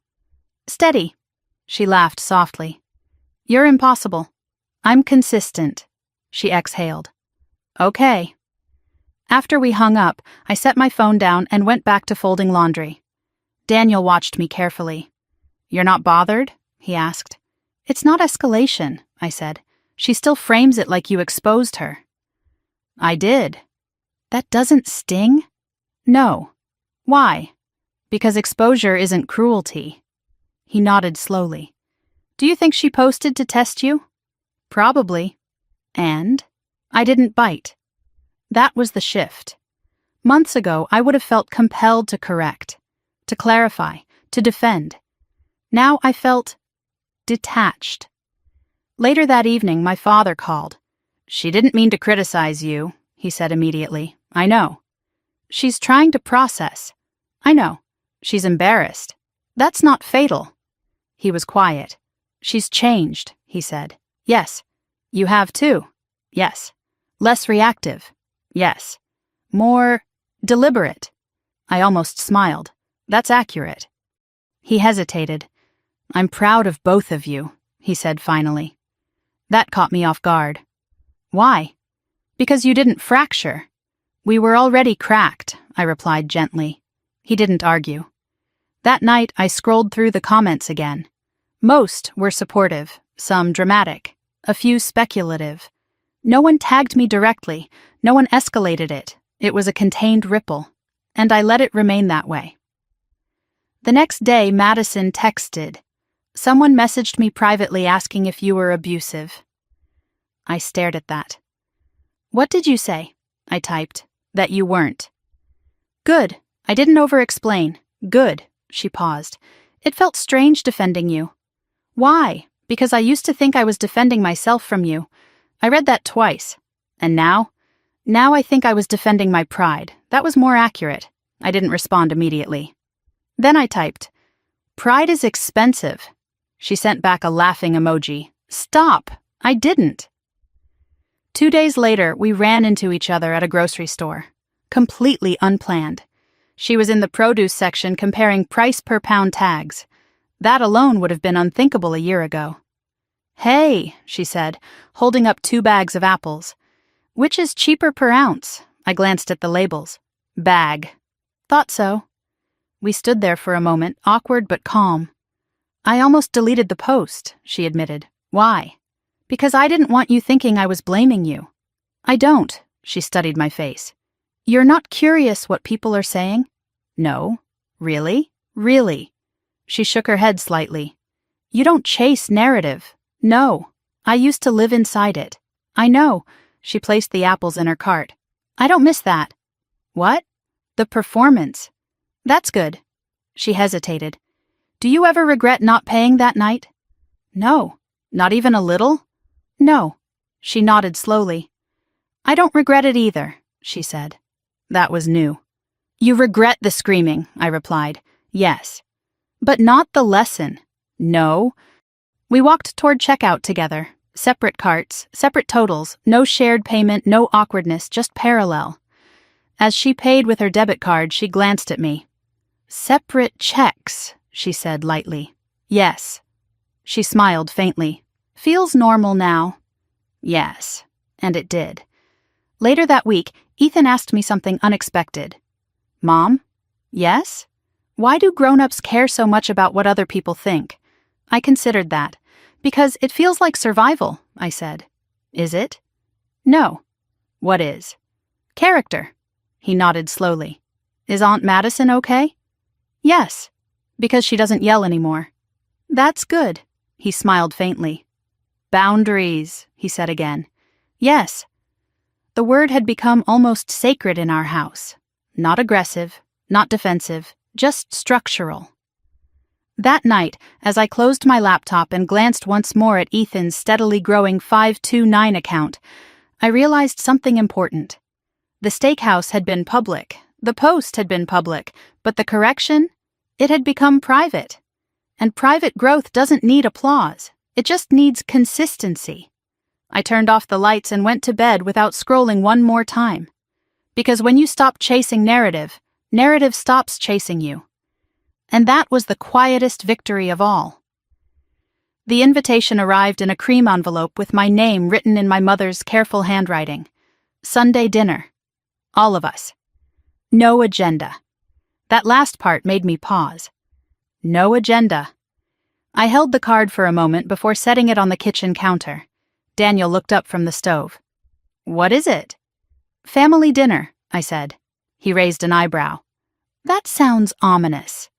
Steady. She laughed softly. You're impossible. I'm consistent. She exhaled. Okay. After we hung up, I set my phone down and went back to folding laundry. Daniel watched me carefully. You're not bothered? He asked. It's not escalation, I said. She still frames it like you exposed her. I did. That doesn't sting? No. Why? Because exposure isn't cruelty. He nodded slowly. Do you think she posted to test you? Probably. And? I didn't bite. That was the shift. Months ago, I would have felt compelled to correct, to clarify, to defend. Now I felt detached. Later that evening, my father called. She didn't mean to criticize you, he said immediately. I know. She's trying to process. I know. She's embarrassed. That's not fatal. He was quiet. She's changed, he said. Yes. You have too. Yes. Less reactive. Yes. More deliberate. I almost smiled. That's accurate. He hesitated. I'm proud of both of you, he said finally. That caught me off guard. Why? Because you didn't fracture. We were already cracked, I replied gently. He didn't argue. That night, I scrolled through the comments again. Most were supportive, some dramatic, a few speculative. No one tagged me directly, no one escalated it. It was a contained ripple, and I let it remain that way. The next day, Madison texted. Someone messaged me privately asking if you were abusive. I stared at that. What did you say? I typed. That you weren't. Good. I didn't over-explain. Good. She paused. It felt strange defending you. Why? Because I used to think I was defending myself from you. I read that twice. And now? Now I think I was defending my pride. That was more accurate. I didn't respond immediately. Then I typed, Pride is expensive. She sent back a laughing emoji. Stop! I didn't. 2 days later, we ran into each other at a grocery store. Completely unplanned. She was in the produce section comparing price per pound tags. That alone would have been unthinkable a year ago. Hey, she said, holding up 2 bags of apples. Which is cheaper per ounce? I glanced at the labels. Bag. Thought so. We stood there for a moment, awkward but calm. I almost deleted the post, she admitted. Why? Because I didn't want you thinking I was blaming you. I don't, she studied my face. You're not curious what people are saying? No. Really? Really? She shook her head slightly. You don't chase narrative. No. I used to live inside it. I know. She placed the apples in her cart. I don't miss that. What? The performance. That's good. She hesitated. Do you ever regret not paying that night? No. Not even a little? No. She nodded slowly. I don't regret it either, she said. That was new. You regret the screaming, I replied. Yes. But not the lesson. No. We walked toward checkout together. Separate carts, separate totals, no shared payment, no awkwardness, just parallel. As she paid with her debit card, she glanced at me. Separate checks, she said lightly. Yes. She smiled faintly. Feels normal now. Yes, and it did. Later that week, Ethan asked me something unexpected. Mom? Yes? Why do grown-ups care so much about what other people think? I considered that. Because it feels like survival, I said. Is it? No. What is? Character. He nodded slowly. Is Aunt Madison okay? Yes. Because she doesn't yell anymore. That's good. He smiled faintly. Boundaries, he said again. Yes. The word had become almost sacred in our house. Not aggressive, not defensive, just structural. That night, as I closed my laptop and glanced once more at Ethan's steadily growing 529 account, I realized something important. The steakhouse had been public, the post had been public, but the correction? It had become private. And private growth doesn't need applause, it just needs consistency. I turned off the lights and went to bed without scrolling one more time. Because when you stop chasing narrative, narrative stops chasing you. And that was the quietest victory of all. The invitation arrived in a cream envelope with my name written in my mother's careful handwriting. Sunday dinner. All of us. No agenda. That last part made me pause. No agenda. I held the card for a moment before setting it on the kitchen counter. Daniel looked up from the stove. What is it? Family dinner, I said. He raised an eyebrow. That sounds ominous.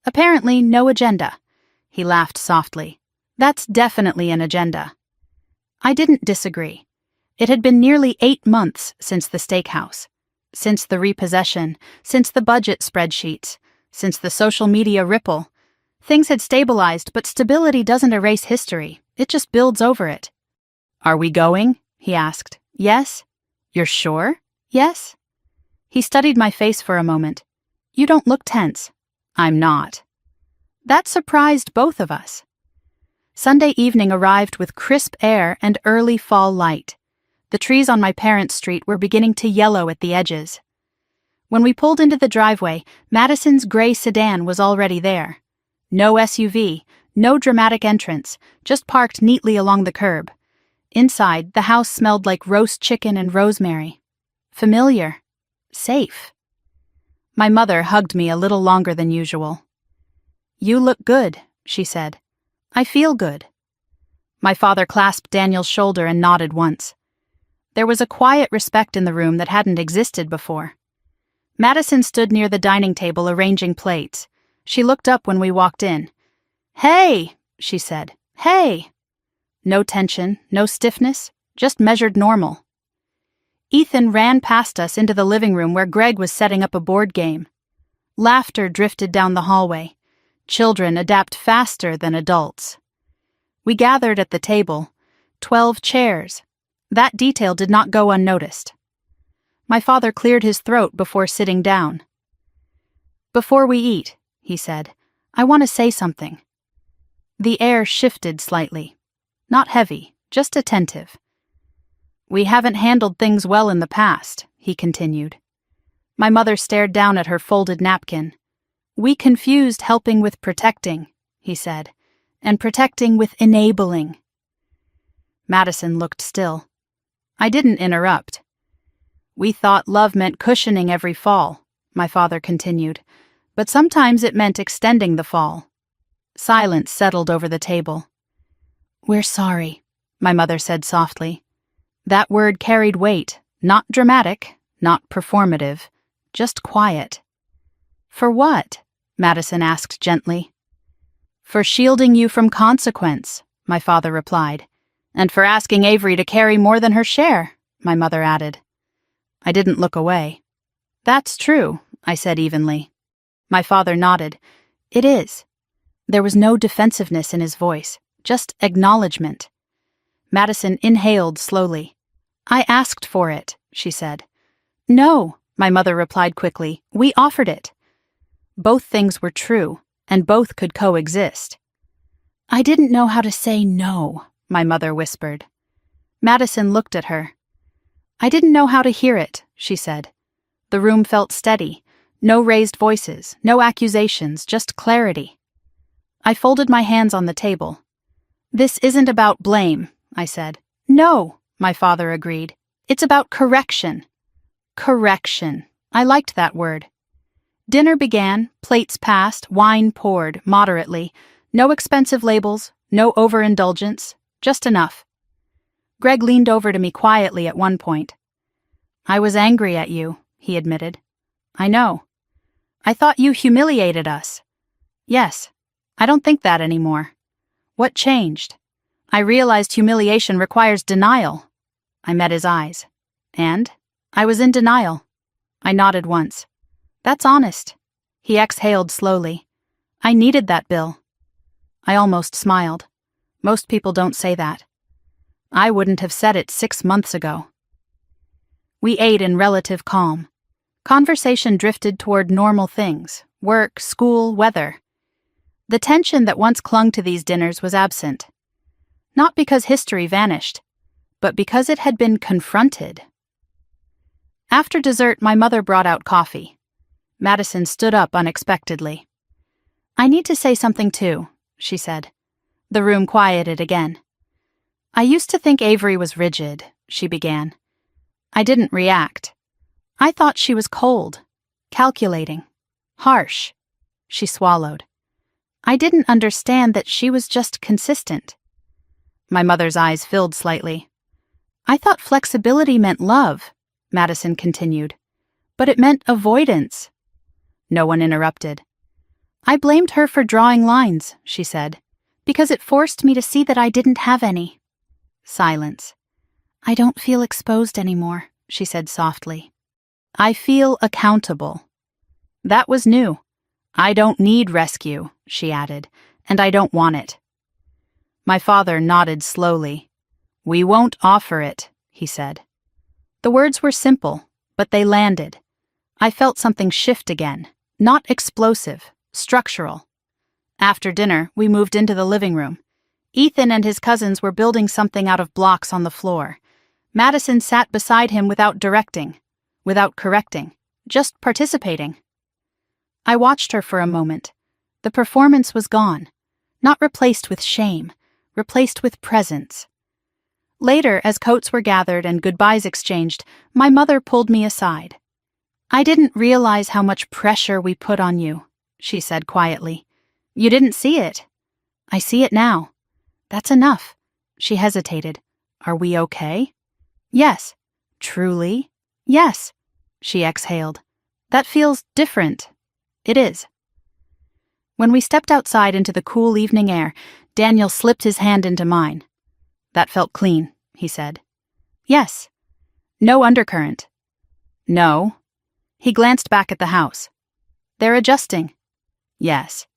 Apparently, no agenda. He laughed softly. That's definitely an agenda. I didn't disagree. It had been nearly 8 months since the steakhouse. Since the repossession, since the budget spreadsheets, since the social media ripple. Things had stabilized, but stability doesn't erase history. It just builds over it. Are we going? He asked. Yes? You're sure? Yes? He studied my face for a moment. You don't look tense. I'm not. That surprised both of us. Sunday evening arrived with crisp air and early fall light. The trees on my parents' street were beginning to yellow at the edges. When we pulled into the driveway, Madison's gray sedan was already there. No SUV, no dramatic entrance, just parked neatly along the curb. Inside, the house smelled like roast chicken and rosemary. Familiar. Safe. My mother hugged me a little longer than usual. You look good, she said. I feel good. My father clasped Daniel's shoulder and nodded once. There was a quiet respect in the room that hadn't existed before. Madison stood near the dining table arranging plates. She looked up when we walked in. Hey, she said. Hey. No tension, no stiffness, just measured normal. Ethan ran past us into the living room where Greg was setting up a board game. Laughter drifted down the hallway. Children adapt faster than adults. We gathered at the table. 12 chairs. That detail did not go unnoticed. My father cleared his throat before sitting down. Before we eat, he said, I want to say something. The air shifted slightly. Not heavy, just attentive. We haven't handled things well in the past, he continued. My mother stared down at her folded napkin. We confused helping with protecting, he said, and protecting with enabling. Madison looked still. I didn't interrupt. We thought love meant cushioning every fall, my father continued, but sometimes it meant extending the fall. Silence settled over the table. We're sorry, my mother said softly. That word carried weight, not dramatic, not performative, just quiet. For what? Madison asked gently. For shielding you from consequence, my father replied, and for asking Avery to carry more than her share, my mother added. I didn't look away. That's true, I said evenly. My father nodded. It is. There was no defensiveness in his voice, just acknowledgement. Madison inhaled slowly. I asked for it, she said. No, my mother replied quickly. We offered it. Both things were true, and both could coexist. I didn't know how to say no, my mother whispered. Madison looked at her. I didn't know how to hear it, she said. The room felt steady. No raised voices, no accusations, just clarity. I folded my hands on the table. This isn't about blame, I said. No, my father agreed. It's about correction. Correction. I liked that word. Dinner began, plates passed, wine poured, moderately. No expensive labels, no overindulgence, just enough. Greg leaned over to me quietly at one point. I was angry at you, he admitted. I know. I thought you humiliated us. Yes, I don't think that anymore. What changed? I realized humiliation requires denial. I met his eyes. And? I was in denial. I nodded once. That's honest. He exhaled slowly. I needed that bill. I almost smiled. Most people don't say that. I wouldn't have said it 6 months ago. We ate in relative calm. Conversation drifted toward normal things, work, school, weather. The tension that once clung to these dinners was absent. Not because history vanished, but because it had been confronted. After dessert, my mother brought out coffee. Madison stood up unexpectedly. I need to say something too, she said. The room quieted again. I used to think Avery was rigid, she began. I didn't react. I thought she was cold, calculating, harsh. She swallowed. I didn't understand that she was just consistent. My mother's eyes filled slightly. I thought flexibility meant love, Madison continued. But it meant avoidance. No one interrupted. I blamed her for drawing lines, she said, because it forced me to see that I didn't have any. Silence. I don't feel exposed anymore, she said softly. I feel accountable. That was new. I don't need rescue, she added, and I don't want it. My father nodded slowly. We won't offer it, he said. The words were simple, but they landed. I felt something shift again, not explosive, structural. After dinner, we moved into the living room. Ethan and his cousins were building something out of blocks on the floor. Madison sat beside him without directing, without correcting, just participating. I watched her for a moment. The performance was gone, not replaced with shame, replaced with presence. Later, as coats were gathered and goodbyes exchanged, my mother pulled me aside. I didn't realize how much pressure we put on you, she said quietly. You didn't see it. I see it now. That's enough. She hesitated. Are we okay? Yes. Truly? Yes. She exhaled. That feels different. It is. When we stepped outside into the cool evening air, Daniel slipped his hand into mine. That felt clean, he said. Yes. No undercurrent. No. He glanced back at the house. They're adjusting. Yes.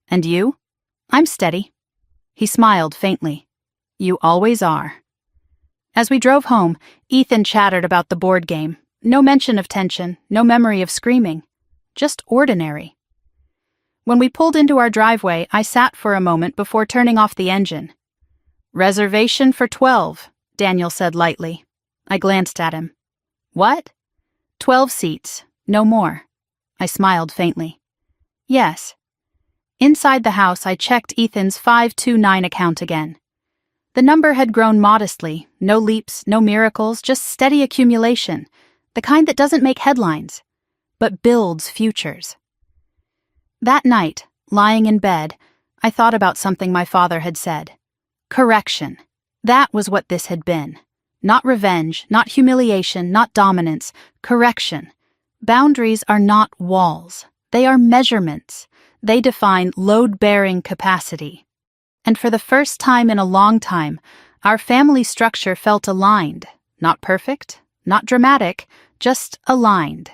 And you? I'm steady. He smiled faintly. You always are. As we drove home, Ethan chattered about the board game. No mention of tension, no memory of screaming. Just ordinary. When we pulled into our driveway, I sat for a moment before turning off the engine. Reservation for 12, Daniel said lightly. I glanced at him. What? 12 seats, no more. I smiled faintly. Yes. Inside the house, I checked Ethan's 529 account again. The number had grown modestly, no leaps, no miracles, just steady accumulation, the kind that doesn't make headlines, but builds futures. That night, lying in bed, I thought about something my father had said. Correction. That was what this had been. Not revenge, not humiliation, not dominance. Correction. Boundaries are not walls. They are measurements. They define load-bearing capacity. And for the first time in a long time, our family structure felt aligned. Not perfect, not dramatic, just aligned.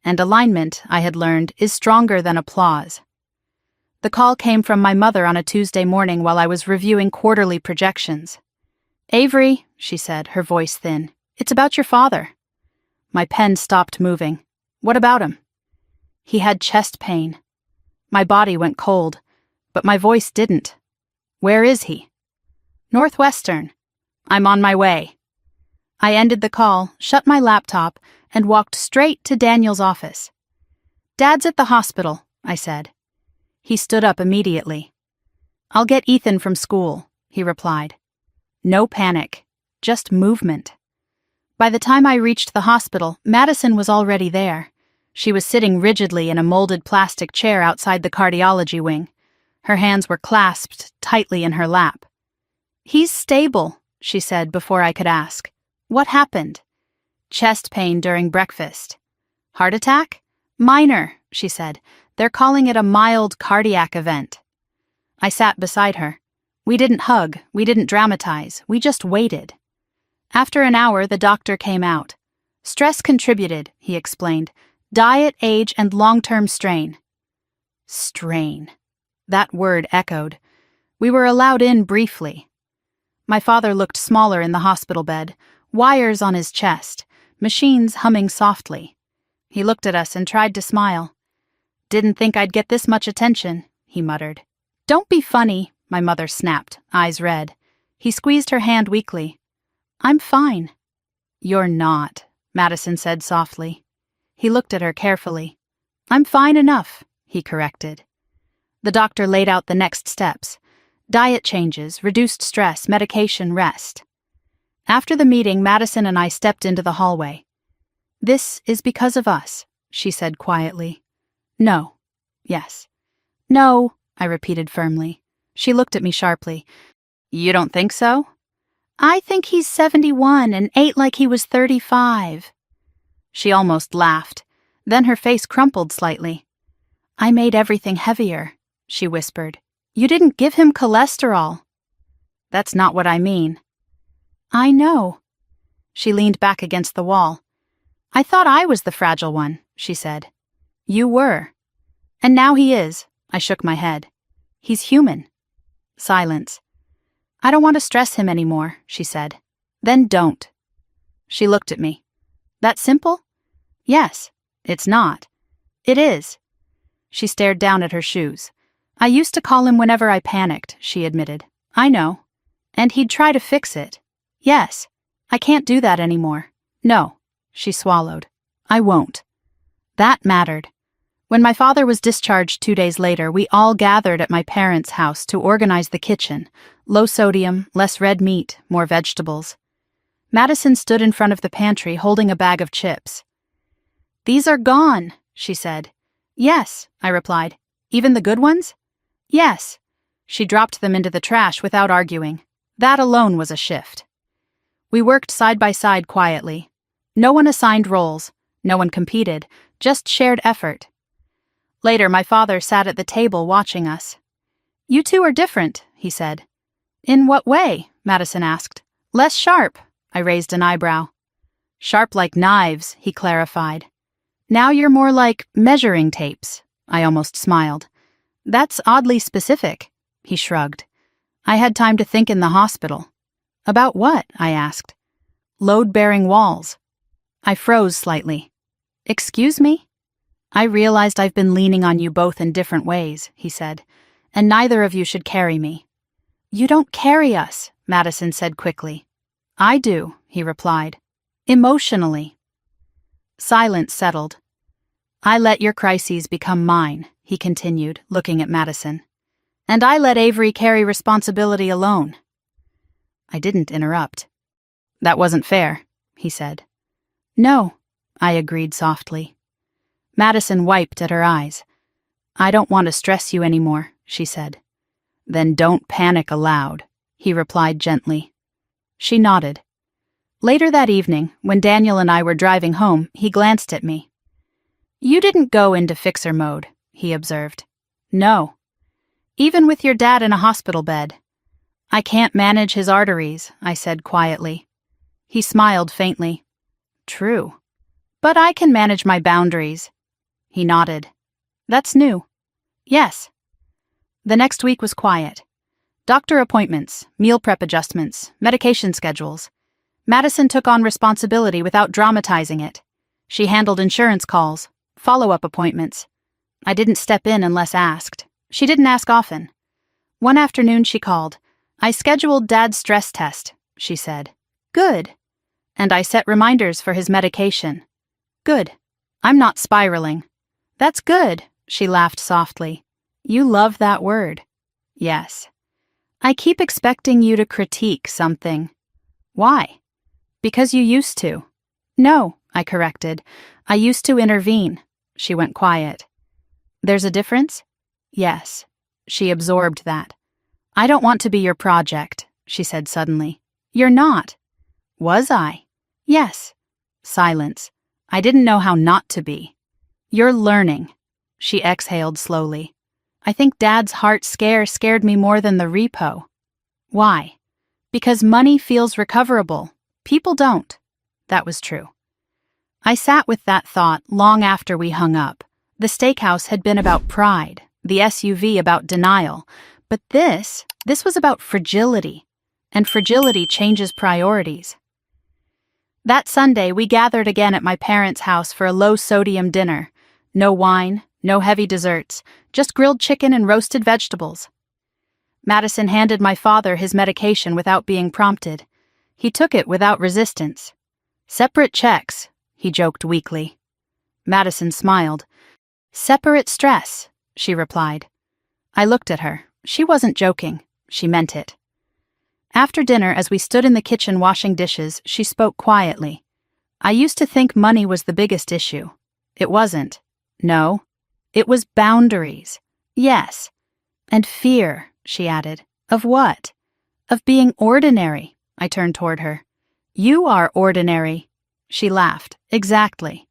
And alignment, I had learned, is stronger than applause. The call came from my mother on a Tuesday morning while I was reviewing quarterly projections. Avery, she said, her voice thin, it's about your father. My pen stopped moving. What about him? He had chest pain. My body went cold, but my voice didn't. Where is he? Northwestern. I'm on my way. I ended the call, shut my laptop, and walked straight to Daniel's office. Dad's at the hospital, I said. He stood up immediately. I'll get Ethan from school. he replied. No panic, just movement. By the time I reached the hospital, Madison was already there. She was sitting rigidly in a molded plastic chair outside the cardiology wing. Her hands were clasped tightly in her lap. He's stable, she said before I could ask. What happened? Chest pain during breakfast. Heart attack? Minor, she said. They're calling it a mild cardiac event. I sat beside her. We didn't hug, we didn't dramatize, we just waited. After an hour, the doctor came out. Stress contributed, he explained. Diet, age, and long-term strain. Strain. That word echoed. We were allowed in briefly. My father looked smaller in the hospital bed, wires on his chest, machines humming softly. He looked at us and tried to smile. Didn't think I'd get this much attention, he muttered. Don't be funny, my mother snapped, eyes red. He squeezed her hand weakly. I'm fine. You're not, Madison said softly. He looked at her carefully. I'm fine enough, he corrected. The doctor laid out the next steps. Diet changes, reduced stress, medication, rest. After the meeting, Madison and I stepped into the hallway. This is because of us, she said quietly. No. Yes. No, I repeated firmly. She looked at me sharply. You don't think so? I think he's 71 and ate like he was 35. She almost laughed. Then her face crumpled slightly. I made everything heavier, she whispered. You didn't give him cholesterol. That's not what I mean. I know. She leaned back against the wall. I thought I was the fragile one, she said. You were. And now he is, I shook my head. He's human. Silence. I don't want to stress him anymore, she said. Then don't. She looked at me. That simple? Yes. It's not. It is. She stared down at her shoes. I used to call him whenever I panicked, she admitted. I know. And he'd try to fix it. Yes. I can't do that anymore. No. She swallowed. I won't. That mattered. When my father was discharged 2 days later, we all gathered at my parents' house to organize the kitchen. Low sodium, less red meat, more vegetables. Madison stood in front of the pantry holding a bag of chips. These are gone, she said. Yes, I replied. Even the good ones? Yes. She dropped them into the trash without arguing. That alone was a shift. We worked side by side quietly. No one assigned roles. No one competed. Just shared effort. Later, my father sat at the table watching us. You two are different, he said. In what way? Madison asked. Less sharp. I raised an eyebrow. Sharp like knives, he clarified. Now you're more like measuring tapes. I almost smiled. That's oddly specific, he shrugged. I had time to think in the hospital. About what? I asked. Load-bearing walls. I froze slightly. Excuse me? I realized I've been leaning on you both in different ways, he said, and neither of you should carry me. You don't carry us, Madison said quickly. I do, he replied. Emotionally. Silence settled. I let your crises become mine, he continued, looking at Madison. And I let Avery carry responsibility alone. I didn't interrupt. That wasn't fair, he said. No, I agreed softly. Madison wiped at her eyes. I don't want to stress you anymore, she said. Then don't panic aloud, he replied gently. She nodded. Later that evening, when Daniel and I were driving home, he glanced at me. You didn't go into fixer mode, he observed. No. Even with your dad in a hospital bed. I can't manage his arteries, I said quietly. He smiled faintly. True. But I can manage my boundaries. He nodded. That's new. Yes. The next week was quiet. Doctor appointments, meal prep adjustments, medication schedules. Madison took on responsibility without dramatizing it. She handled insurance calls, follow-up appointments. I didn't step in unless asked. She didn't ask often. One afternoon she called. I scheduled Dad's stress test, she said. Good. And I set reminders for his medication. Good. I'm not spiraling. That's good, she laughed softly. You love that word. Yes. I keep expecting you to critique something. Why? Because you used to. No, I corrected. I used to intervene. She went quiet. There's a difference? Yes. She absorbed that. I don't want to be your project, she said suddenly. You're not. Was I? Yes. Silence. I didn't know how not to be. You're learning. She exhaled slowly. I think Dad's heart scare scared me more than the repo. Why? Because money feels recoverable. People don't. That was true. I sat with that thought long after we hung up. The steakhouse had been about pride, the SUV about denial, but this was about fragility, and fragility changes priorities. That Sunday, we gathered again at my parents' house for a low-sodium dinner. No wine, no heavy desserts, just grilled chicken and roasted vegetables. Madison handed my father his medication without being prompted. He took it without resistance. Separate checks, he joked weakly. Madison smiled. Separate stress, she replied. I looked at her. She wasn't joking. She meant it. After dinner, as we stood in the kitchen washing dishes, she spoke quietly. I used to think money was the biggest issue. It wasn't. No. It was boundaries. Yes. And fear, she added. Of what? Of being ordinary. I turned toward her. You are ordinary. She laughed. Exactly.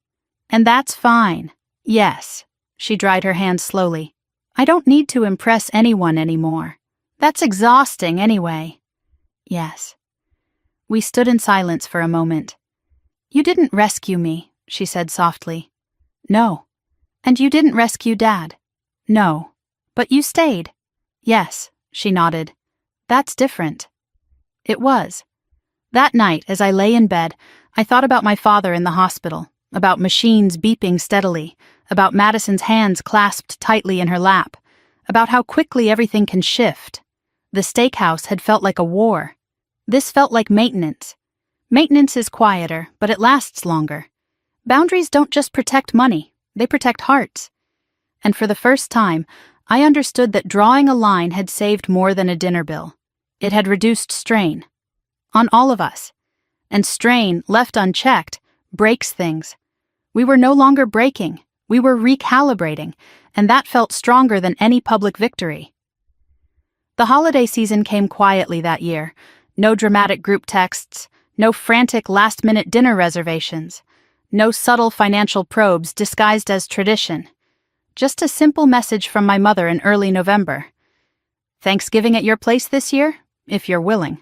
And that's fine. Yes. She dried her hands slowly. I don't need to impress anyone anymore. That's exhausting anyway. Yes. We stood in silence for a moment. You didn't rescue me, she said softly. No. And you didn't rescue Dad. No. But you stayed. Yes, she nodded. That's different. It was. That night, as I lay in bed, I thought about my father in the hospital, about machines beeping steadily, about Madison's hands clasped tightly in her lap, about how quickly everything can shift. The steakhouse had felt like a war. This felt like maintenance. Maintenance is quieter, but it lasts longer. Boundaries don't just protect money, they protect hearts. And for the first time, I understood that drawing a line had saved more than a dinner bill. It had reduced strain. On all of us. And strain, left unchecked, breaks things. We were no longer breaking. We were recalibrating, and that felt stronger than any public victory. The holiday season came quietly that year. No dramatic group texts, no frantic last-minute dinner reservations, no subtle financial probes disguised as tradition. Just a simple message from my mother in early November. Thanksgiving at your place this year, if you're willing.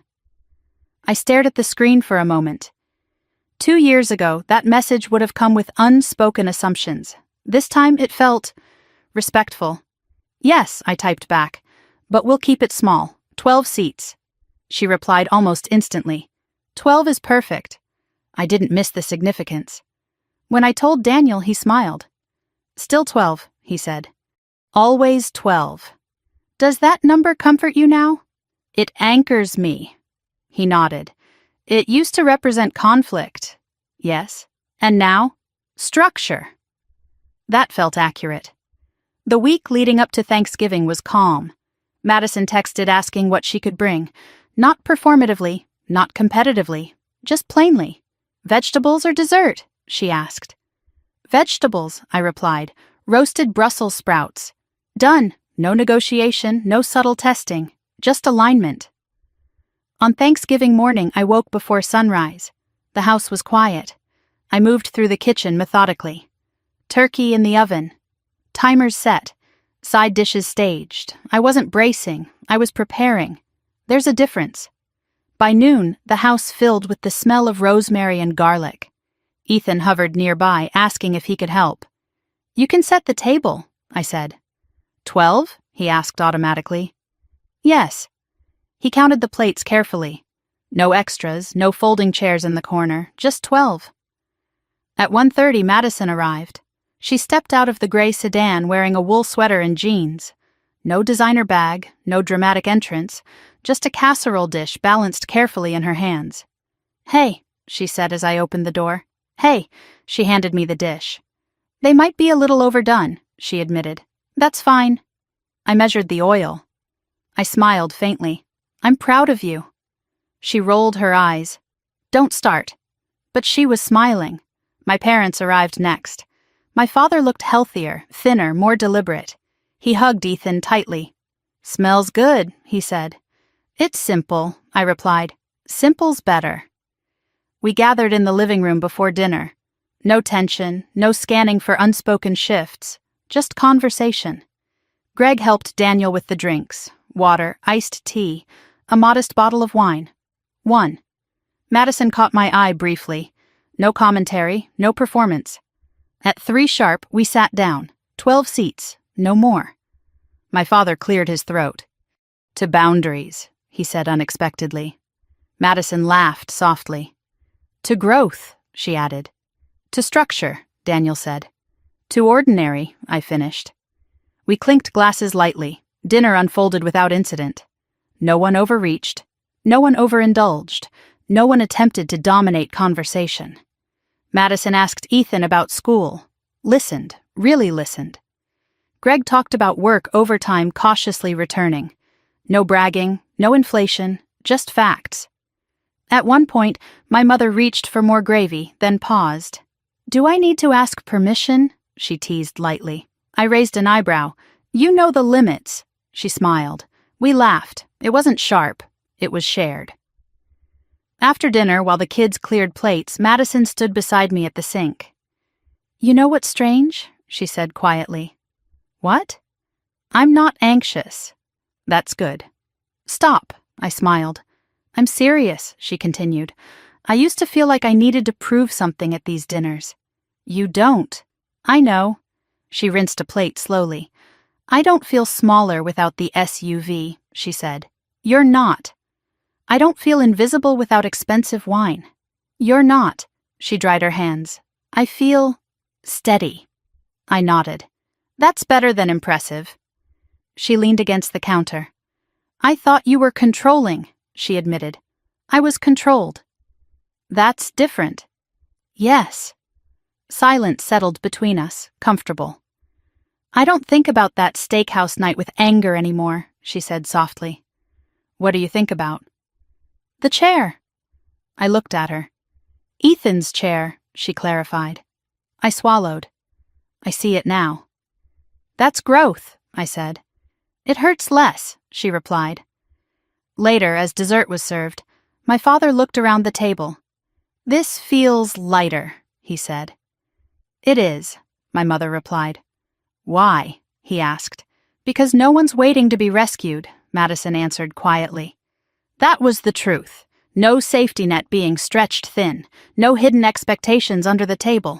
I stared at the screen for a moment. 2 years ago, that message would have come with unspoken assumptions. This time it felt respectful. Yes, I typed back, but we'll keep it small, 12 seats. She replied almost instantly. 12 is perfect. I didn't miss the significance. When I told Daniel, he smiled. Still 12, he said. Always 12. Does that number comfort you now? It anchors me. He nodded. It used to represent conflict. Yes. And now? Structure. That felt accurate. The week leading up to Thanksgiving was calm. Madison texted asking what she could bring. Not performatively, not competitively, just plainly. Vegetables or dessert? She asked. Vegetables, I replied. Roasted Brussels sprouts. Done. No negotiation, no subtle testing. Just alignment. On Thanksgiving morning, I woke before sunrise. The house was quiet. I moved through the kitchen methodically. Turkey in the oven. Timers set. Side dishes staged. I wasn't bracing. I was preparing. There's a difference. By noon, the house filled with the smell of rosemary and garlic. Ethan hovered nearby, asking if he could help. You can set the table, I said. 12? He asked automatically. Yes. He counted the plates carefully. No extras, no folding chairs in the corner, just 12. At 1:30, Madison arrived. She stepped out of the gray sedan wearing a wool sweater and jeans. No designer bag, no dramatic entrance, just a casserole dish balanced carefully in her hands. Hey, she said as I opened the door. Hey, she handed me the dish. They might be a little overdone, she admitted. That's fine. I measured the oil. I smiled faintly. I'm proud of you." She rolled her eyes. "Don't start." But she was smiling. My parents arrived next. My father looked healthier, thinner, more deliberate. He hugged Ethan tightly. "Smells good," he said. "It's simple," I replied. "Simple's better." We gathered in the living room before dinner. No tension, no scanning for unspoken shifts, just conversation. Greg helped Daniel with the drinks: water, iced tea, a modest bottle of wine. One. Madison caught my eye briefly. No commentary, no performance. At 3 sharp, we sat down. 12 seats, no more. My father cleared his throat. "To boundaries," he said unexpectedly. Madison laughed softly. "To growth," she added. "To structure," Daniel said. "To ordinary," I finished. We clinked glasses lightly. Dinner unfolded without incident. No one overreached. No one overindulged. No one attempted to dominate conversation. Madison asked Ethan about school. Listened, really listened. Greg talked about work overtime cautiously returning. No bragging, no inflation, just facts. At one point, my mother reached for more gravy, then paused. "Do I need to ask permission?" she teased lightly. I raised an eyebrow. "You know the limits." She smiled. We laughed. It wasn't sharp. It was shared. After dinner, while the kids cleared plates, Madison stood beside me at the sink. "You know what's strange?" she said quietly. "What?" "I'm not anxious." "That's good." "Stop," I smiled. "I'm serious," she continued. "I used to feel like I needed to prove something at these dinners." "You don't." "I know." She rinsed a plate slowly. "I don't feel smaller without the SUV," she said. "You're not." "I don't feel invisible without expensive wine." "You're not." She dried her hands. "I feel steady." I nodded. "That's better than impressive." She leaned against the counter. "I thought you were controlling," she admitted. "I was controlled." "That's different." "Yes." Silence settled between us, comfortable. "I don't think about that steakhouse night with anger anymore," she said softly. "What do you think about?" "The chair." I looked at her. "Ethan's chair," she clarified. I swallowed. "I see it now." "That's growth," I said. "It hurts less," she replied. Later, as dessert was served, my father looked around the table. "This feels lighter," he said. "It is," my mother replied. "Why?" he asked. "Because no one's waiting to be rescued," Madison answered quietly. That was the truth. No safety net being stretched thin, no hidden expectations under the table.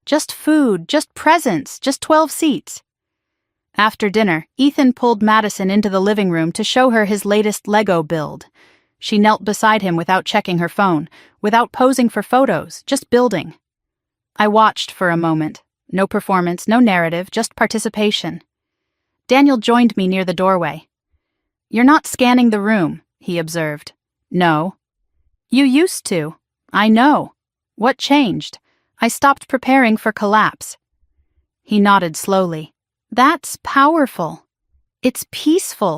Just food, just presents, just 12 seats. After dinner, Ethan pulled Madison into the living room to show her his latest Lego build. She knelt beside him without checking her phone, without posing for photos, just building. I watched for a moment. No performance, no narrative, just participation. Daniel joined me near the doorway. "You're not scanning the room," he observed. "No." "You used to." "I know." "What changed?" "I stopped preparing for collapse." He nodded slowly. "That's powerful. It's peaceful."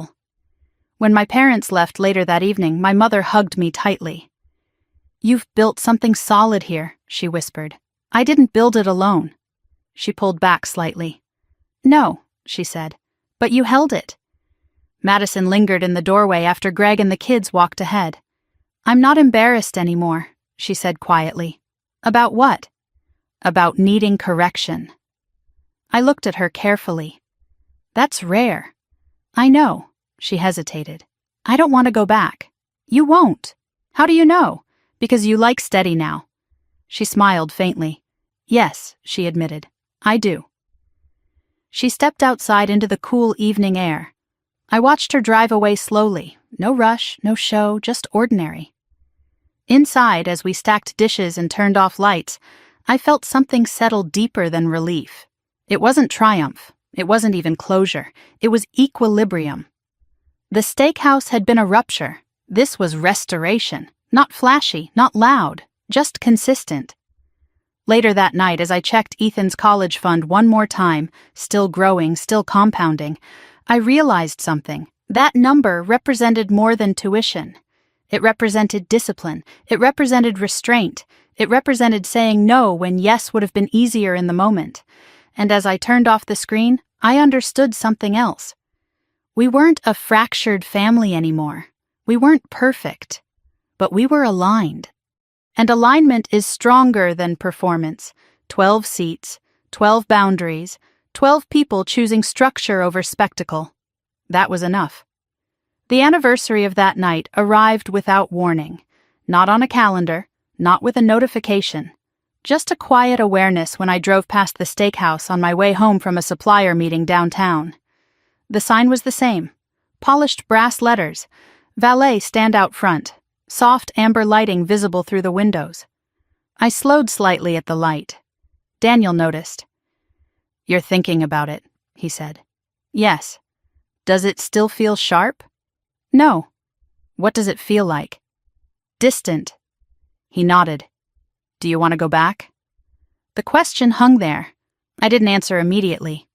When my parents left later that evening, my mother hugged me tightly. "You've built something solid here," she whispered. "I didn't build it alone." She pulled back slightly. "No," she said, "but you held it." Madison lingered in the doorway after Greg and the kids walked ahead. "I'm not embarrassed anymore," she said quietly. "About what?" "About needing correction." I looked at her carefully. "That's rare." "I know." She hesitated. "I don't want to go back." "You won't." "How do you know?" "Because you like steady now." She smiled faintly. "Yes," she admitted. "I do." She stepped outside into the cool evening air. I watched her drive away slowly. No rush, no show, just ordinary. Inside, as we stacked dishes and turned off lights, I felt something settle deeper than relief. It wasn't triumph. It wasn't even closure. It was equilibrium. The steakhouse had been a rupture. This was restoration. Not flashy, not loud, just consistent. Later that night, as I checked Ethan's college fund one more time, still growing, still compounding, I realized something. That number represented more than tuition. It represented discipline. It represented restraint. It represented saying no when yes would have been easier in the moment. And as I turned off the screen, I understood something else. We weren't a fractured family anymore. We weren't perfect. But we were aligned. And alignment is stronger than performance. 12 seats, 12 boundaries, 12 people choosing structure over spectacle. That was enough. The anniversary of that night arrived without warning. Not on a calendar, not with a notification. Just a quiet awareness when I drove past the steakhouse on my way home from a supplier meeting downtown. The sign was the same. Polished brass letters. Valet stand out front. Soft amber lighting visible through the windows. I slowed slightly at the light. Daniel noticed. "You're thinking about it," he said. "Yes." "Does it still feel sharp?" "No." "What does it feel like?" "Distant." He nodded. "Do you want to go back?" The question hung there. I didn't answer immediately.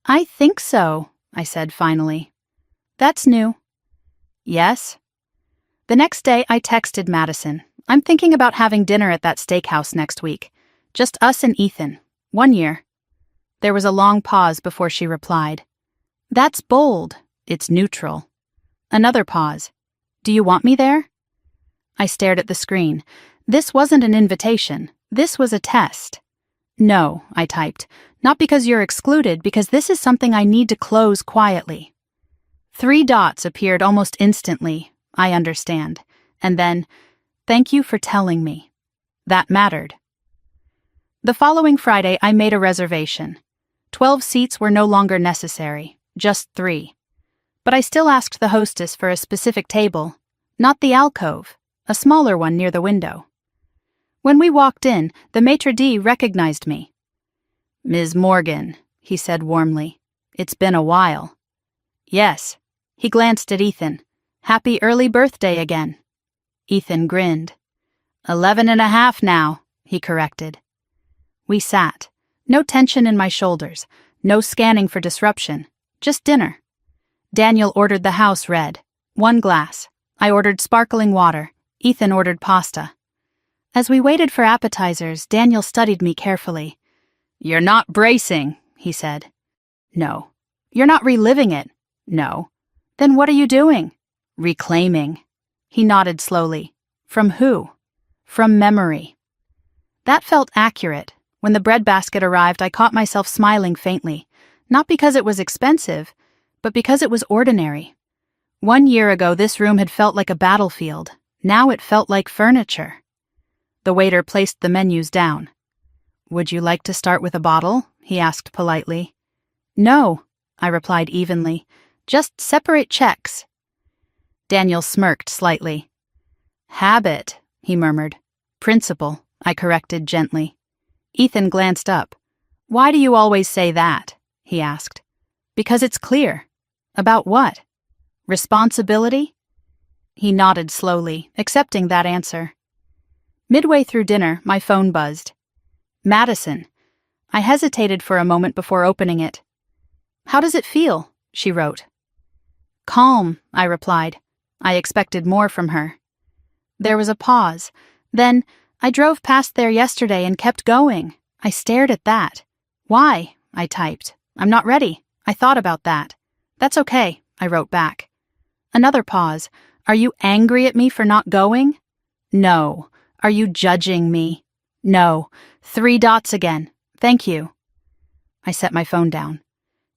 "I think so," I said finally. "That's new." "Yes?" The next day I texted Madison. "I'm thinking about having dinner at that steakhouse next week. Just us and Ethan. 1 year. There was a long pause before she replied. "That's bold. It's neutral." Another pause. "Do you want me there?" I stared at the screen. This wasn't an invitation. This was a test. "No," I typed. "Not because you're excluded, because this is something I need to close quietly." 3 dots appeared almost instantly. "I understand." And then, "Thank you for telling me." That mattered. The following Friday, I made a reservation. 12 seats were no longer necessary, just 3. But I still asked the hostess for a specific table, not the alcove, a smaller one near the window. When we walked in, the maitre d' recognized me. "Ms. Morgan," he said warmly. "It's been a while." "Yes." He glanced at Ethan. "Happy early birthday again." Ethan grinned. 11.5 now, he corrected. We sat. No tension in my shoulders, no scanning for disruption, just dinner. Daniel ordered the house red, 1 glass. I ordered sparkling water. Ethan ordered pasta. As we waited for appetizers, Daniel studied me carefully. "You're not bracing," he said. "No." "You're not reliving it." "No." "Then what are you doing?" "Reclaiming." He nodded slowly. "From who?" "From memory." That felt accurate. When the breadbasket arrived, I caught myself smiling faintly, not because it was expensive, but because it was ordinary. 1 year ago, this room had felt like a battlefield. Now it felt like furniture. The waiter placed the menus down. "Would you like to start with a bottle?" he asked politely. "No," I replied evenly. "Just separate checks." Daniel smirked slightly. "Habit," he murmured. "Principle," I corrected gently. Ethan glanced up. "Why do you always say that?" he asked. "Because it's clear." "About what?" "Responsibility?" He nodded slowly, accepting that answer. Midway through dinner, my phone buzzed. Madison. I hesitated for a moment before opening it. "How does it feel?" she wrote. "Calm," I replied. I expected more from her. There was a pause. Then, "I drove past there yesterday and kept going." I stared at that. "Why?" I typed. "I'm not ready. I thought about that." "That's okay," I wrote back. Another pause. "Are you angry at me for not going?" "No." "Are you judging me?" "No." 3 dots again. "Thank you." I set my phone down.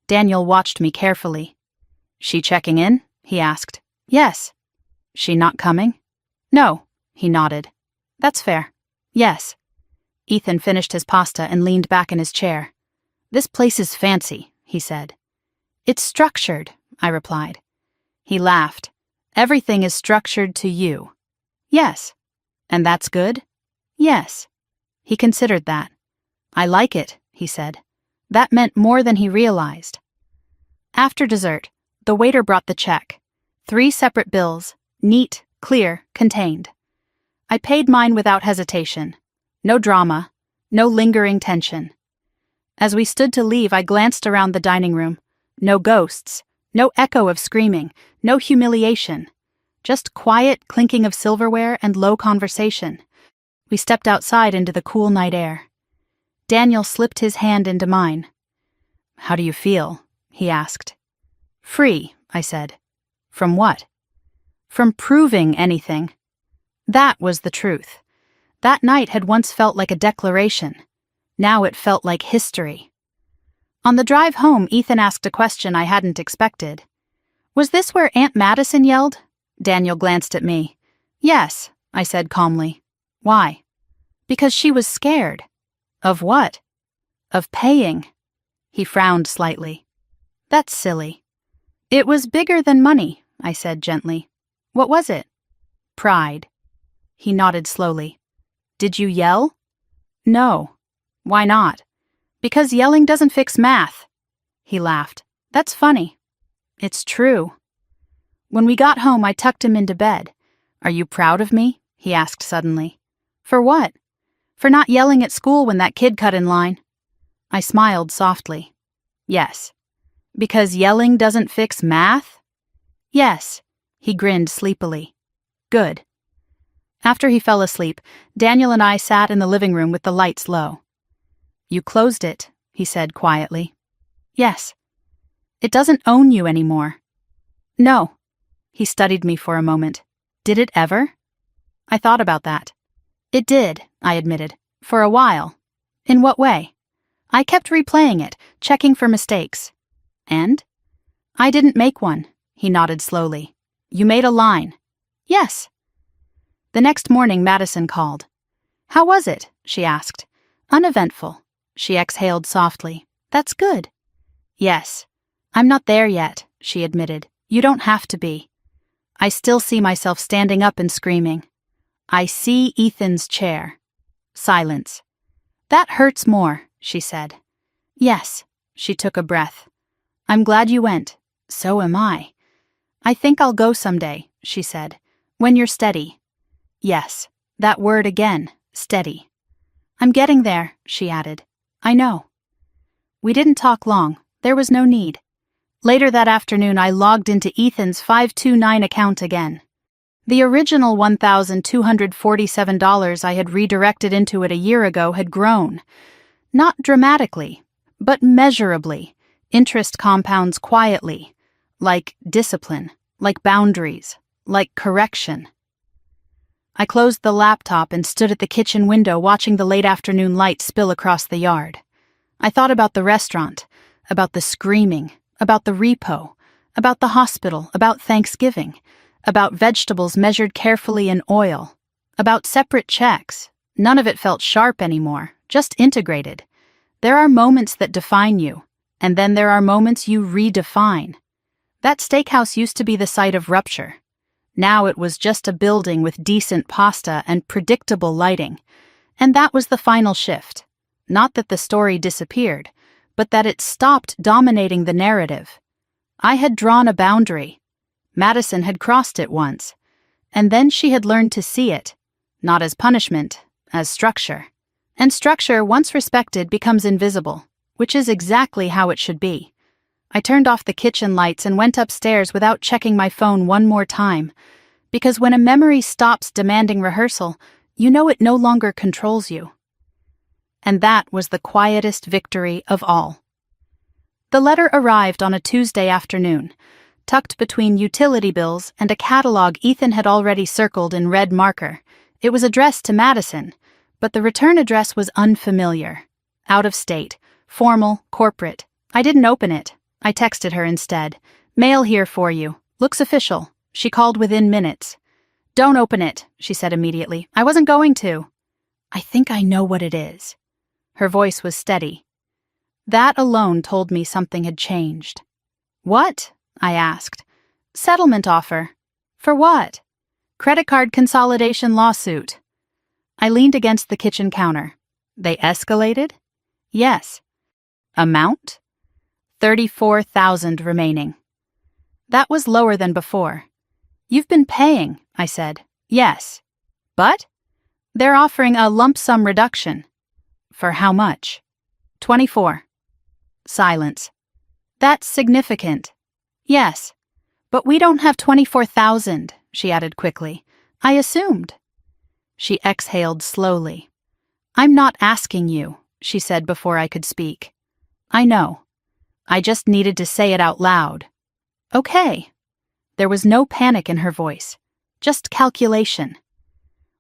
Daniel watched me carefully. "She checking in?" he asked. "Yes." "She not coming?" "No." He nodded. "That's fair." "Yes." Ethan finished his pasta and leaned back in his chair. "This place is fancy," he said. "It's structured," I replied. He laughed. "Everything is structured to you." "Yes." "And that's good?" "Yes." He considered that. "I like it," he said. That meant more than he realized. After dessert, the waiter brought the check. 3 separate bills, neat, clear, contained. I paid mine without hesitation. No drama, no lingering tension. As we stood to leave, I glanced around the dining room. No ghosts, No echo of screaming, no humiliation. Just quiet clinking of silverware and low conversation. We stepped outside into the cool night air. Daniel slipped his hand into mine. "How do you feel?" he asked. "Free," I said. "From what?" "From proving anything." That was the truth. That night had once felt like a declaration. Now it felt like history. On the drive home, Ethan asked a question I hadn't expected. "Was this where Aunt Madison yelled?" Daniel glanced at me. "Yes," I said calmly. "Why?" "Because she was scared." "Of what?" "Of paying." He frowned slightly. "That's silly." "It was bigger than money," I said gently. "What was it?" "Pride." He nodded slowly. "Did you yell?" "No." "Why not?" "Because yelling doesn't fix math." He laughed. "That's funny." "It's true." When we got home, I tucked him into bed. "Are you proud of me?" he asked suddenly. "For what?" "For not yelling at school when that kid cut in line." I smiled softly. "Yes." "Because yelling doesn't fix math?" "Yes." He grinned sleepily. "Good." After he fell asleep, Daniel and I sat in the living room with the lights low. "You closed it," he said quietly. "Yes." "It doesn't own you anymore." "No." He studied me for a moment. "Did it ever?" I thought about that. "It did," I admitted. "For a while." "In what way?" "I kept replaying it, checking for mistakes." "And?" "I didn't make one." He nodded slowly. "You made a line." "Yes." The next morning, Madison called. "How was it?" she asked. "Uneventful." She exhaled softly. "That's good." "Yes." "I'm not there yet," she admitted. "You don't have to be." I still see myself standing up and screaming. "I see Ethan's chair." Silence. "That hurts more," she said. "Yes." She took a breath. "I'm glad you went. So am I." "I think I'll go someday," she said. "When you're steady." Yes, that word again, steady. "I'm getting there," she added. "I know." We didn't talk long. There was no need. Later that afternoon, I logged into Ethan's 529 account again. The original $1,247 I had redirected into it a year ago had grown. Not dramatically, but measurably. Interest compounds quietly, like discipline, like boundaries, like correction. I closed the laptop and stood at the kitchen window watching the late afternoon light spill across the yard. I thought about the restaurant, about the screaming, about the repo, about the hospital, about Thanksgiving, about vegetables measured carefully in oil, about separate checks. None of it felt sharp anymore, just integrated. There are moments that define you, and then there are moments you redefine. That steakhouse used to be the site of rupture. Now it was just a building with decent pasta and predictable lighting. And that was the final shift. Not that the story disappeared, but that it stopped dominating the narrative. I had drawn a boundary. Madison had crossed it once. And then she had learned to see it, not as punishment, as structure. And structure, once respected, becomes invisible, which is exactly how it should be. I turned off the kitchen lights and went upstairs without checking my phone one more time, because when a memory stops demanding rehearsal, you know it no longer controls you. And that was the quietest victory of all. The letter arrived on a Tuesday afternoon, tucked between utility bills and a catalog Ethan had already circled in red marker. It was addressed to Madison, but the return address was unfamiliar. Out of state, formal, corporate. I didn't open it. I texted her instead. "Mail here for you. Looks official." She called within minutes. "Don't open it," she said immediately. "I wasn't going to." "I think I know what it is." Her voice was steady. That alone told me something had changed. "What?" I asked. "Settlement offer." "For what?" "Credit card consolidation lawsuit." I leaned against the kitchen counter. "They escalated?" "Yes." "Amount?" $34,000 remaining. That was lower than before. "You've been paying," I said. "Yes." "But?" "They're offering a lump sum reduction." "For how much?" 24. Silence. "That's significant." Yes. But we don't have 24,000, she added quickly. I assumed. She exhaled slowly. I'm not asking you, she said before I could speak. I know. I just needed to say it out loud. Okay. There was no panic in her voice, just calculation.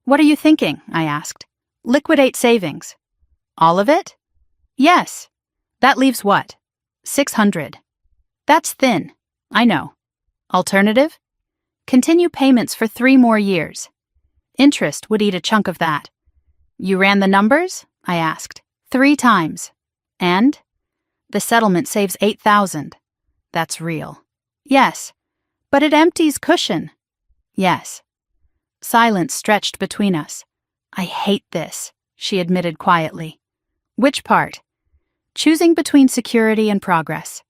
What are you thinking? I asked. Liquidate savings. All of it? Yes. That leaves what? 600. That's thin. I know. Alternative? Continue payments for 3 more years. Interest would eat a chunk of that. You ran the numbers? I asked. 3 times. And? The settlement saves 8,000. That's real. Yes. But it empties cushion. Yes. Silence stretched between us. I hate this, she admitted quietly. Which part? Choosing between security and progress.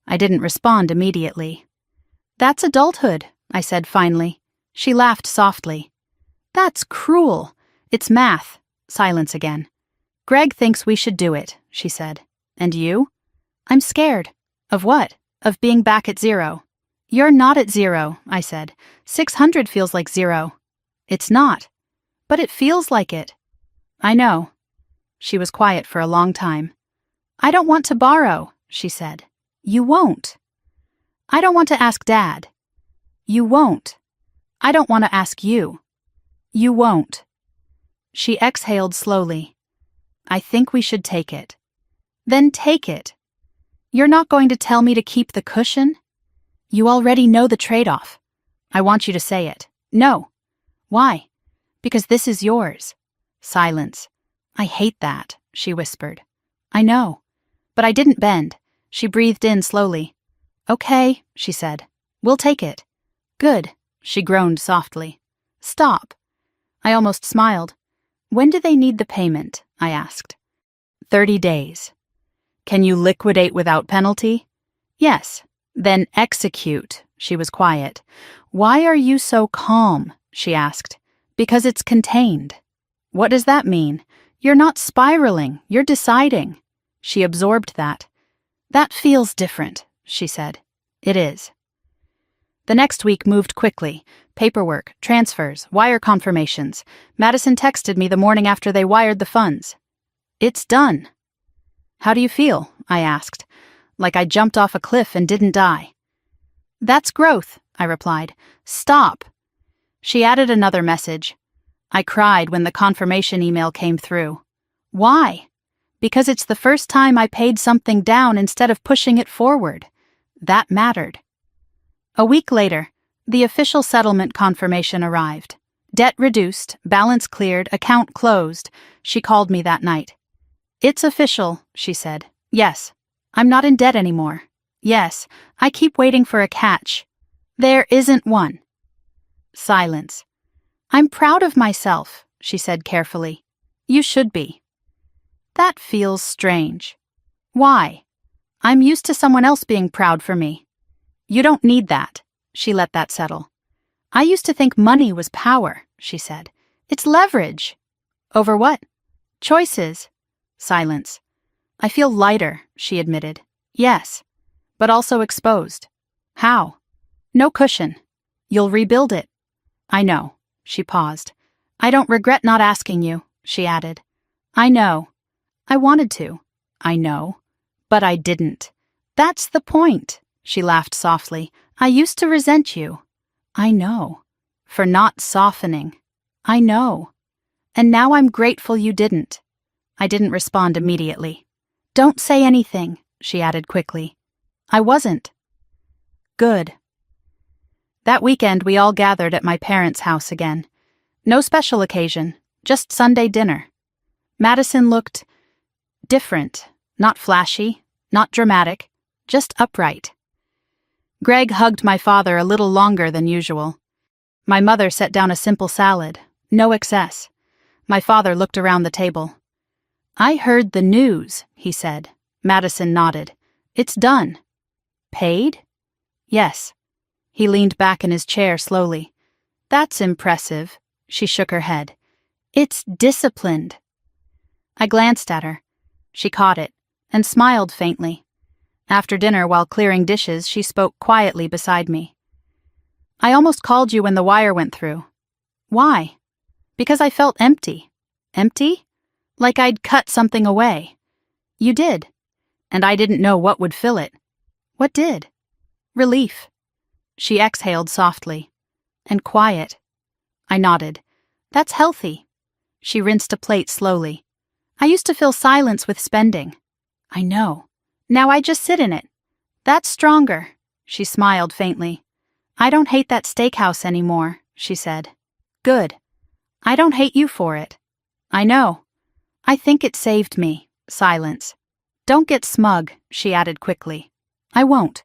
I didn't respond immediately. That's adulthood, I said finally. She laughed softly. That's cruel. It's math. Silence again. Greg thinks we should do it, she said. And you? I'm scared. Of what? Of being back at 0. You're not at 0, I said. 600 feels like 0. It's not. But it feels like it. I know. She was quiet for a long time. I don't want to borrow, she said. You won't. I don't want to ask Dad. You won't. I don't want to ask you. You won't. She exhaled slowly. I think we should take it. Then take it. You're not going to tell me to keep the cushion? You already know the trade-off. I want you to say it. No. Why? Because this is yours. Silence. I hate that, she whispered. I know. But I didn't bend. She breathed in slowly. Okay, she said. We'll take it. Good, she groaned softly. Stop. I almost smiled. When do they need the payment? I asked. 30 days. Can you liquidate without penalty? Yes. Then execute. She was quiet. Why are you so calm? She asked. Because it's contained. What does that mean? You're not spiraling. You're deciding. She absorbed that. That feels different, she said. It is. The next week moved quickly. Paperwork, transfers, wire confirmations. Madison texted me the morning after they wired the funds. It's done. How do you feel? I asked. Like I jumped off a cliff and didn't die. That's growth, I replied. Stop. She added another message. I cried when the confirmation email came through. Why? Because it's the first time I paid something down instead of pushing it forward. That mattered. A week later, the official settlement confirmation arrived. Debt reduced, balance cleared, account closed. She called me that night. It's official, she said. Yes. I'm not in debt anymore. Yes. I keep waiting for a catch. There isn't one. Silence. I'm proud of myself, she said carefully. You should be. That feels strange. Why? I'm used to someone else being proud for me. You don't need that. She let that settle. I used to think money was power, she said. It's leverage. Over what? Choices. Silence. I feel lighter, she admitted. Yes, but also exposed. How? No cushion. You'll rebuild it. I know. She paused. I don't regret not asking you, she added. I know. I wanted to. I know. But I didn't. That's the point, she laughed softly. I used to resent you. I know. For not softening. I know. And now I'm grateful you didn't. I didn't respond immediately. Don't say anything, she added quickly. I wasn't. Good. That weekend we all gathered at my parents' house again. No special occasion, just Sunday dinner. Madison looked different, not flashy, not dramatic, just upright. Greg hugged my father a little longer than usual. My mother set down a simple salad, no excess. My father looked around the table. I heard the news, he said. Madison nodded. It's done. Paid? Yes. He leaned back in his chair slowly. That's impressive. She shook her head. It's disciplined. I glanced at her. She caught it and smiled faintly. After dinner, while clearing dishes, she spoke quietly beside me. "I almost called you when the wire went through." "Why?" "Because I felt empty." "Empty?" "Like I'd cut something away." "You did." "And I didn't know what would fill it." "What did?" "Relief." She exhaled softly. "And quiet." I nodded. "That's healthy." She rinsed a plate slowly. "I used to fill silence with spending." "I know. Now I just sit in it." "That's stronger." She smiled faintly. "I don't hate that steakhouse anymore," she said. "Good. I don't hate you for it." "I know. I think it saved me." Silence. "Don't get smug," she added quickly. "I won't."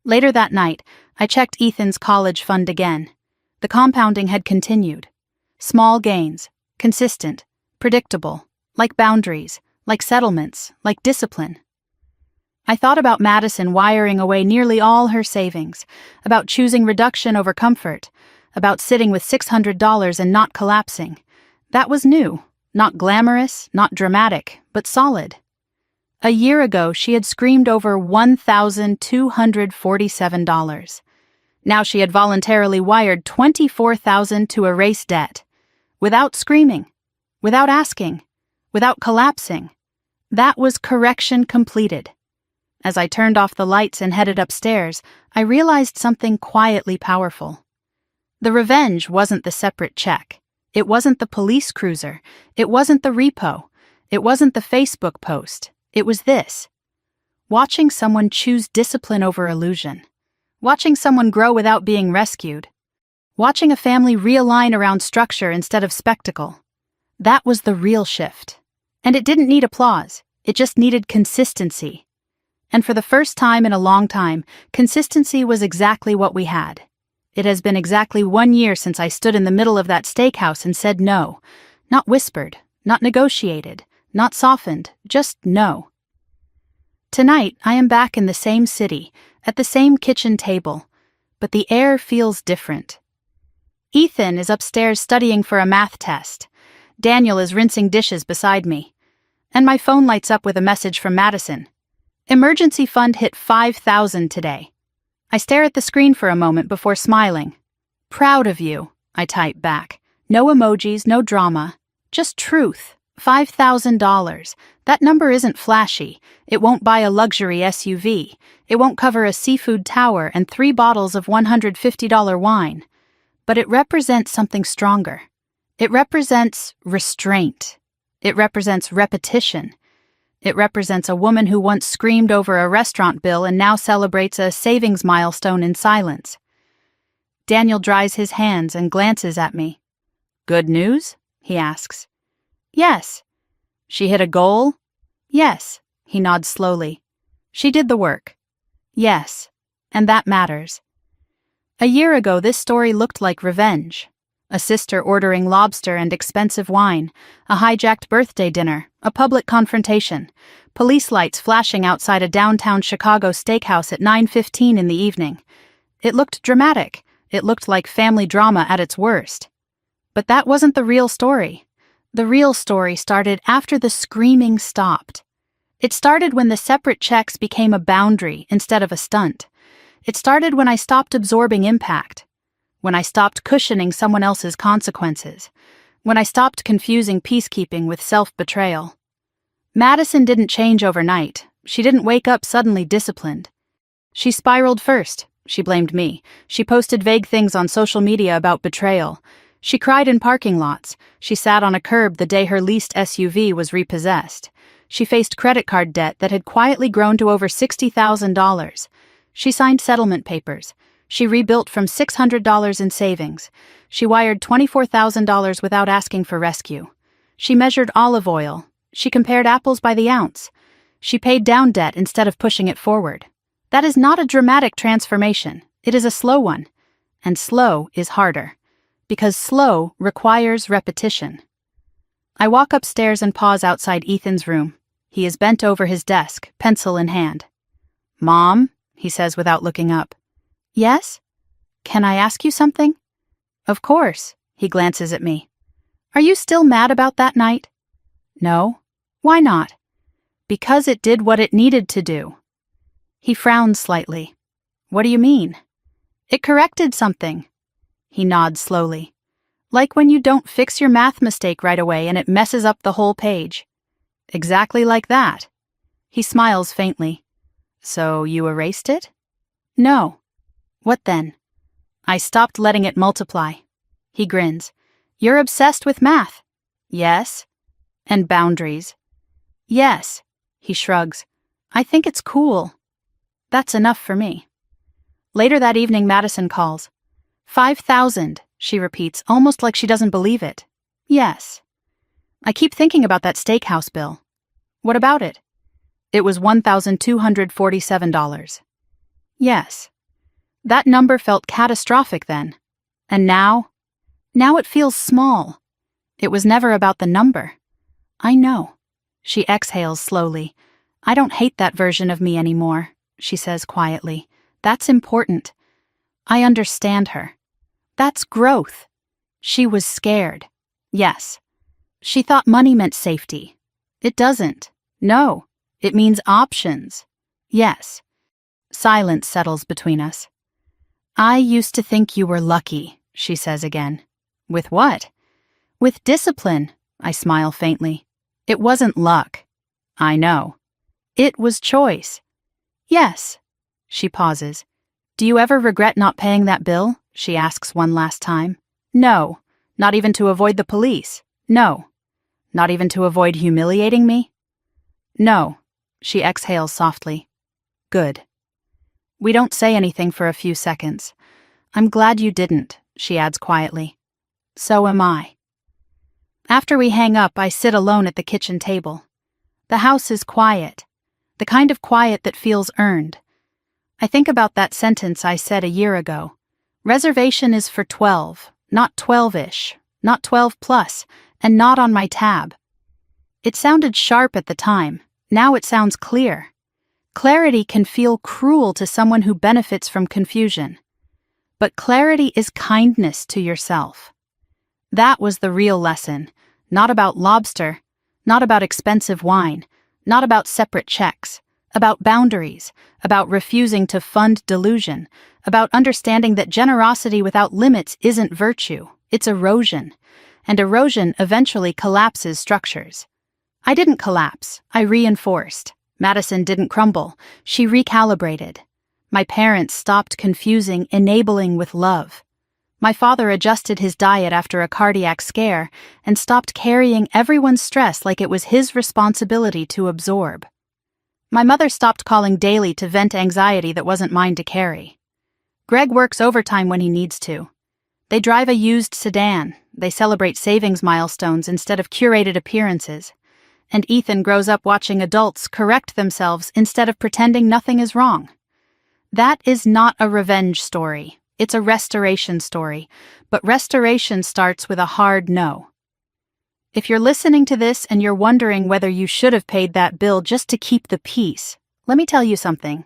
Later that night, I checked Ethan's college fund again. The compounding had continued. Small gains, consistent, predictable, like boundaries, like settlements, like discipline. I thought about Madison wiring away nearly all her savings, about choosing reduction over comfort, about sitting with $600 and not collapsing. That was new, not glamorous, not dramatic, but solid. A year ago, she had screamed over $1,247. Now she had voluntarily wired $24,000 to erase debt. Without screaming, without asking, without collapsing. That was correction completed. As I turned off the lights and headed upstairs, I realized something quietly powerful. The revenge wasn't the separate check. It wasn't the police cruiser. It wasn't the repo. It wasn't the Facebook post. It was this. Watching someone choose discipline over illusion. Watching someone grow without being rescued. Watching a family realign around structure instead of spectacle. That was the real shift. And it didn't need applause. It just needed consistency. And for the first time in a long time, consistency was exactly what we had. It has been exactly 1 year since I stood in the middle of that steakhouse and said no. Not whispered, not negotiated, not softened, just no. Tonight, I am back in the same city, at the same kitchen table, but the air feels different. Ethan is upstairs studying for a math test. Daniel is rinsing dishes beside me. And my phone lights up with a message from Madison. Emergency fund hit $5,000 today. I stare at the screen for a moment before smiling. "Proud of you," I type back. No emojis, no drama. Just truth. $5,000. That number isn't flashy. It won't buy a luxury SUV. It won't cover a seafood tower and 3 bottles of $150 wine. But it represents something stronger. It represents restraint. It represents repetition. It represents a woman who once screamed over a restaurant bill and now celebrates a savings milestone in silence. Daniel dries his hands and glances at me. "Good news?" he asks. "Yes." "She hit a goal?" "Yes." He nods slowly. "She did the work." "Yes." And that matters. A year ago, this story looked like revenge. A sister ordering lobster and expensive wine, a hijacked birthday dinner, a public confrontation, police lights flashing outside a downtown Chicago steakhouse at 9:15 in the evening. It looked dramatic. It looked like family drama at its worst. But that wasn't the real story. The real story started after the screaming stopped. It started when the separate checks became a boundary instead of a stunt. It started when I stopped absorbing impact. When I stopped cushioning someone else's consequences. When I stopped confusing peacekeeping with self-betrayal. Madison didn't change overnight. She didn't wake up suddenly disciplined. She spiraled first. She blamed me. She posted vague things on social media about betrayal. She cried in parking lots. She sat on a curb the day her leased SUV was repossessed. She faced credit card debt that had quietly grown to over $60,000. She signed settlement papers. She rebuilt from $600 in savings. She wired $24,000 without asking for rescue. She measured olive oil. She compared apples by the ounce. She paid down debt instead of pushing it forward. That is not a dramatic transformation. It is a slow one. And slow is harder. Because slow requires repetition. I walk upstairs and pause outside Ethan's room. He is bent over his desk, pencil in hand. "Mom," he says without looking up. "Yes? Can I ask you something?" "Of course." He glances at me. "Are you still mad about that night?" "No." "Why not?" "Because it did what it needed to do." He frowned slightly. What do you mean? It corrected something. He nods slowly. Like when you don't fix your math mistake right away and it messes up the whole page. Exactly like that. He smiles faintly. So you erased it? No. What then? I stopped letting it multiply. He grins. You're obsessed with math. Yes. And boundaries. Yes. He shrugs. I think it's cool. That's enough for me. Later that evening, Madison calls. 5,000, she repeats, almost like she doesn't believe it. Yes. I keep thinking about that steakhouse bill. What about it? It was $1,247. Yes. That number felt catastrophic then. And now? Now it feels small. It was never about the number. I know. She exhales slowly. I don't hate that version of me anymore, she says quietly. That's important. I understand her. That's growth. She was scared. Yes. She thought money meant safety. It doesn't. No. It means options. Yes. Silence settles between us. I used to think you were lucky, she says again. With what? With discipline, I smile faintly. It wasn't luck. I know. It was choice. Yes. She pauses. Do you ever regret not paying that bill? She asks one last time. No. Not even to avoid the police. No. Not even to avoid humiliating me? No. She exhales softly. Good. We don't say anything for a few seconds. I'm glad you didn't, she adds quietly. So am I. After we hang up, I sit alone at the kitchen table. The house is quiet. The kind of quiet that feels earned. I think about that sentence I said a year ago. Reservation is for 12, not 12-ish, not 12 plus, and not on my tab. It sounded sharp at the time. Now it sounds clear. Clarity can feel cruel to someone who benefits from confusion. But clarity is kindness to yourself. That was the real lesson. Not about Lobster, not about expensive wine, not about separate checks, about boundaries, about refusing to fund delusion, about understanding that generosity without limits isn't virtue, it's erosion, and erosion eventually collapses structures. I didn't collapse, I reinforced. Madison didn't crumble, she recalibrated. My parents stopped confusing enabling with love. My father adjusted his diet after a cardiac scare and stopped carrying everyone's stress like it was his responsibility to absorb. My mother stopped calling daily to vent anxiety that wasn't mine to carry. Greg works overtime when he needs to. They drive a used sedan, they celebrate savings milestones instead of curated appearances. And Ethan grows up watching adults correct themselves instead of pretending nothing is wrong. That is not a revenge story. It's a restoration story, but restoration starts with a hard no. If you're listening to this and you're wondering whether you should have paid that bill just to keep the peace, let me tell you something.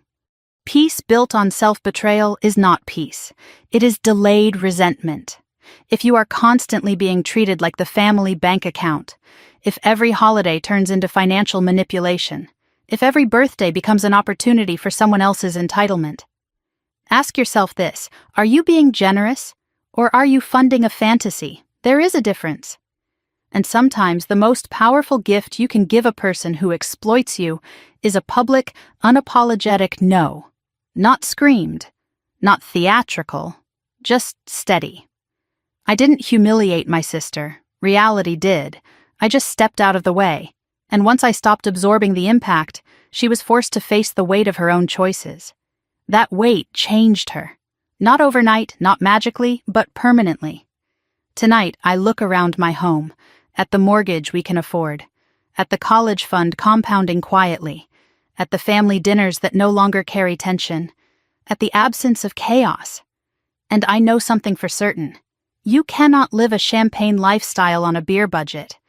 Peace built on self-betrayal is not peace. It is delayed resentment. If you are constantly being treated like the family bank account, if every holiday turns into financial manipulation, if every birthday becomes an opportunity for someone else's entitlement, ask yourself this: are you being generous, or are you funding a fantasy? There is a difference. And sometimes the most powerful gift you can give a person who exploits you is a public, unapologetic no. Not screamed, not theatrical, just steady. I didn't humiliate my sister. Reality did. I just stepped out of the way. And once I stopped absorbing the impact, she was forced to face the weight of her own choices. That weight changed her. Not overnight, not magically, but permanently. Tonight, I look around my home, at the mortgage we can afford, at the college fund compounding quietly, at the family dinners that no longer carry tension, at the absence of chaos. And I know something for certain. You cannot live a champagne lifestyle on a beer budget,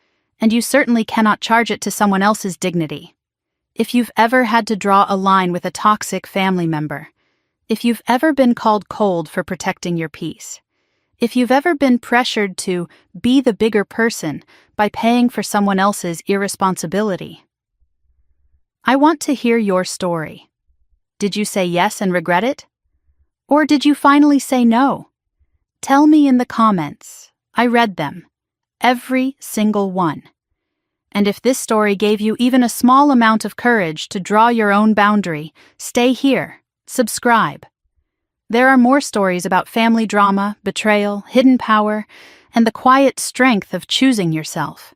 and you certainly cannot charge it to someone else's dignity. If you've ever had to draw a line with a toxic family member, if you've ever been called cold for protecting your peace, if you've ever been pressured to be the bigger person by paying for someone else's irresponsibility, I want to hear your story. Did you say yes and regret it? Or did you finally say no? Tell me in the comments. I read them. Every single one. And if this story gave you even a small amount of courage to draw your own boundary, stay here. Subscribe. There are more stories about family drama, betrayal, hidden power, and the quiet strength of choosing yourself.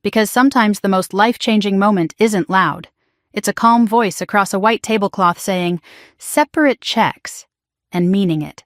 Because sometimes the most life-changing moment isn't loud. It's a calm voice across a white tablecloth saying, "Separate checks," and meaning it.